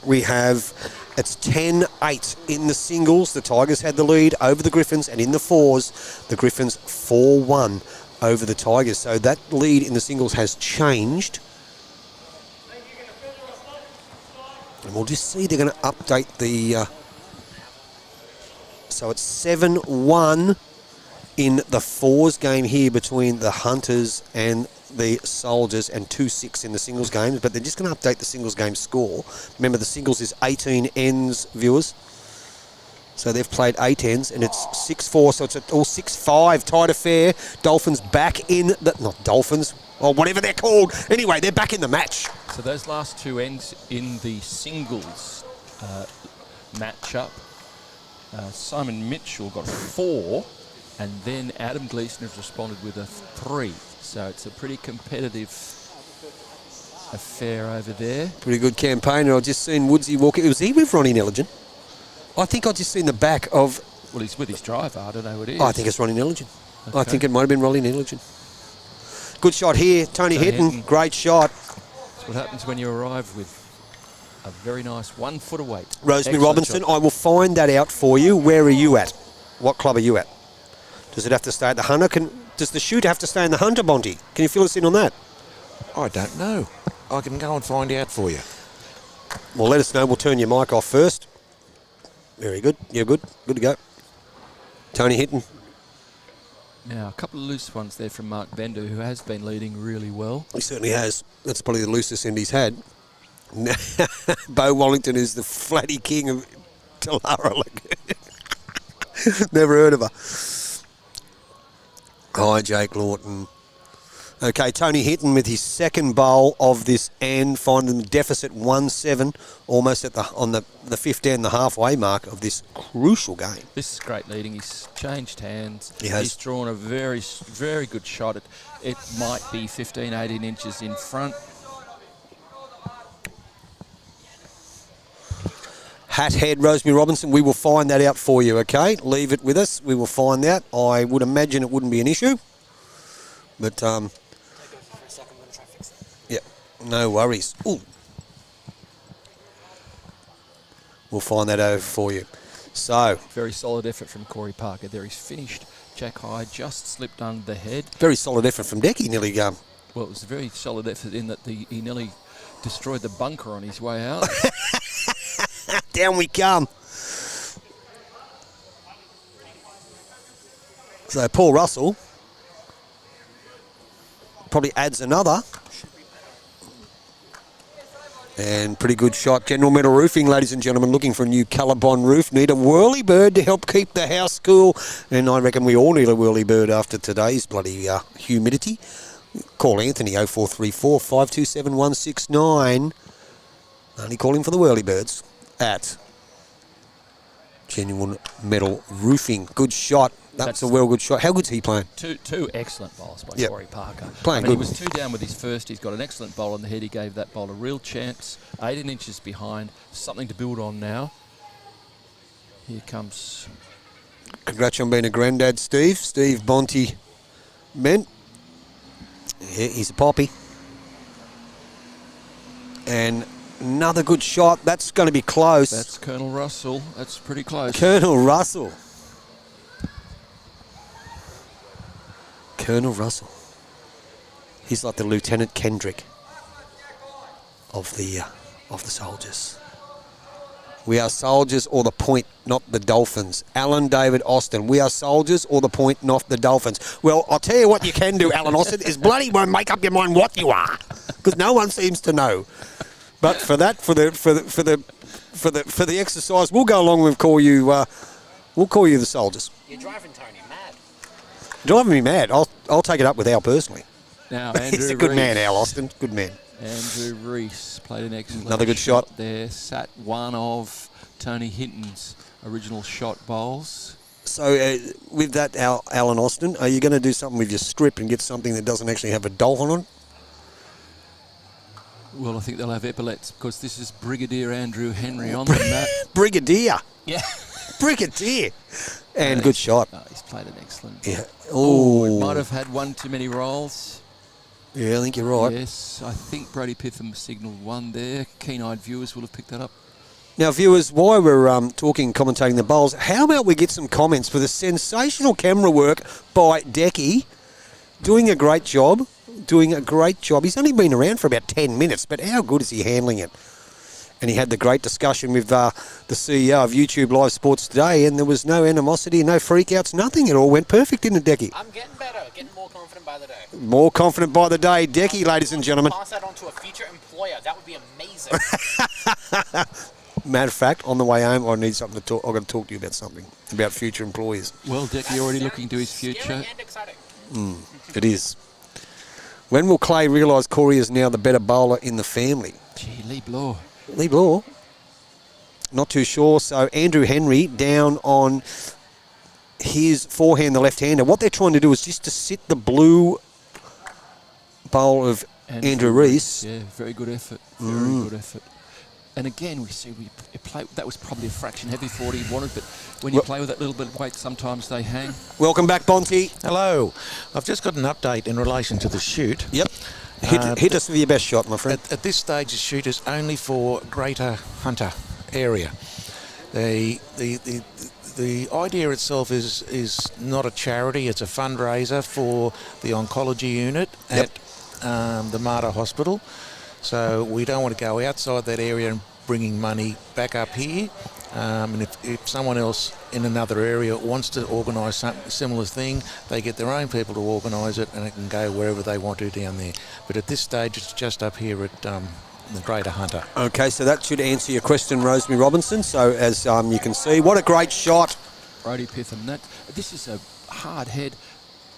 we have, it's 10-8 in the singles. The Tigers had the lead over the Griffins, and in the fours, the Griffins 4-1 over the Tigers. So that lead in the singles has changed. And we'll just see, they're going to update the... So it's 7-1 in the fours game here between the Hunters and the Soldiers, and 2-6 in the singles games. But they're just going to update the singles game score. Remember, the singles is 18 ends, viewers. So they've played 8 ends, and it's 6-4. So it's all 6-5, tight affair. Dolphins back in the... Not Dolphins. or whatever they're called. Anyway, they're back in the match. So those last two ends in the singles matchup, Simon Mitchell got 4, and then Adam Gleeson has responded with a 3. So it's a pretty competitive affair over there. Pretty good campaign. I've just seen Woodsy walk. Was he with Ronnie Nelligan? I think I just seen the back of. Well, he's with his driver. I don't know what it is. I think it's Ronnie Nelligan. Okay. I think it might have been Ronnie Nelligan. Good shot here, Tony Hitton. Great shot. That's what happens when you arrive with a very nice 1 foot of weight. Rosemary Excellent Robinson, shot. I will find that out for you. Where are you at? What club are you at? Does it have to stay at the Hunter? Does the shoot have to stay in the Hunter, Bonty? Can you fill us in on that? I don't know. I can go and find out for you. Well, let us know. We'll turn your mic off first. Very good. You're good. Good to go. Tony Hitton. Now, a couple of loose ones there from Mark Bender, who has been leading really well. He certainly has. That's probably the loosest end he's had. Bo Wallington is the flatty king of Talara Lagoon. Never heard of her. Hi, Jake Lawton. Okay, Tony Hitton with his second bowl of this end, finding the deficit 1-7, almost at on the 15, the halfway mark of this crucial game. This is great leading. He's changed hands. He has. He's drawn a very, very good shot. It might be 15, 18 inches in front. Hat head, Rosemary Robinson, we will find that out for you, okay? Leave it with us. We will find that. I would imagine it wouldn't be an issue. But, yeah, no worries. Ooh. We'll find that over for you. So, Very solid effort from Corey Parker. There he's finished. Jack High just slipped under the head. very solid effort from Decky, nearly Well, it was a very solid effort in that he nearly destroyed the bunker on his way out. down we come. So Paul Russell probably adds another. And pretty good shot. General Metal Roofing, ladies and gentlemen, looking for a new Colorbond roof. Need a whirly bird to help keep the house cool. And I reckon we all need a whirly bird after today's bloody humidity. Call Anthony 0434 527 169. Only calling for the whirly birds at Genuine Metal Roofing. Good shot. That's a well good shot. How good's he playing? Two excellent bowls by Yep. Corey Parker. Playing He good. was 2 down with his first. He's got an excellent bowl on the head. He gave that bowl a real chance. 18 inches behind. Something to build on now. Here comes... Congrats on being a granddad, Steve. Steve Bonty Ment. Yeah, he's a poppy. And another good shot. That's going to be close. That's Colonel Russell. That's pretty close. Colonel Russell. Colonel Russell. He's like the Lieutenant Kendrick of the soldiers. We are soldiers or the point, not the Dolphins. Alan David Austin. We are soldiers or the point, not the Dolphins. Well, I'll tell you what you can do, Alan Austin, is bloody well make up your mind what you are, because no one seems to know. But for that, for the exercise, we'll go along and call you. We'll call you the soldiers. You're driving Tony mad. Driving me mad. I'll take it up with Al personally. Now, Andrew He's a good man, Rees. Al Austin. Good man. Andrew Rees played an excellent Another good shot. there. Sat one of Tony Hinton's original shot bowls. So with that, Alan Austin, are you going to do something with your strip and get something that doesn't actually have a dolphin on it? Well, I think they'll have epaulets because this is Brigadier Andrew Henry on the mat. Brigadier. Yeah. Brigadier. And good shot. Oh, he's played an excellent. Yeah. Oh, it Oh, might have had one too many rolls. yeah, I think you're right. Yes, I think Brody Pitham signalled one there. Keen-eyed viewers will have picked that up. Now, viewers, while we're talking, commentating the bowls, how about we get some comments for the sensational camera work by Decky? Doing a great job. He's only been around for about 10 minutes, but how good is he handling it? And he had the great discussion with the CEO of YouTube Live Sports today, and there was no animosity, no freakouts, nothing. It all went perfect, didn't it, Decky? I'm getting better, getting more confident by the day. More confident by the day, Decky, ladies and gentlemen. Pass that on to a future employer. That would be amazing. Matter of fact, on the way home, I need something to talk. I've got to talk to you about something about future employees. Well, Decky already looking to his Scary future. and exciting. It is. When will Clay realise Corey is now the better bowler in the family? Gee, Lee Bloor. Lee Bloor? Not too sure. So Andrew Henry down on his forehand, the left-hander. What they're trying to do is just to sit the blue bowl of Andrew Rees. Yeah, very good effort. Very good effort. And again, we play. That was probably a fraction heavy for what he wanted, but when you play with that little bit of weight, sometimes they hang. Welcome back, Bonty. Hello. I've just got an update in relation to the shoot. Yep. Hit us with your best shot, my friend. At this stage, the shoot is only for Greater Hunter area. The idea itself is not a charity. It's a fundraiser for the oncology unit at the Mater Hospital. So we don't want to go outside that area and bringing money back up here. And if someone else in another area wants to organise some similar thing, they get their own people to organise it, and it can go wherever they want to down there. But at this stage, it's just up here at the Greater Hunter. Okay, so that should answer your question, Rosemary Robinson. So as you can see, what a great shot. Brodie Pitham. This is a hard head,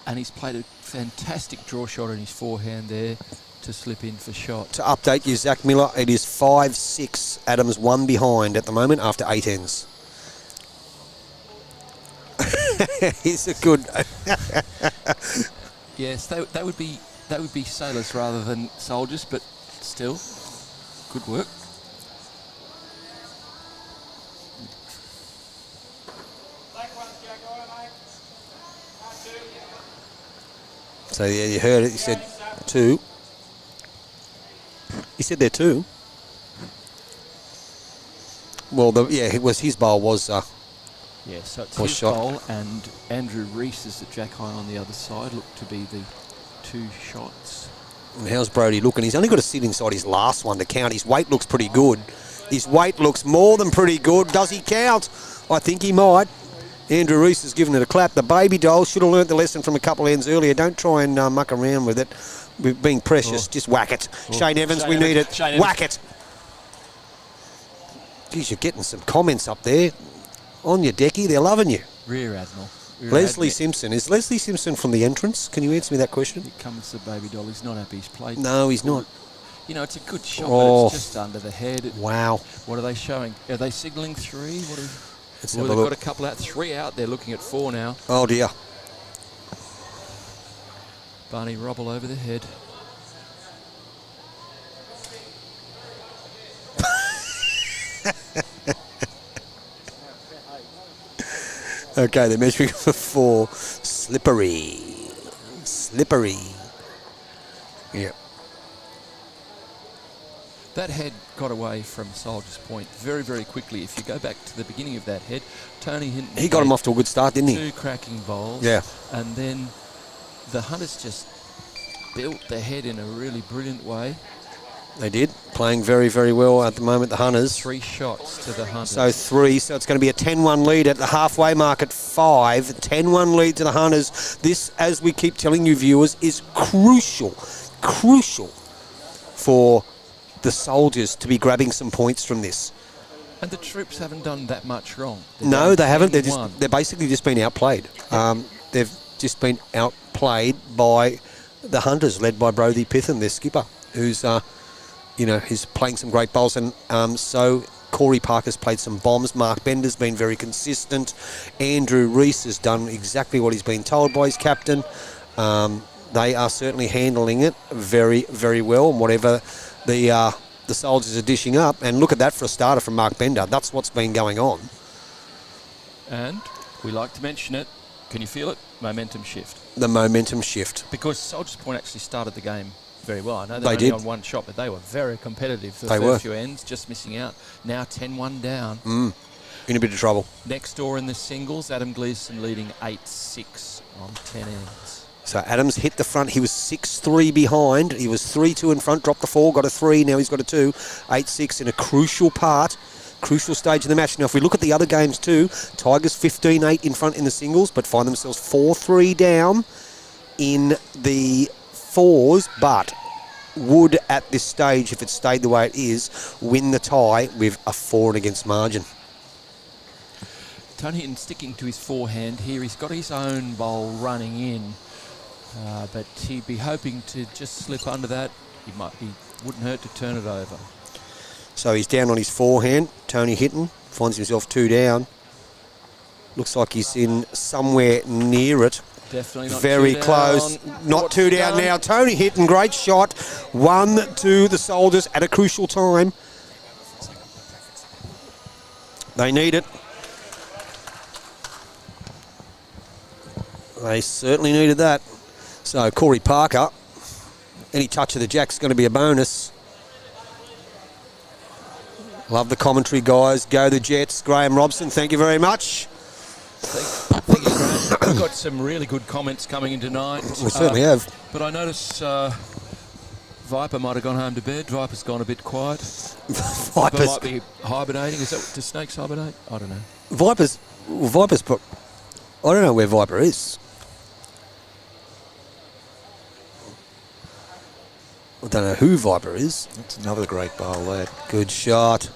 and he's played a fantastic draw shot on his forehand there to slip in for shot. To update you, Zach Miller, it is 5-6. Adams 1 behind at the moment after 8 ends. He's a good... Yes, that would be sailors rather than soldiers, but still, good work. So yeah, you heard it. He said 2. He said there 2. Well, it was his bowl was. So it's his shot. bowl, and Andrew Rees is at Jack High on the other side. Look to be the 2 shots. And how's Brodie looking? He's only got to sit inside his last one to count. His weight looks pretty good. His weight looks more than pretty good. Does he count? I think he might. Andrew Rees has given it a clap. The baby doll should have learnt the lesson from a couple of ends earlier. Don't try and muck around with it. We're being precious. Just whack it. Shane Evans, we need it. Whack it. Geez, you're getting some comments up there on your decky. They're loving you. Rear Admiral. Leslie Simpson. Is Leslie Simpson from the entrance? Can you answer me that question? Here comes the baby doll. He's not happy. He's played. No, he's not. You know, it's a good shot, but it's just under the head. Wow. What are they showing? Are they signalling 3? Let's Well, have a they've look. got a couple out, 3 out. They're looking at 4 now. Oh, dear. Barney Robble over the head. Okay, they're measuring for 4. Slippery. Yeah. That head got away from Soldier's Point very, very quickly. If you go back to the beginning of that head, Tony Hinton... He got him off to a good start, didn't he? 2 cracking bowls. Yeah. And then the Hunters just built the head in a really brilliant way. They did. Playing very, very well at the moment, the Hunters. 3 shots to the Hunters. So 3, so it's going to be a 10-1 lead at the halfway mark at 5. 10-1 lead to the Hunters. This, as we keep telling you viewers, is crucial for the Soldiers to be grabbing some points from this. And the Troops haven't done that much wrong. No, they haven't. They're They're basically just been outplayed. They've just been outplayed by the Hunters, led by Brodie Pitham, their skipper, who's... he's playing some great bowls, and so Corey Parker's played some bombs. Mark Bender's been very consistent. Andrew Rees has done exactly what he's been told by his captain. They are certainly handling it very, very well, and whatever the Soldiers are dishing up. And look at that for a starter from Mark Bender. That's what's been going on. And we like to mention it. Can you feel it? Momentum shift. The momentum shift. Because Soldier's Point actually started the game very well. I know They they're did. only on 1 shot, but they were very competitive for the They first were. few ends, just missing out. Now 10-1 down. In a bit of trouble. Next door in the singles, Adam Gleeson leading 8-6 on 10 ends. So Adams hit the front. He was 6-3 behind. He was 3-2 in front, dropped the 4, got a 3. Now he's got a 2. 8-6 in a crucial stage of the match. Now, if we look at the other games too, Tigers 15-8 in front in the singles, but find themselves 4-3 down in the 4s, but would at this stage, if it stayed the way it is, win the tie with a 4 against margin. Tony Hinton sticking to his forehand here. He's got his own bowl running in But he'd be hoping to just slip under that. He wouldn't hurt to turn it over. So he's down on his forehand. Tony Hitton finds himself 2 down. Looks like he's in somewhere near it. Definitely not Very too close. down. Not What's 2 down done? now. Tony Hitton, great shot. 1 to the Soldiers at a crucial time. They need it. They certainly needed that. So Corey Parker, any touch of the jack's going to be a bonus. Love the commentary, guys. Go the Jets. Graham Robson, thank you very much. Thank you, Grant. We've got some really good comments coming in tonight. We certainly have. But I notice Viper might have gone home to bed. Viper's gone a bit quiet. Viper Vipers. might be hibernating. Do snakes hibernate? I don't know. Vipers. I don't know where Viper is. I don't know who Viper is. That's another great bowl, that. Good shot.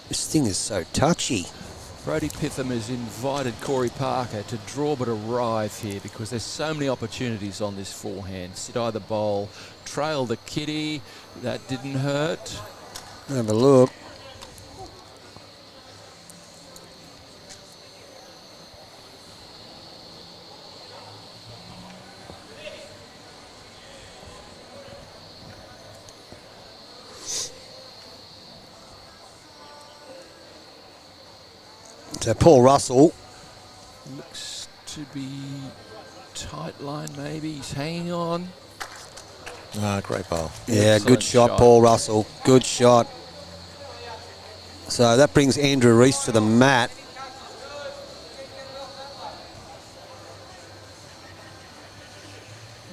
This thing is so touchy. Brody Pitham has invited Corey Parker to draw but arrive here because there's so many opportunities on this forehand. Sit either bowl, trail the kitty. That didn't hurt. Have a look. So Paul Russell. Looks to be tight line maybe. He's hanging on. Great bowl. Yeah, Excellent good shot, Paul Russell. Good shot. So that brings Andrew Reese to the mat.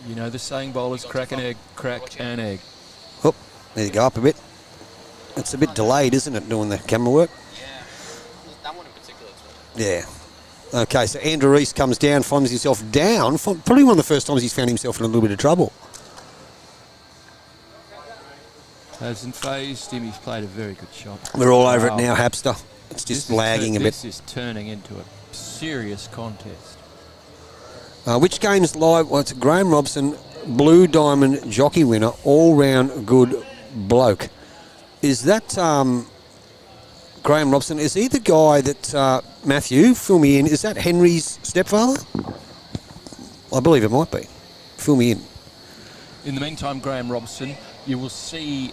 You know the saying, bowlers crack an egg. Oh, there you go, up a bit. It's a bit delayed, isn't it, doing the camera work? Yeah. That one in particular. Yeah. Okay, so Andrew Reese comes down, finds himself down. Probably one of the first times he's found himself in a little bit of trouble. Hasn't phased him. He's played a very good shot. We're all over Wow. it now, Hapster. It's just lagging a bit. This is turning into a serious contest. Which game's live? Well, it's Graham Robson, Blue Diamond jockey winner, all-round good bloke. Is that Graham Robson? Is he the guy that, Matthew, fill me in, is that Henry's stepfather? I believe it might be. Fill me in. In the meantime, Graham Robson, you will see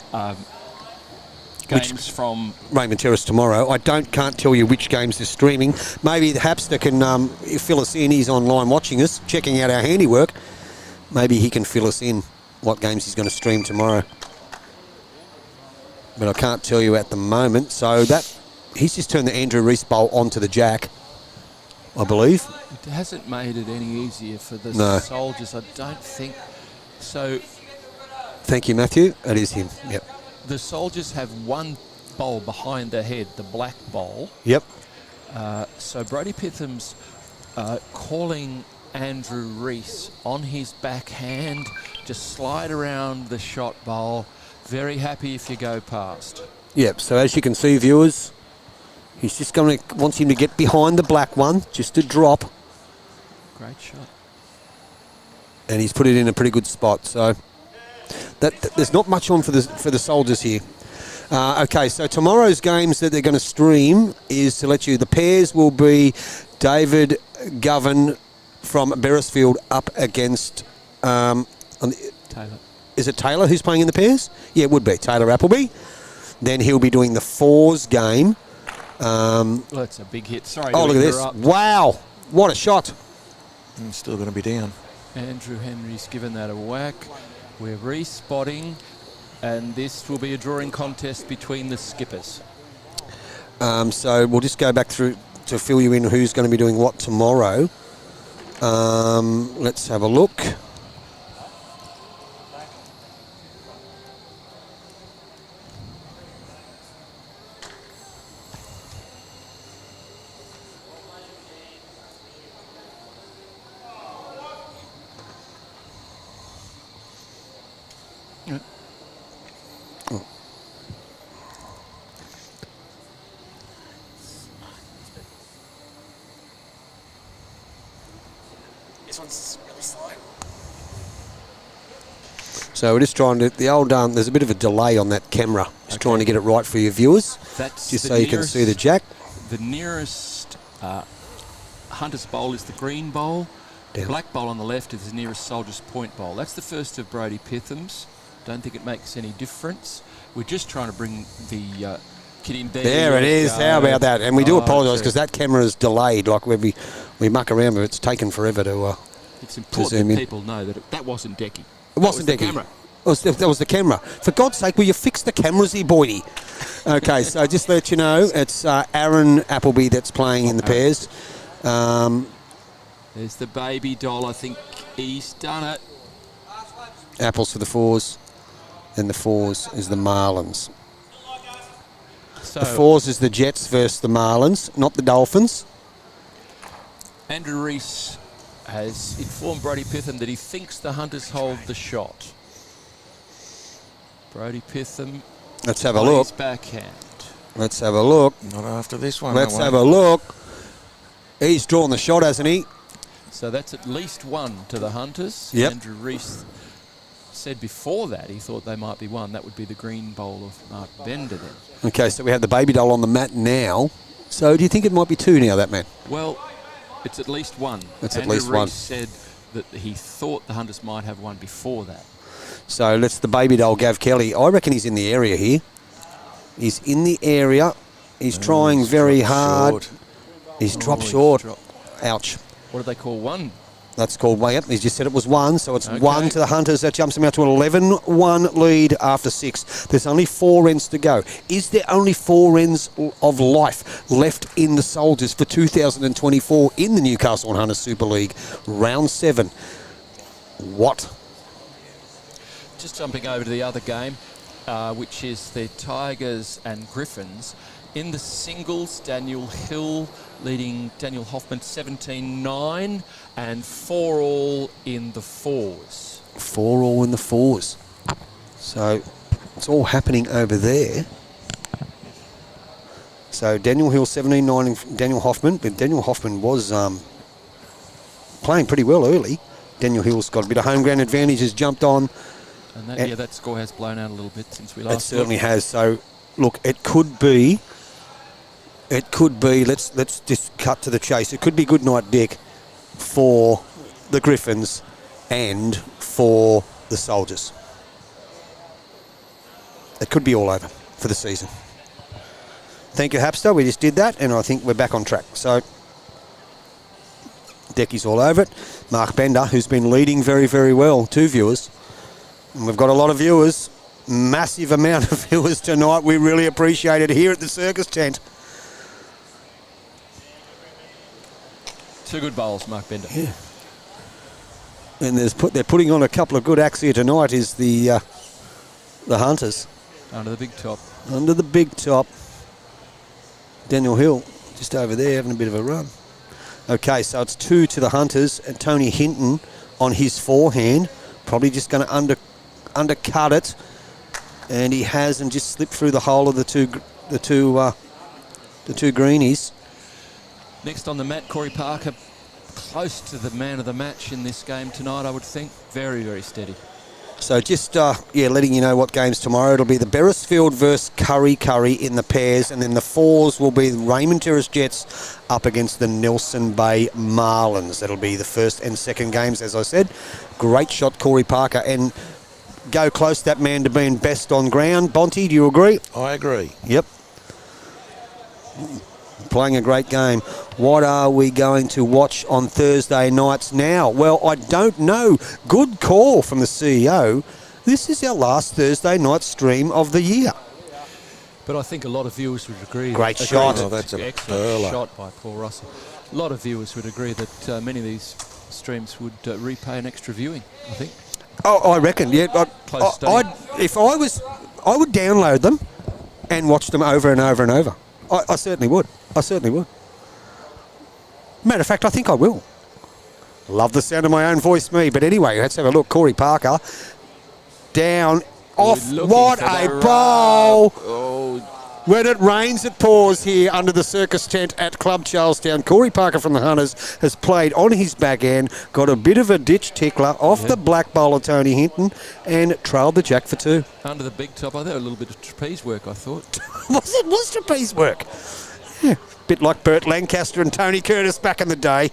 games from... Raymond Terrace tomorrow. Can't tell you which games they're streaming. Maybe the Hapster can fill us in. He's online watching us, checking out our handiwork. Maybe he can fill us in what games he's going to stream tomorrow. But I can't tell you at the moment. So that he's just turned the Andrew Reese bowl onto the jack, I believe. It hasn't made it any easier for the Soldiers, I don't think. So Thank you, Matthew. It is him. Yep. the Soldiers have one bowl behind their head, the black bowl. Yep. So Brody Pitham's calling Andrew Reese on his backhand, just slide around the shot bowl. Very happy if you go past. Yep. So as you can see, viewers, he's just wants him to get behind the black one, just to drop. Great shot. And he's put it in a pretty good spot. So there's not much on for the Soldiers here. Okay, so tomorrow's games that they're going to stream is to let you. The pairs will be David Govan from Beresfield up against. Taylor. Is it Taylor who's playing in the pairs? Yeah, it would be Taylor Appleby. Then he'll be doing the fours game. Well, that's a big hit. Sorry. Oh, look at this! Interrupt. Wow, what a shot! He's still going to be down. Andrew Henry's given that a whack. We're respotting, and this will be a drawing contest between the skippers. So we'll just go back through to fill you in who's going to be doing what tomorrow. Let's have a look. This one's really slow. So we're just trying to, there's a bit of a delay on that camera. Just trying to get it right for your viewers. That's just the so you can see the jack. The nearest Hunter's Bowl is the green bowl. Down. Black bowl on the left is the nearest Soldier's Point bowl. That's the first of Brodie Pitham's. Don't think it makes any difference. We're just trying to bring the kid in there. There it is. How about that? And we do apologise because that camera is delayed. Like we muck around, but it's taken forever to. It's important that people know that that wasn't Decky. It wasn't Decky. That was the camera. For God's sake, will you fix the cameras here, Boydie? Okay, so just to let you know, it's Aaron Appleby that's playing in the pairs. There's the baby doll. I think he's done it. Apples for the fours. Then the fours is the Marlins. So The fours is the Jets versus the Marlins, not the Dolphins. Andrew Reese has informed Brodie Pitham that he thinks the Hunters hold the shot. Brodie Pitham. Let's have a look. His backhand. Let's have a look. Not after this one. Let's have a look. He's drawn the shot, hasn't he? So that's at least one to the Hunters. Yep. Andrew Reese said before that he thought they might be one. That would be the green bowl of Mark Bender then. Okay, so we have the baby doll on the mat now. So do you think it might be two now, that man? Well, it's at least one. It's at Andrew least Reese one. said that he thought the Hunters might have one before that. So let's the baby doll, Gav Kelly. I reckon he's in the area here. He's in the area. He's trying very hard. Short. He's dropped he's short. dropped. Ouch. What do they call one? That's called way up. He just said it was one, so it's Okay. one to the Hunters. That jumps them out to an 11-1 lead after 6. There's only 4 ends to go. Is there only 4 ends of life left in the Soldiers for 2024 in the Newcastle and Hunters Super League? Round 7. What? Just jumping over to the other game, which is the Tigers and Griffins. In the singles, Daniel Hill leading Daniel Hoffman 17-9 and 4 all in the fours. 4 all in the fours. So it's all happening over there. So Daniel Hill 17-9 and Daniel Hoffman. But Daniel Hoffman was playing pretty well early. Daniel Hill's got a bit of home ground advantage, has jumped on. And that, that score has blown out a little bit since we last It certainly looked. has. So look, it could be. Let's just cut to the chase. It could be good night, Dick, for the Griffins and for the Soldiers. It could be all over for the season. Thank you, Hapster. We just did that, and I think we're back on track. So Decky's all over it. Mark Bender, who's been leading very, very well, 2 viewers. And we've got a lot of viewers, massive amount of viewers tonight. We really appreciate it here at the circus tent. 2 good bowls, Mark Bender. Yeah. And they're putting on a couple of good acts here tonight is the Hunters. Under the big top. Under the big top. Daniel Hill just over there having a bit of a run. Okay, so it's 2 to the Hunters and Tony Hinton on his forehand. Probably just going to undercut it. And he has and just slipped through the hole of the two greenies. Next on the mat, Corey Parker, close to the man of the match in this game tonight, I would think. Very, very steady. So just, letting you know what games tomorrow. It'll be the Beresfield versus Curry in the pairs, and then the fours will be the Raymond Terrace Jets up against the Nelson Bay Marlins. That'll be the first and second games, as I said. Great shot, Corey Parker, and go close that man to being best on ground. Bonte, do you agree? I agree. Yep. Playing a great game. What are we going to watch on Thursday nights now? Well, I don't know. Good call from the CEO. This is our last Thursday night stream of the year. But I think a lot of viewers would agree. Great shot. Oh, that's a excellent perler. shot by Paul Russell. A lot of viewers would agree that many of these streams would repay an extra viewing, I think. Oh, I reckon. Yeah, I would download them and watch them over and over and over. I certainly would. I certainly would. Matter of fact, I think I will. Love the sound of my own voice, me. But anyway, let's have a look. Corey Parker down off. Looking What for a the bowl! rub. Oh, When it rains, it pours here under the circus tent at Club Charlestown. Corey Parker from the Hunters has played on his backhand, got a bit of a ditch tickler off the black bowler Tony Hinton, and trailed the jack for 2. Under the big top, I thought a little bit of trapeze work, I thought. was trapeze work. Yeah, bit like Bert Lancaster and Tony Curtis back in the day.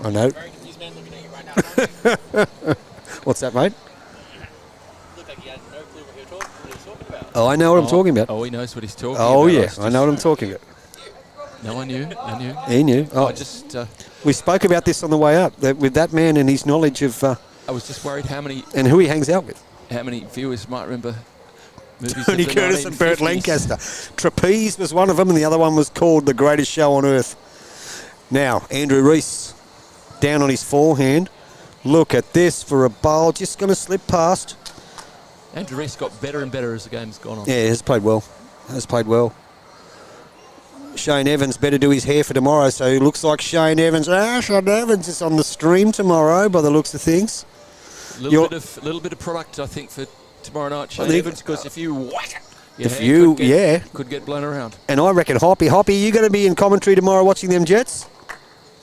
I know. Very confused man looking at you right now. What's that, mate? Looked like he had no clue what he was talking about. Oh, I know what I'm talking about. Oh, he knows what he's talking Oh, about. yeah, I know what I'm talking about. No, I knew. He knew. Oh, I just, we spoke about this on the way up, that with that man and his knowledge of... I was just worried how many and who he hangs out with. viewers might remember movies Tony of the Curtis and Bert 1950s. Lancaster. Trapeze was one of them, and the other one was called The Greatest Show on Earth. Now, Andrew Reese down on his forehand. Look at this for a bowl. Just going to slip past. Andrew Reese got better and better as the game's gone on. Yeah, he has played well. Shane Evans better do his hair for tomorrow, so it looks like Shane Evans. Shane Evans is on the stream tomorrow by the looks of things. A little bit of product, I think, for tomorrow night, Shane Evans, because if you whack it, could get blown around. And I reckon Hoppy, are you going to be in commentary tomorrow watching them Jets?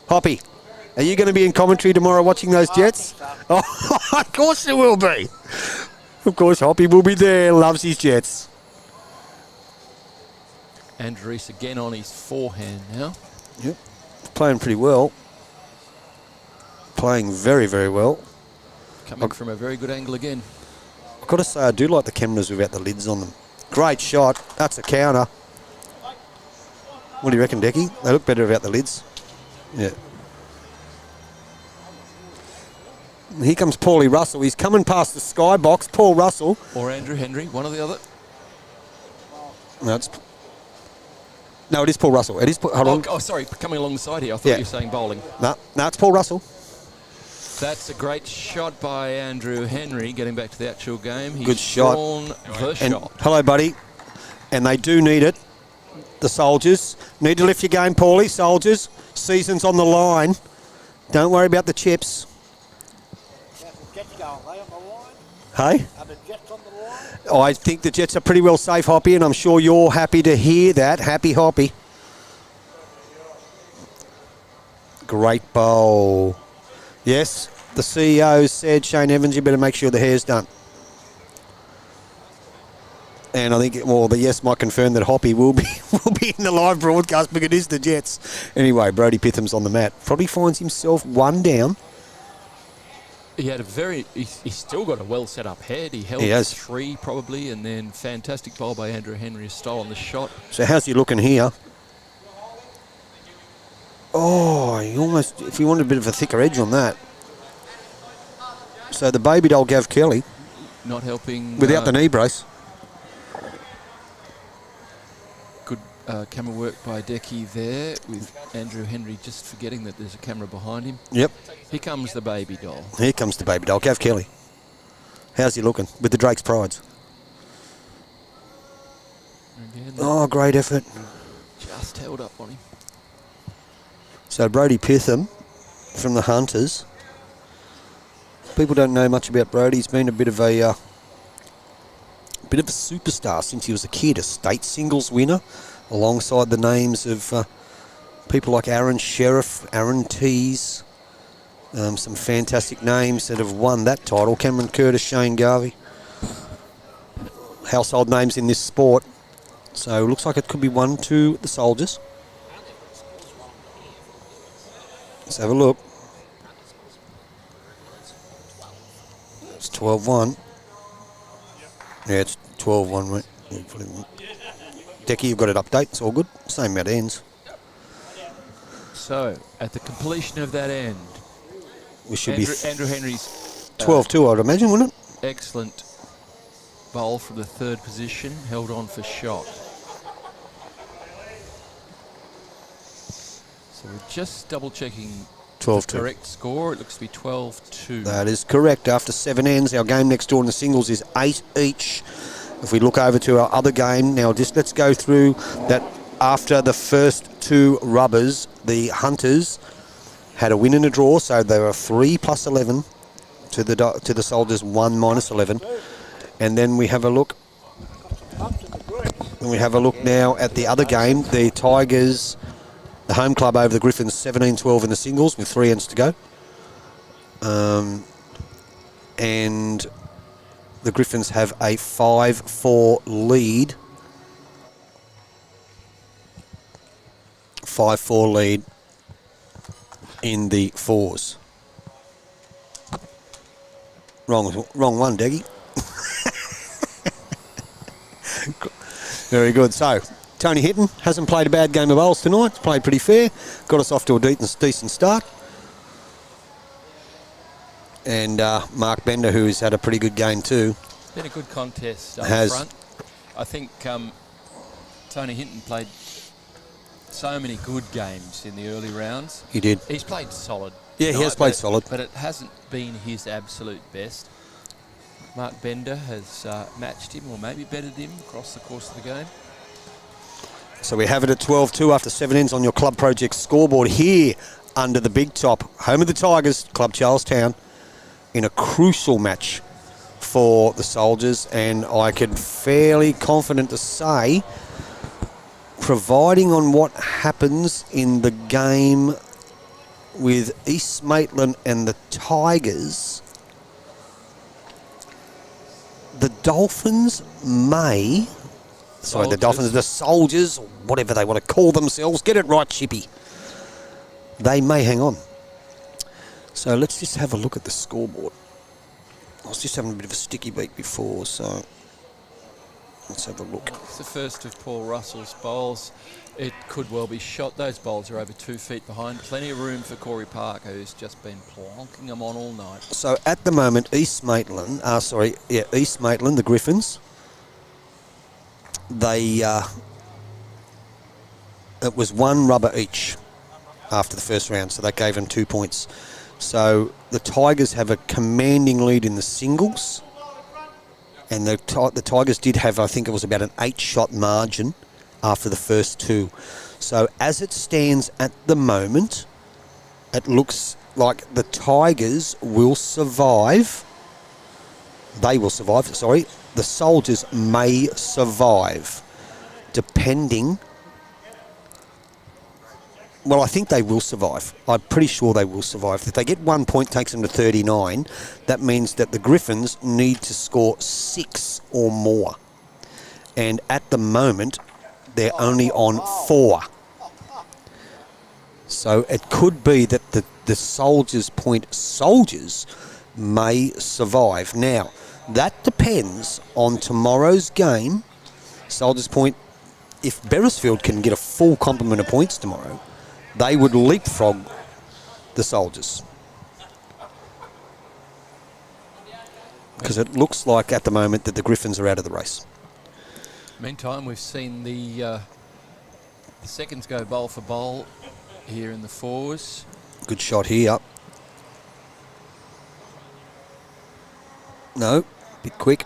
Hoppy, are you going to be in commentary tomorrow watching those Jets? Oh, of course it will be. Of course, Hoppy will be there, loves his Jets. Andrew Reese again on his forehand now. Yep, playing pretty well. Playing very, very well. Coming from a very good angle again. I've got to say, I do like the cameras without the lids on them. Great shot. That's a counter. What do you reckon, Decky? They look better without the lids. Yeah. Here comes Paulie Russell. He's coming past the skybox. Paul Russell. Or Andrew Henry, one or the other. No, it is Paul Russell. It is. Hold on. Oh, sorry, coming along the side here. I thought you were saying bowling. No, it's Paul Russell. That's a great shot by Andrew Henry, getting back to the actual game. He's Good shot. drawn the And shot. hello, buddy. And they do need it. The Soldiers need to lift your game, Paulie. Soldiers, season's on the line. Don't worry about the chips. Hey? Are the Jets on the line? I think the Jets are pretty well safe, Hoppy, and I'm sure you're happy to hear that. Happy Hoppy. Great bowl. Yes, the CEO said, Shane Evans, you better make sure the hair's done. And I think, the yes might confirm that Hoppy will be in the live broadcast because it is the Jets. Anyway, Brodie Pitham's on the mat. Probably finds himself one down. He had he's still got a well set up head. He held 3 probably, and then fantastic bowl by Andrew Henry, stolen the shot. So how's he looking here? Oh, he almost, if he wanted a bit of a thicker edge on that. So the baby doll Gav Kelly. Not helping. Without the knee brace. Good camera work by Decky there, with Andrew Henry just forgetting that there's a camera behind him. Yep. Here comes the baby doll. Here comes the baby doll, Gav Kelly. How's he looking with the Drake's Prides? Again, Oh, great effort. just held up on him. So Brodie Pitham from the Hunters. People don't know much about Brodie. He's been a bit of a superstar since he was a kid. A state singles winner, alongside the names of people like Aaron Sheriff, Aaron Tees, some fantastic names that have won that title. Cameron Curtis, Shane Garvey. Household names in this sport. So it looks like it could be 1 to the Soldiers. Let's have a look. It's 12-1. Yeah, it's 12-1, mate. Decky, you've got it update. It's all good. Same amount of ends. So, at the completion of that end, We should Andrew Henry's 12-2, I'd imagine, wouldn't it? excellent bowl from the third position, held on for shot. So we're just double checking the 12-2. correct score. It looks to be 12-2. That is correct. After 7 ends, our game next door in the singles is 8 each. If we look over to our other game, now just let's go through that. After the first 2 rubbers, the Hunters had a win and a draw, so they were 3 plus 11 to the Soldiers 1 minus 11. And then we have a look And we have a look now at the other game. The Tigers, the home club over the Griffins, 17-12 in the singles with 3 ends to go. And the Griffins have a 5-4 lead. 5-4 lead in the fours. Wrong one, Deggy. Very good. So, Tony Hinton hasn't played a bad game of bowls tonight. He's played pretty fair. Got us off to a decent start. And Mark Bender, who's had a pretty good game too. Been a good contest up Has. front. I think Tony Hinton played so many good games in the early rounds. He did. He's played solid. Yeah, he has played solid. But it hasn't been his absolute best. Mark Bender has matched him, or maybe bettered him, across the course of the game. So we have it at 12-2 after 7 ends on your Club Project scoreboard here under the big top. Home of the Tigers, Club Charlestown, in a crucial match for the Soldiers. And I can fairly confident to say, providing on what happens in the game with East Maitland and the Tigers, the Dolphins may... Sorry, the Dolphins, the Soldiers, whatever they want to call themselves. Get it right, Chippy. They may hang on. So let's just have a look at the scoreboard. I was just having a bit of a sticky beak before, so let's have a look. It's the first of Paul Russell's bowls. It could well be shot. Those bowls are over 2 feet behind. Plenty of room for Corey Parker, who's just been plonking them on all night. So at the moment, East Maitland, the Griffins, it was 1 rubber each after the first round, so that gave them 2 points. So the Tigers have a commanding lead in the singles, and the Tigers did have, I think it was about an 8-shot margin after the first 2. So as it stands at the moment, it looks like the Tigers will survive. They will survive, sorry. The Soldiers may survive, depending... Well, I think they will survive. I'm pretty sure they will survive. If they get 1 point, takes them to 39. That means that the Griffins need to score 6 or more. And at the moment, they're only on 4. So it could be that the Soldiers may survive. Now, that depends on tomorrow's game. Soldiers Point, if Beresfield can get a full complement of points tomorrow, they would leapfrog the Soldiers. Because it looks like at the moment that the Griffins are out of the race. Meantime, we've seen the seconds go bowl for bowl here in the fours. Good shot here. No, bit quick.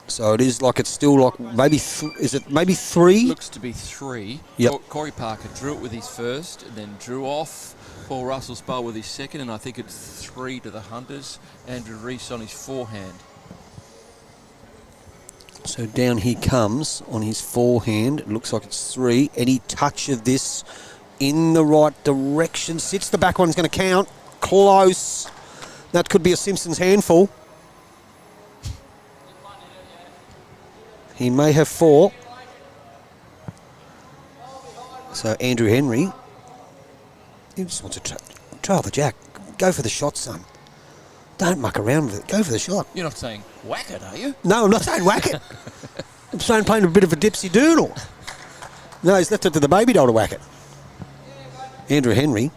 So it is like it's still like maybe, is it maybe 3? Looks to be 3. Yep. Corey Parker drew it with his first and then drew off Paul Russell's bowl with his second, and I think it's 3 to the Hunters. Andrew Reese on his forehand. So down he comes on his forehand. It looks like it's 3. Any touch of this in the right direction. Sits, the back one's going to count. Close. That could be a Simpson's handful. He may have 4. So Andrew Henry, he just wants to trail the jack. Go for the shot, son. Don't muck around with it. Go for the shot. You're not saying whack it, are you? No, I'm not saying whack it. I'm saying playing a bit of a dipsy doodle. No, he's left it to the baby doll to whack it. Andrew Henry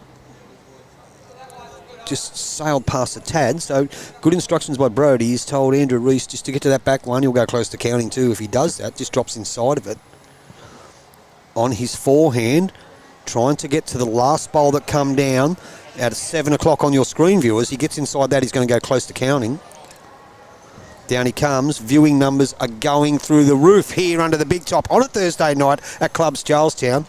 just sailed past the tad, so good instructions by Brody. He's told Andrew Reese just to get to that back one. He'll go close to counting too. If he does that, just drops inside of it. On his forehand, trying to get to the last bowl that come down at 7 o'clock on your screen, viewers. He gets inside that, he's going to go close to counting. Down he comes. Viewing numbers are going through the roof here under the big top on a Thursday night at Clubs Charlestown.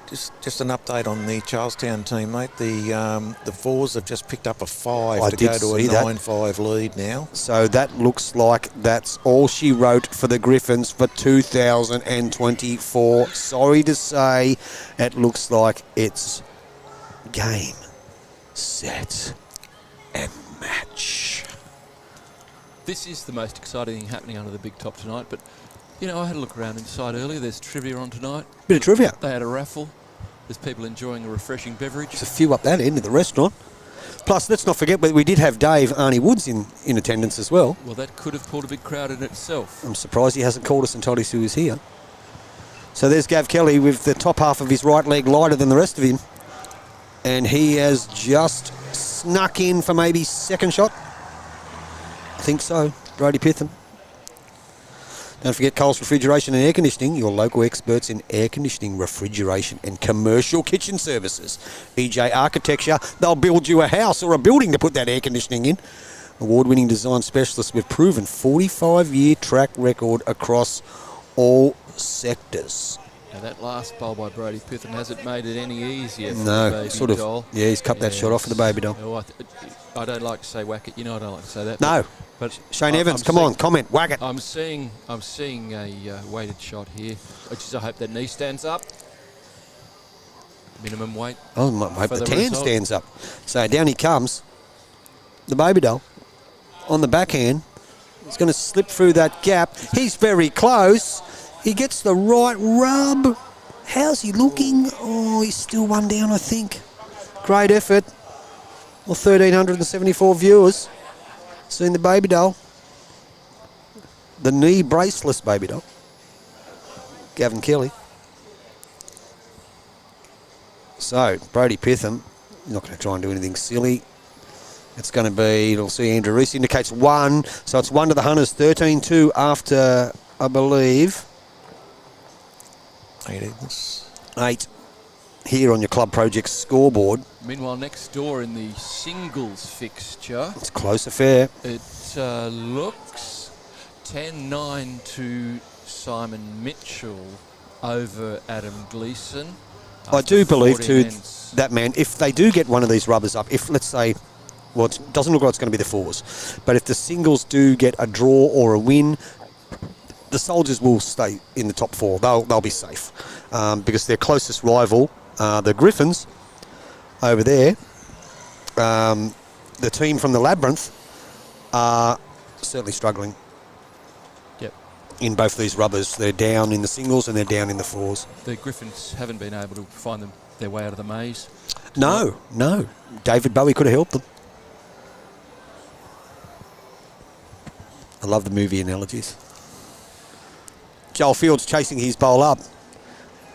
Just an update on the Charlestown team, mate. The fours have just picked up a 5 I to did go to a see that. 9-5 lead now. So that looks like that's all she wrote for the Griffins for 2024. Sorry to say, it looks like it's game, set, and match. This is the most exciting thing happening under the big top tonight, but you know, I had a look around inside earlier. There's trivia on tonight. Bit of trivia. They had a raffle. There's people enjoying a refreshing beverage. There's a few up that end of the restaurant. Plus, let's not forget, we did have Dave Arnie Woods in attendance as well. Well, that could have pulled a big crowd in itself. I'm surprised he hasn't called us and told us he was here. So there's Gav Kelly with the top half of his right leg lighter than the rest of him. And he has just snuck in for maybe second shot. I think so. Brody Pitham. Don't forget Coles Refrigeration and Air Conditioning, your local experts in air conditioning, refrigeration and commercial kitchen services. EJ Architecture, they'll build you a house or a building to put that air conditioning in. Award-winning design specialists with proven 45-year track record across all sectors. Now that last bowl by Brody Pitham hasn't made it any easier for the No, baby sort of. doll. Yeah, he's cut that shot off for the baby doll. No, I don't like to say whack it. You know I don't like to say that. No. But Shane Evans, come on, comment, whack it. I'm seeing a weighted shot here. I hope that knee stands up. Minimum weight. Oh, I hope for the the tan result. stands up. So down he comes. The baby doll on the backhand. He's going to slip through that gap. He's very close. He gets the right rub. How's he looking? Oh, he's still one down, I think. Great effort. Well, 1,374 viewers seen the baby doll. The knee braceless baby doll. Gavin Kelly. So, Brody Pitham, not going to try and do anything silly. It's going to be, it'll see Andrew Reese indicates 1. So it's 1 to the Hunters, 13-2 after, I believe, 8 here on your Club Project scoreboard. Meanwhile, next door in the singles fixture, It's a close affair. it looks 10-9 to Simon Mitchell over Adam Gleeson. I do believe, 40 too, minutes. that man, if they do get one of these rubbers up, if, let's say, well, it doesn't look like it's going to be the fours, but if the singles do get a draw or a win, the Soldiers will stay in the top 4. They'll be safe because their closest rival, the Griffins, over there, the team from the Labyrinth, are certainly struggling. Yep. In both these rubbers. They're down in the singles and they're down in the fours. The Griffins haven't been able to find their way out of the maze. No. David Bowie could have helped them. I love the movie analogies. Joel Fields chasing his bowl up.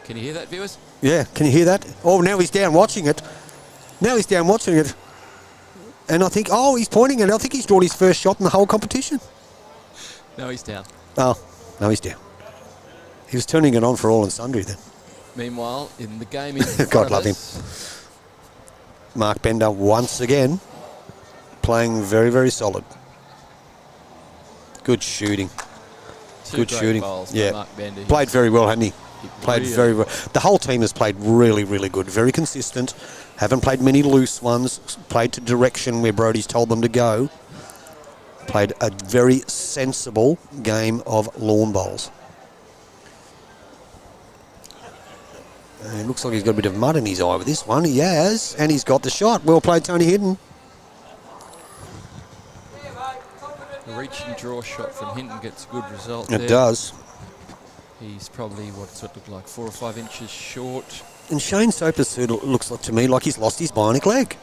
Can you hear that, viewers? Yeah, can you hear that? Oh, now he's down watching it. And I think, he's pointing it. I think he's drawn his first shot in the whole competition. No, he's down. Oh, no, he's down. He was turning it on for all and sundry then. Meanwhile, in the game in front God of love him. us, Mark Bender once again playing very, very solid. Good shooting. two Good great shooting. bowls by Yeah. Mark Bender. Played very well, hadn't he? He Played really- very well. The whole team has played really, really good. Very consistent. Haven't played many loose ones. Played to direction where Brody's told them to go. Played a very sensible game of lawn bowls. And it looks like he's got a bit of mud in his eye with this one. He has. And he's got the shot. Well played, Tony Hinton. A reach and draw shot from Hinton gets a good result It there. does. He's probably, what's it look like, 4 or 5 inches short. And Shane Soper's looks like to me like he's lost his bionic leg.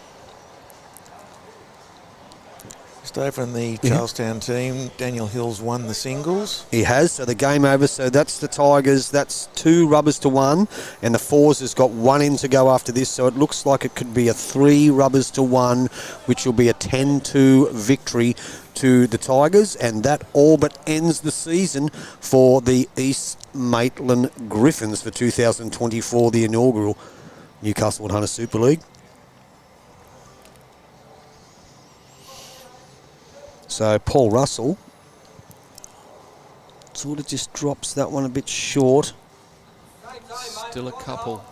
Just over in the Charlestown team, Daniel Hill's won the singles. He has, so the game over. So that's the Tigers. That's 2 rubbers to 1. And the Fours has got 1 in to go after this. So it looks like it could be a 3 rubbers to 1, which will be a 10-2 victory to the Tigers. And that all but ends the season for the East Maitland Griffins for 2024, the inaugural Newcastle 100 Super League. So Paul Russell sort of just drops that one a bit short. Still a couple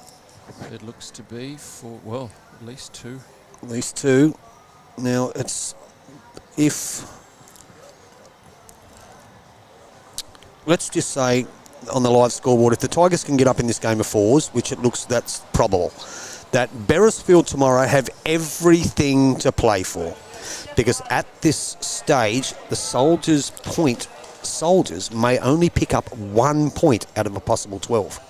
It looks to be for, well, at least 2. At least 2. Now, it's if... Let's just say on the live scoreboard, if the Tigers can get up in this game of 4s, which it looks that's probable, that Beresfield tomorrow have everything to play for. Because at this stage, the Soldiers may only pick up 1 point out of a possible 12.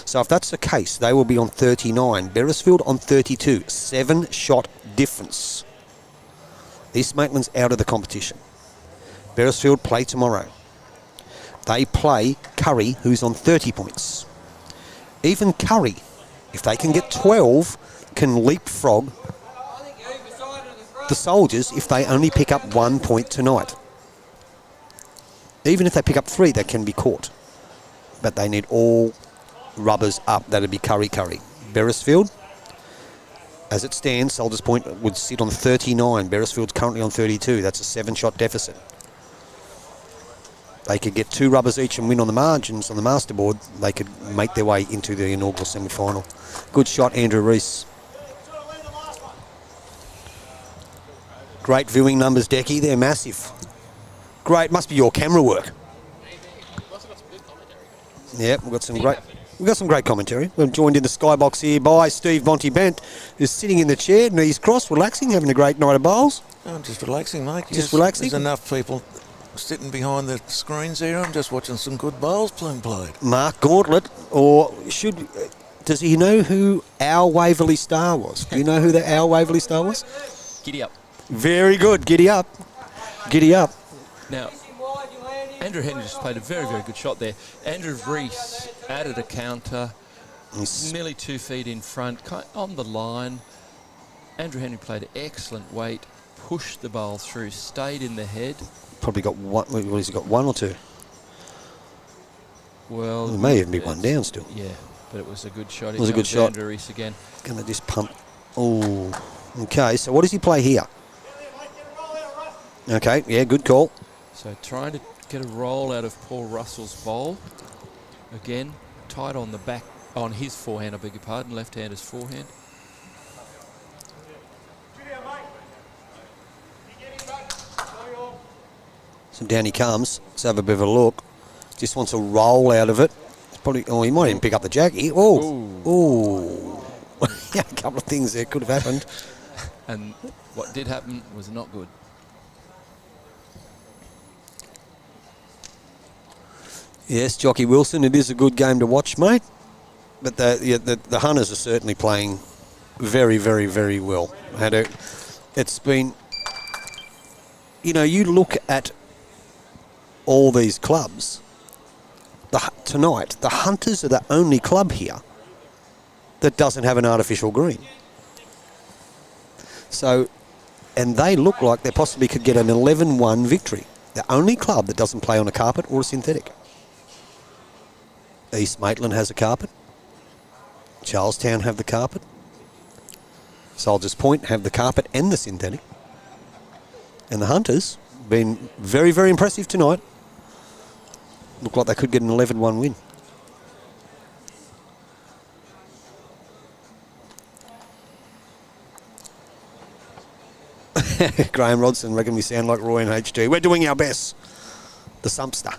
So if that's the case, they will be on 39. Beresfield on 32. 7-shot difference. East Maitland's out of the competition. Beresfield play tomorrow. They play Curry, who's on 30 points. Even Curry, if they can get 12, can leapfrog the Soldiers if they only pick up 1 point tonight. Even if they pick up 3, they can be caught. But they need all rubbers up. That'd be Curry. Beresfield, as it stands, Soldiers Point would sit on 39. Beresfield's currently on 32. That's a 7-shot deficit. They could get 2 rubbers each and win on the margins on the masterboard. They could make their way into the inaugural semi-final. Good shot, Andrew Reese. Great viewing numbers, Decky. They're massive. Great. Must be your camera work. Yeah, we've got some great commentary. We're joined in the skybox here by Steve Monty Bent, who's sitting in the chair, knees crossed, relaxing, having a great night of bowls. I'm just relaxing, mate. Just relaxing? There's enough people sitting behind the screens here. I'm just watching some good bowls being played. Mark Gauntlet, or does he know who our Waverley Star was? Do you know who our Waverley Star was? Giddy up. Very good. Giddy up. Giddy up. Now, Andrew Henry just played a very, very good shot there. Andrew Reese added a counter, nearly 2 feet in front, on the line. Andrew Henry played an excellent weight, pushed the bowl through, stayed in the head. Probably got one. What has he got? 1 or 2? Well, it may even be 1 down still. Yeah, but it was a good shot. It was a good shot. Andrew Reese again. Going to just pump. Oh, okay. So what does he play here? Okay, yeah, good call. So trying to get a roll out of Paul Russell's bowl. Again, tight on the back, on his forehand, I beg your pardon, left-hander's forehand. So down he comes. Let's have a bit of a look. Just wants a roll out of it. It's probably. Oh, he might even pick up the jackie. Oh. Yeah, a couple of things there could have happened. And what did happen was not good. Yes, Jockey Wilson, it is a good game to watch, mate. But the Hunters are certainly playing very, very, very well. It's been, you look at all these clubs. Tonight, the Hunters are the only club here that doesn't have an artificial green. So, and they look like they possibly could get an 11-1 victory. The only club that doesn't play on a carpet or a synthetic. East Maitland has a carpet. Charlestown have the carpet. Soldiers Point have the carpet and the synthetic. And the Hunters, been very, very impressive tonight. Look like they could get an 11-1 win. Graham Rodson reckon we sound like Roy and HG. We're doing our best. The Sumpster.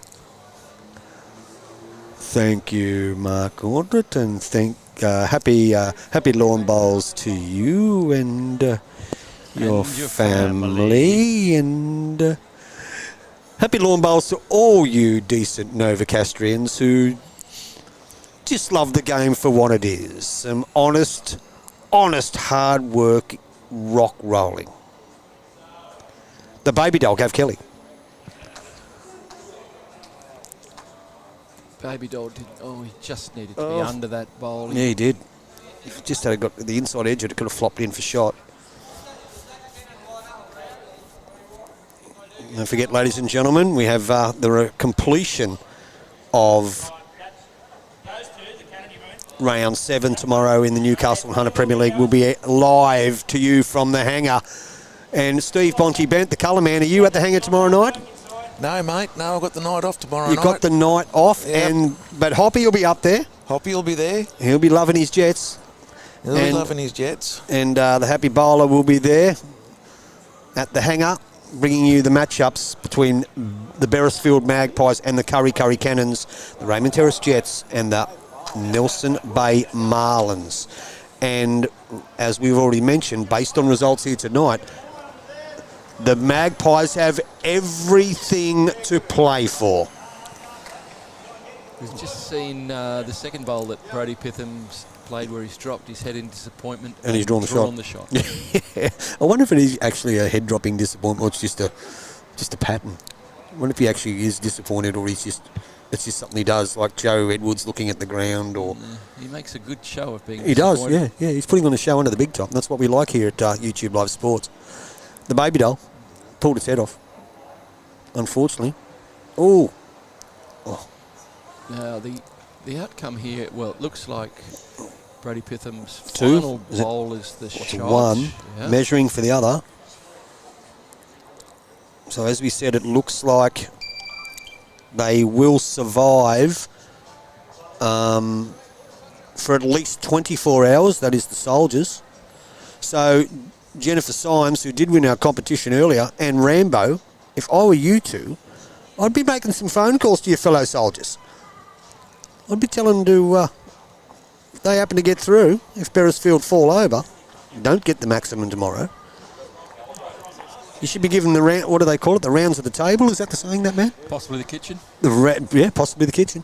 Thank you, Mark Aldrich, and happy lawn bowls to you and your family, and happy lawn bowls to all you decent Novocastrians who just love the game for what it is. Some honest, hard work, rock rolling. The baby doll gave Kelly. Baby doll did. Oh, he just needed to be under that bowl. Yeah, he did. If he just had got the inside edge, it could have flopped in for shot. Don't forget, ladies and gentlemen, we have the completion of round 7 tomorrow in the Newcastle and Hunter Premier League. We'll be live to you from the hangar. And Steve Bonty Bent, the colour man, are you at the hangar tomorrow night? No, mate. No, I've got the night off tomorrow night. You've got the night off, yep. but Hoppy will be up there. Hoppy will be there. He'll be loving his Jets. He's loving his jets. And the Happy Bowler will be there at the hangar, bringing you the matchups between the Beresfield Magpies and the Curry Cannons, the Raymond Terrace Jets and the Nelson Bay Marlins. And as we've already mentioned, based on results here tonight, the Magpies have everything to play for. We've just seen the second bowl that Brodie Pitham's played where he's dropped his head in disappointment. And he's drawn the shot. Yeah. I wonder if it is actually a head-dropping disappointment or it's just a pattern. I wonder if he actually is disappointed or it's just something he does, like Joe Edwards looking at the ground. Or he makes a good show of being He does, yeah. He's putting on a show under the big top. And that's what we like here at YouTube Live Sports. The baby doll pulled its head off, unfortunately. Oh. Now, the outcome here, well, it looks like Brodie Pitham's Two. final bowl is the shot. One, Yeah. measuring for the other. So as we said, it looks like they will survive for at least 24 hours. That is the soldiers. So Jennifer Symes, who did win our competition earlier, and Rambo, if I were you two, I'd be making some phone calls to your fellow soldiers. I'd be telling them to, if they happen to get through, if Beresfield fall over, don't get the maximum tomorrow. You should be given the round, what do they call it, the rounds of the table? Is that the saying, that man? Possibly the kitchen. Yeah, possibly the kitchen.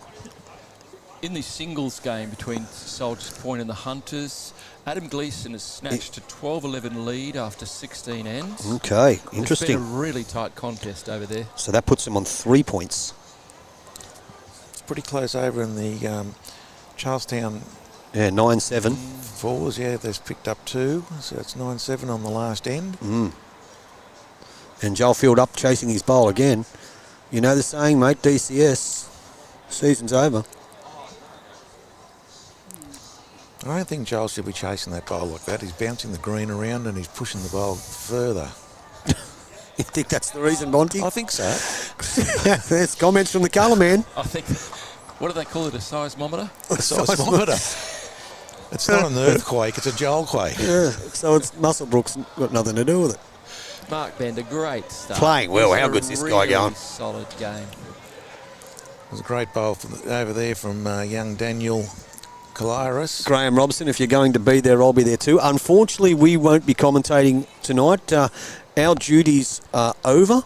In the singles game between Soldiers Point and the Hunters, Adam Gleeson has snatched a 12-11 lead after 16 ends. Okay, It's interesting. been a really tight contest over there. So that puts them on 3 points. It's pretty close over in the Charlestown Yeah, 9-7. fours. Yeah, they've picked up 2, so it's 9-7 on the last end. And Joel Field up chasing his bowl again. You know the saying, mate, DCS, season's over. I don't think Joel should be chasing that bowl like that. He's bouncing the green around and he's pushing the bowl further. You think that's the reason, Monty? I think so. There's comments from the colour man. I think, what do they call it, a seismometer? A seismometer. It's not an earthquake, it's a Joel-quake. Yeah, so it's Musselbrook's got nothing to do with it. Mark Bender, great start. Playing well. He's How had a good's this guy really going? Solid game. It was a great bowl over there from young Daniel Kaliris. Graham Robson, if you're going to be there, I'll be there too. Unfortunately, we won't be commentating tonight. Our duties are over.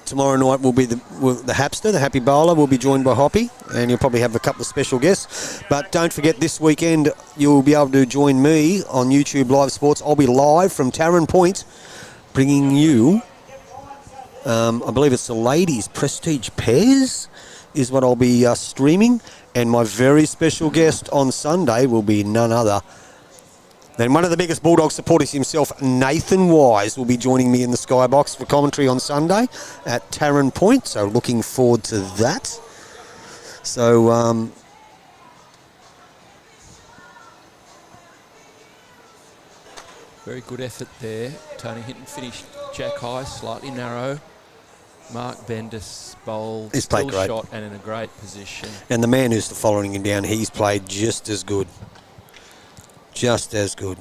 Tomorrow night will be the Hapster, the Happy Bowler, will be joined by Hoppy, and you'll probably have a couple of special guests. But don't forget, this weekend you'll be able to join me on YouTube Live Sports. I'll be live from Tarrant Point, bringing you, I believe it's the ladies' Prestige Pairs, is what I'll be streaming. And my very special guest on Sunday will be none other than one of the biggest Bulldog supporters himself, Nathan Wise, will be joining me in the Skybox for commentary on Sunday at Tarrant Point. So looking forward to that. So Very good effort there. Tony Hinton finished jack high, slightly narrow. Mark Bendis bowled, He's played still great. shot and in a great position. and the man who's following him down, he's played just as good. Just as good.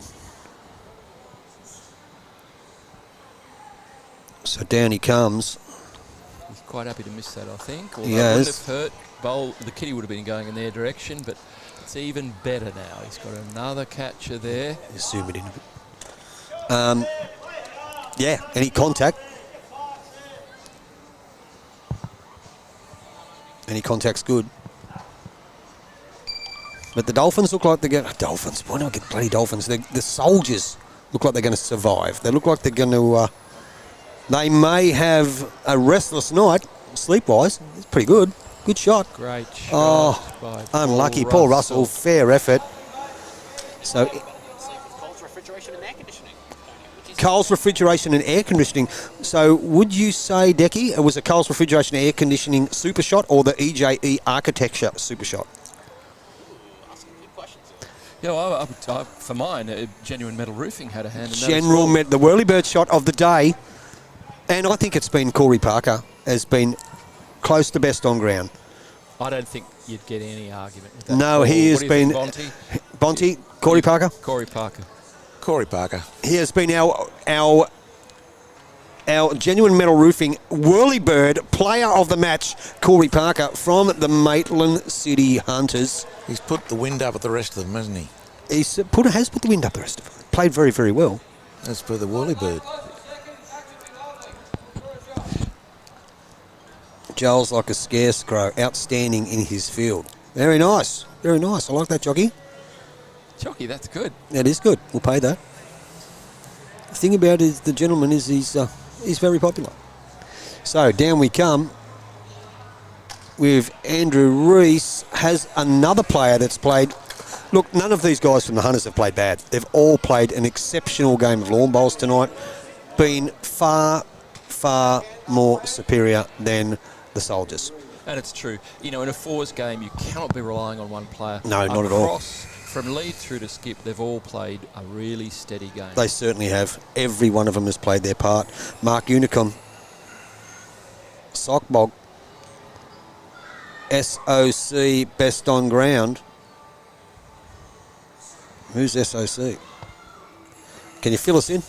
So down he comes. He's quite happy to miss that, I think. Although He it wouldn't has. have hurt. Bowl, the kitty would have been going in their direction, but it's even better now. He's got another catcher there. Just zoom it in a bit. Yeah, any contact. Any contact's good. But the Dolphins look like they're going to... Dolphins? Why not get bloody Dolphins? The Soldiers look like they're going to survive. They look like they're going to... they may have a restless night, sleep-wise. It's pretty good. Good shot. Great shot. Oh, by unlucky. Paul Russell, fair effort. So... Coles refrigeration and air conditioning. Coles refrigeration and air conditioning. So would you say, Decky, it was a Coles refrigeration and air conditioning super shot or the EJE architecture super shot? Asking good questions. Yeah, well, for mine, Genuine Metal Roofing had a hand in that. General the whirlybird shot of the day, and I think it's been Corey Parker has been close to best on ground. I don't think you'd get any argument with that. No, call. he has What do you been... think, Bonte, Corey Parker? Corey Parker. Corey Parker. He has been our genuine metal roofing whirlybird player of the match, Corey Parker from the Maitland City Hunters. He's put the wind up at the rest of them, hasn't he? Has put the wind up the rest of them. Played very, very well. As per the Whirlybird. Joel's like a scarecrow, outstanding in his field. Very nice. Very nice. I like that, jockey. Jockey, that's good. That is good. We'll pay that. The thing about it is the gentleman is he's very popular. So down we come with Andrew Reese. Has another player that's played. Look, none of these guys from the Hunters have played bad. They've all played an exceptional game of lawn bowls tonight. Been far, far more superior than the Soldiers. And it's true. You know, in a fours game, you cannot be relying on one player. No, not at all. From lead through to skip, they've all played a really steady game. They certainly have. Every one of them has played their part. Mark Unicom, Sockbog, SOC, best on ground. Who's SOC? Can you fill us in?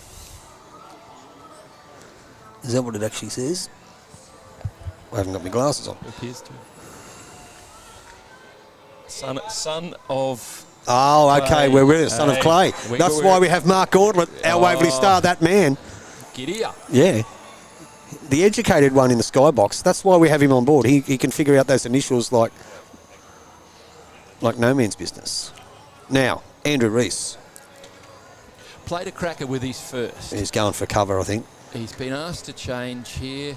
Is that what it actually says? I haven't got my glasses on. It appears to. Son of... Oh, okay, Clay. we're with it, son of Clay. That's why we have Mark Gauntlet, our Waverley star, that man. Giddy up. Yeah. The educated one in the skybox. That's why we have him on board. He can figure out those initials like no man's business. Now, Andrew Reese. Played a cracker with his first. He's going for cover, I think. He's been asked to change here.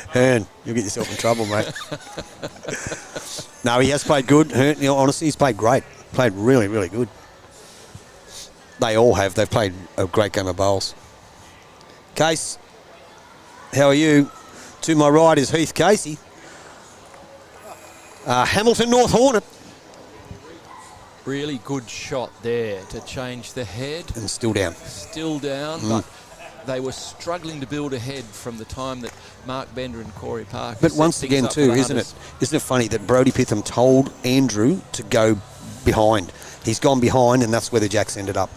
Hearn, you'll get yourself in trouble, mate. No, he has played good. Hearn, you know, honestly, he's played great. Played really, really good. They all have. They've played a great game of bowls. Case, how are you? To my right is Heath Casey. Hamilton North Hornet. Really good shot there to change the head. And still down. Still down, but they were struggling to build ahead from the time that Mark Bender and Corey Parker. But once again, too, isn't it funny that Brodie Pitham told Andrew to go behind? He's gone behind, and that's where the jacks ended up.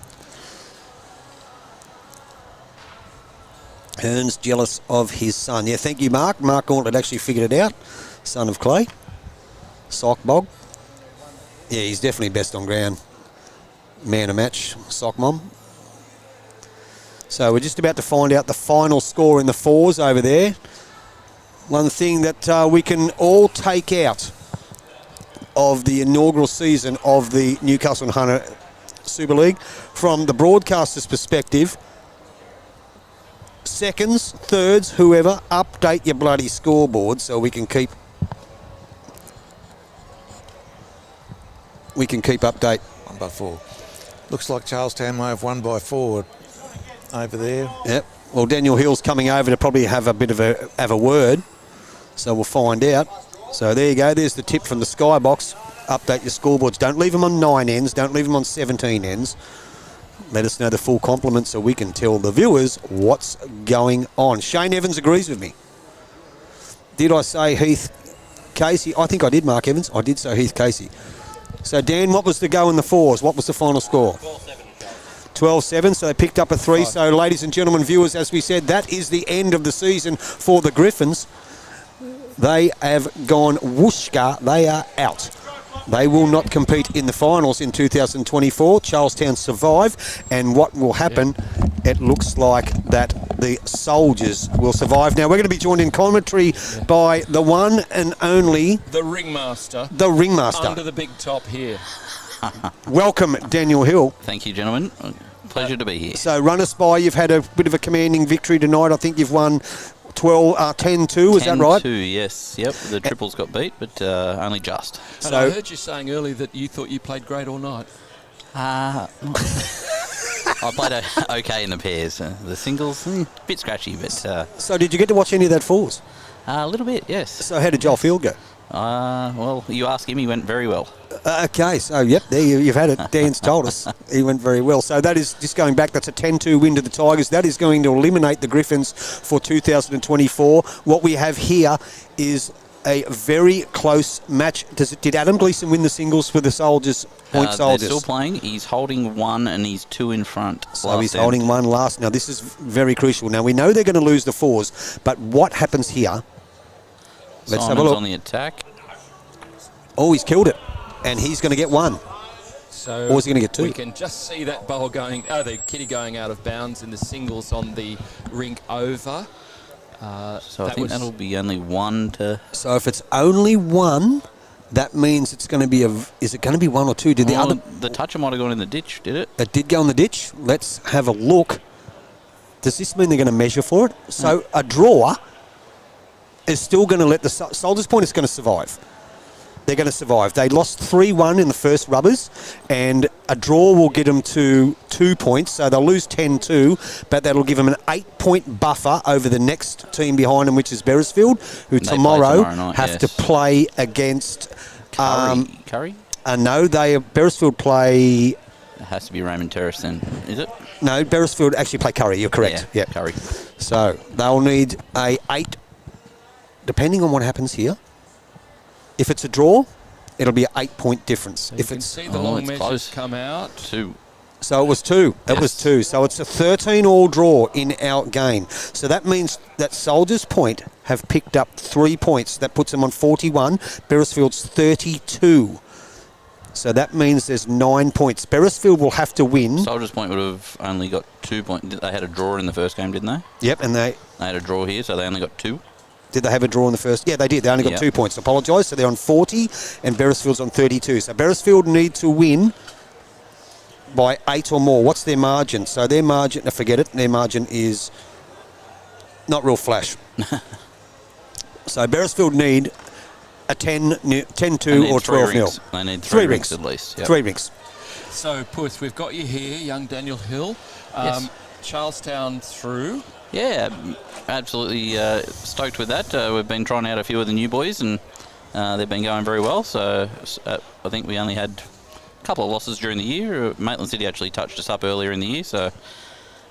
Hearn's jealous of his son. Yeah, thank you, Mark. Mark Gauntlet actually figured it out. Son of Clay. Sockbog. Yeah, he's definitely best on ground. Man of match, Sock Mom. So we're just about to find out the final score in the fours over there. One thing that we can all take out of the inaugural season of the Newcastle and Hunter Super League from the broadcaster's perspective, seconds, thirds, whoever, update your bloody scoreboard so we can keep update. 1 by 4. Looks like Charlestown may have won by 4 over there. Yep. Well, Daniel Hill's coming over to probably have a bit of a word, so we'll find out. So there you go. There's the tip from the skybox. Update your scoreboards. Don't leave them on 9 ends. Don't leave them on 17 ends. Let us know the full complement so we can tell the viewers what's going on. Shane Evans agrees with me. Did I say Heath Casey? I think I did, Mark Evans. I did say Heath Casey. So, Dan, what was the go in the fours? What was the final score? 12-7, so they picked up a 3. So, ladies and gentlemen, viewers, as we said, that is the end of the season for the Griffins. They have gone whooshka. They are out. They will not compete in the finals in 2024. Charlestown survive, and what will happen, it looks like that the Soldiers will survive. Now, we're going to be joined in commentary by the one and only... The ringmaster. The ringmaster. Under the big top here. Welcome, Daniel Hill. Thank you, gentlemen. Pleasure to be here. So, run us by. You've had a bit of a commanding victory tonight. I think you've won 10-2, is that right? 10-2, yes. Yep, the triples got beat, but only just. And I heard you saying earlier that you thought you played great all night. I played okay in the pairs. The singles, a bit scratchy, but... So did you get to watch any of that fours? A little bit, yes. So how did Joel Field go? Well, you ask him, he went very well. Okay, so yep, there you've had it. Dan's told us he went very well. So that is just going back. That's a 10-2 win to the Tigers. That is going to eliminate the Griffins for 2024. What we have here is a very close match. Did Adam Gleeson win the singles for the Soldiers? Point Soldiers. They're still playing. He's holding one and he's 2 in front. So he's holding one last. Now, this is very crucial. Now, we know they're going to lose the fours, but what happens here? Let's have a look. On the attack. Oh, he's killed it. And he's going to get one. So or is he going to get two? We can just see that bowl going, the kitty going out of bounds in the singles on the rink over. So I think that'll be only one to... So if it's only one, that means it's going to be is it going to be one or two? Did the toucher might have gone in the ditch, did it? It did go in the ditch. Let's have a look. Does this mean they're going to measure for it? So a draw is still going to let the Soldiers' Point is going to survive. They're going to survive. They lost 3-1 in the first rubbers, and a draw will get them to 2 points, so they'll lose 10-2, but that'll give them an 8-point buffer over the next team behind them, which is Beresfield, who tomorrow night, have to play against... Curry? No, Beresfield play... It has to be Raymond Terrace then, is it? No, Beresfield actually play Curry, you're correct. Yeah, Curry. So they'll need a 8, depending on what happens here. If it's a draw, it'll be an 8-point difference. So if you can see the long measures come out. 2. So it was 2. It was 2. So it's a 13-all draw in our game. So that means that Soldiers' Point have picked up 3 points. That puts them on 41. Beresfield's 32. So that means there's 9 points. Beresfield will have to win. Soldiers' Point would have only got 2 points. They had a draw in the first game, didn't they? Yep, and they had a draw here, so they only got 2. Did they have a draw in the first? Yeah, they did. They only got 2 points. Apologise. So they're on 40 and Beresfield's on 32. So Beresfield need to win by 8 or more. What's their margin? So their margin, forget it, their margin is not real flash. So Beresfield need a 10-2 or 12-0. They need 3 rinks at least. Yep. 3 rinks. So, Puth, we've got you here, young Daniel Hill. Yes. Charlestown through. Yeah, absolutely stoked with that. We've been trying out a few of the new boys, and they've been going very well. So I think we only had a couple of losses during the year. Maitland City actually touched us up earlier in the year, so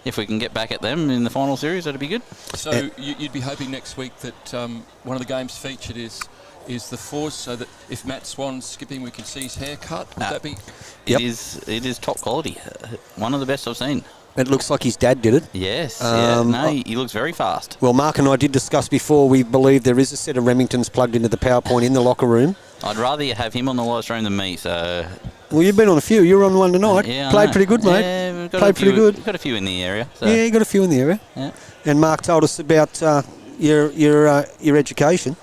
if we can get back at them in the final series, that'd be good. So you'd be hoping next week that one of the games featured is the fours, so that if Matt Swan's skipping, we can see his haircut. Would that be? It is top quality. One of the best I've seen. It looks like his dad did it. Yes. He looks very fast. Well, Mark and I did discuss before, we believe there is a set of Remingtons plugged into the PowerPoint in the locker room. I'd rather you have him on the live stream than me, so... Well, you've been on a few. You were on one tonight. Yeah, Played pretty good, mate. Yeah, we've got Played pretty good. We've got a few in the area. So. Yeah, you got a few in the area. Yeah. And Mark told us about your education.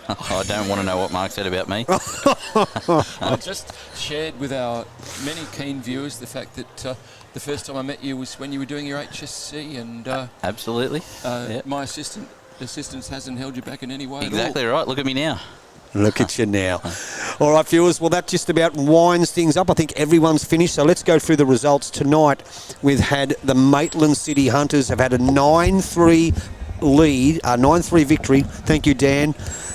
I don't want to know what Mark said about me. I just shared with our many keen viewers the fact that the first time I met you was when you were doing your HSC, and absolutely. My assistance hasn't held you back in any way. Exactly right. Look at me now. Look at you now. All right, viewers, well, that just about winds things up. I think everyone's finished, so let's go through the results tonight. We've had the Maitland City Hunters have had a 9-3 lead, a 9-3 victory. Thank you, Dan.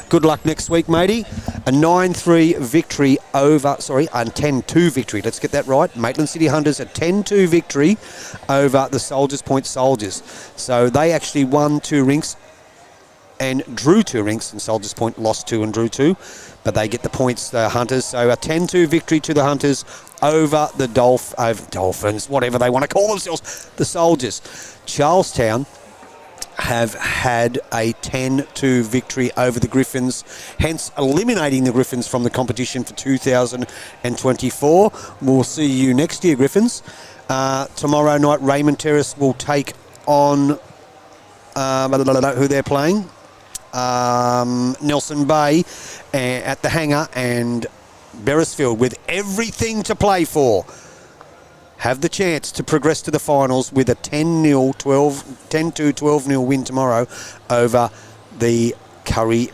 Good luck next week, matey. A 9-3 victory over, a 10-2 victory. Let's get that right. Maitland City Hunters, a 10-2 victory over the Soldiers' Point Soldiers. So they actually won 2 rinks and drew 2 rinks, and Soldiers' Point lost 2 and drew 2. But they get the points, the Hunters. So a 10-2 victory to the Hunters over the Dolphins, whatever they want to call themselves, the Soldiers. Charlestown have had a 10-2 victory over the Griffins, hence eliminating the Griffins from the competition for 2024. We'll see you next year, Griffins. Tomorrow night, Raymond Terrace will take on who they're playing. Nelson Bay at the hangar, and Beresfield, with everything to play for, have the chance to progress to the finals with a 10-2, 12-0 win tomorrow over the Curry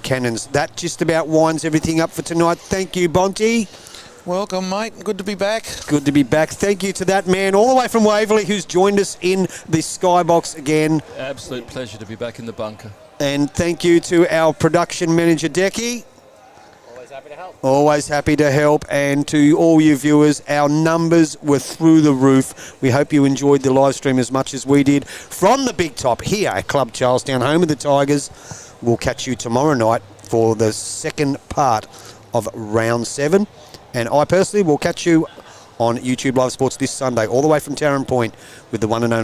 Cannons. That just about winds everything up for tonight. Thank you, Bonty. Welcome, mate. Good to be back. Good to be back. Thank you to that man all the way from Waverley who's joined us in the skybox again. Absolute pleasure to be back in the bunker. And thank you to our production manager, Decky. Always happy to help. Always happy to help. And to all you viewers, our numbers were through the roof. We hope you enjoyed the live stream as much as we did. From the big top here at Club Charlestown, home of the Tigers. We'll catch you tomorrow night for the second part of round 7. And I personally will catch you on YouTube Live Sports this Sunday, all the way from Tarrant Point, with the one and only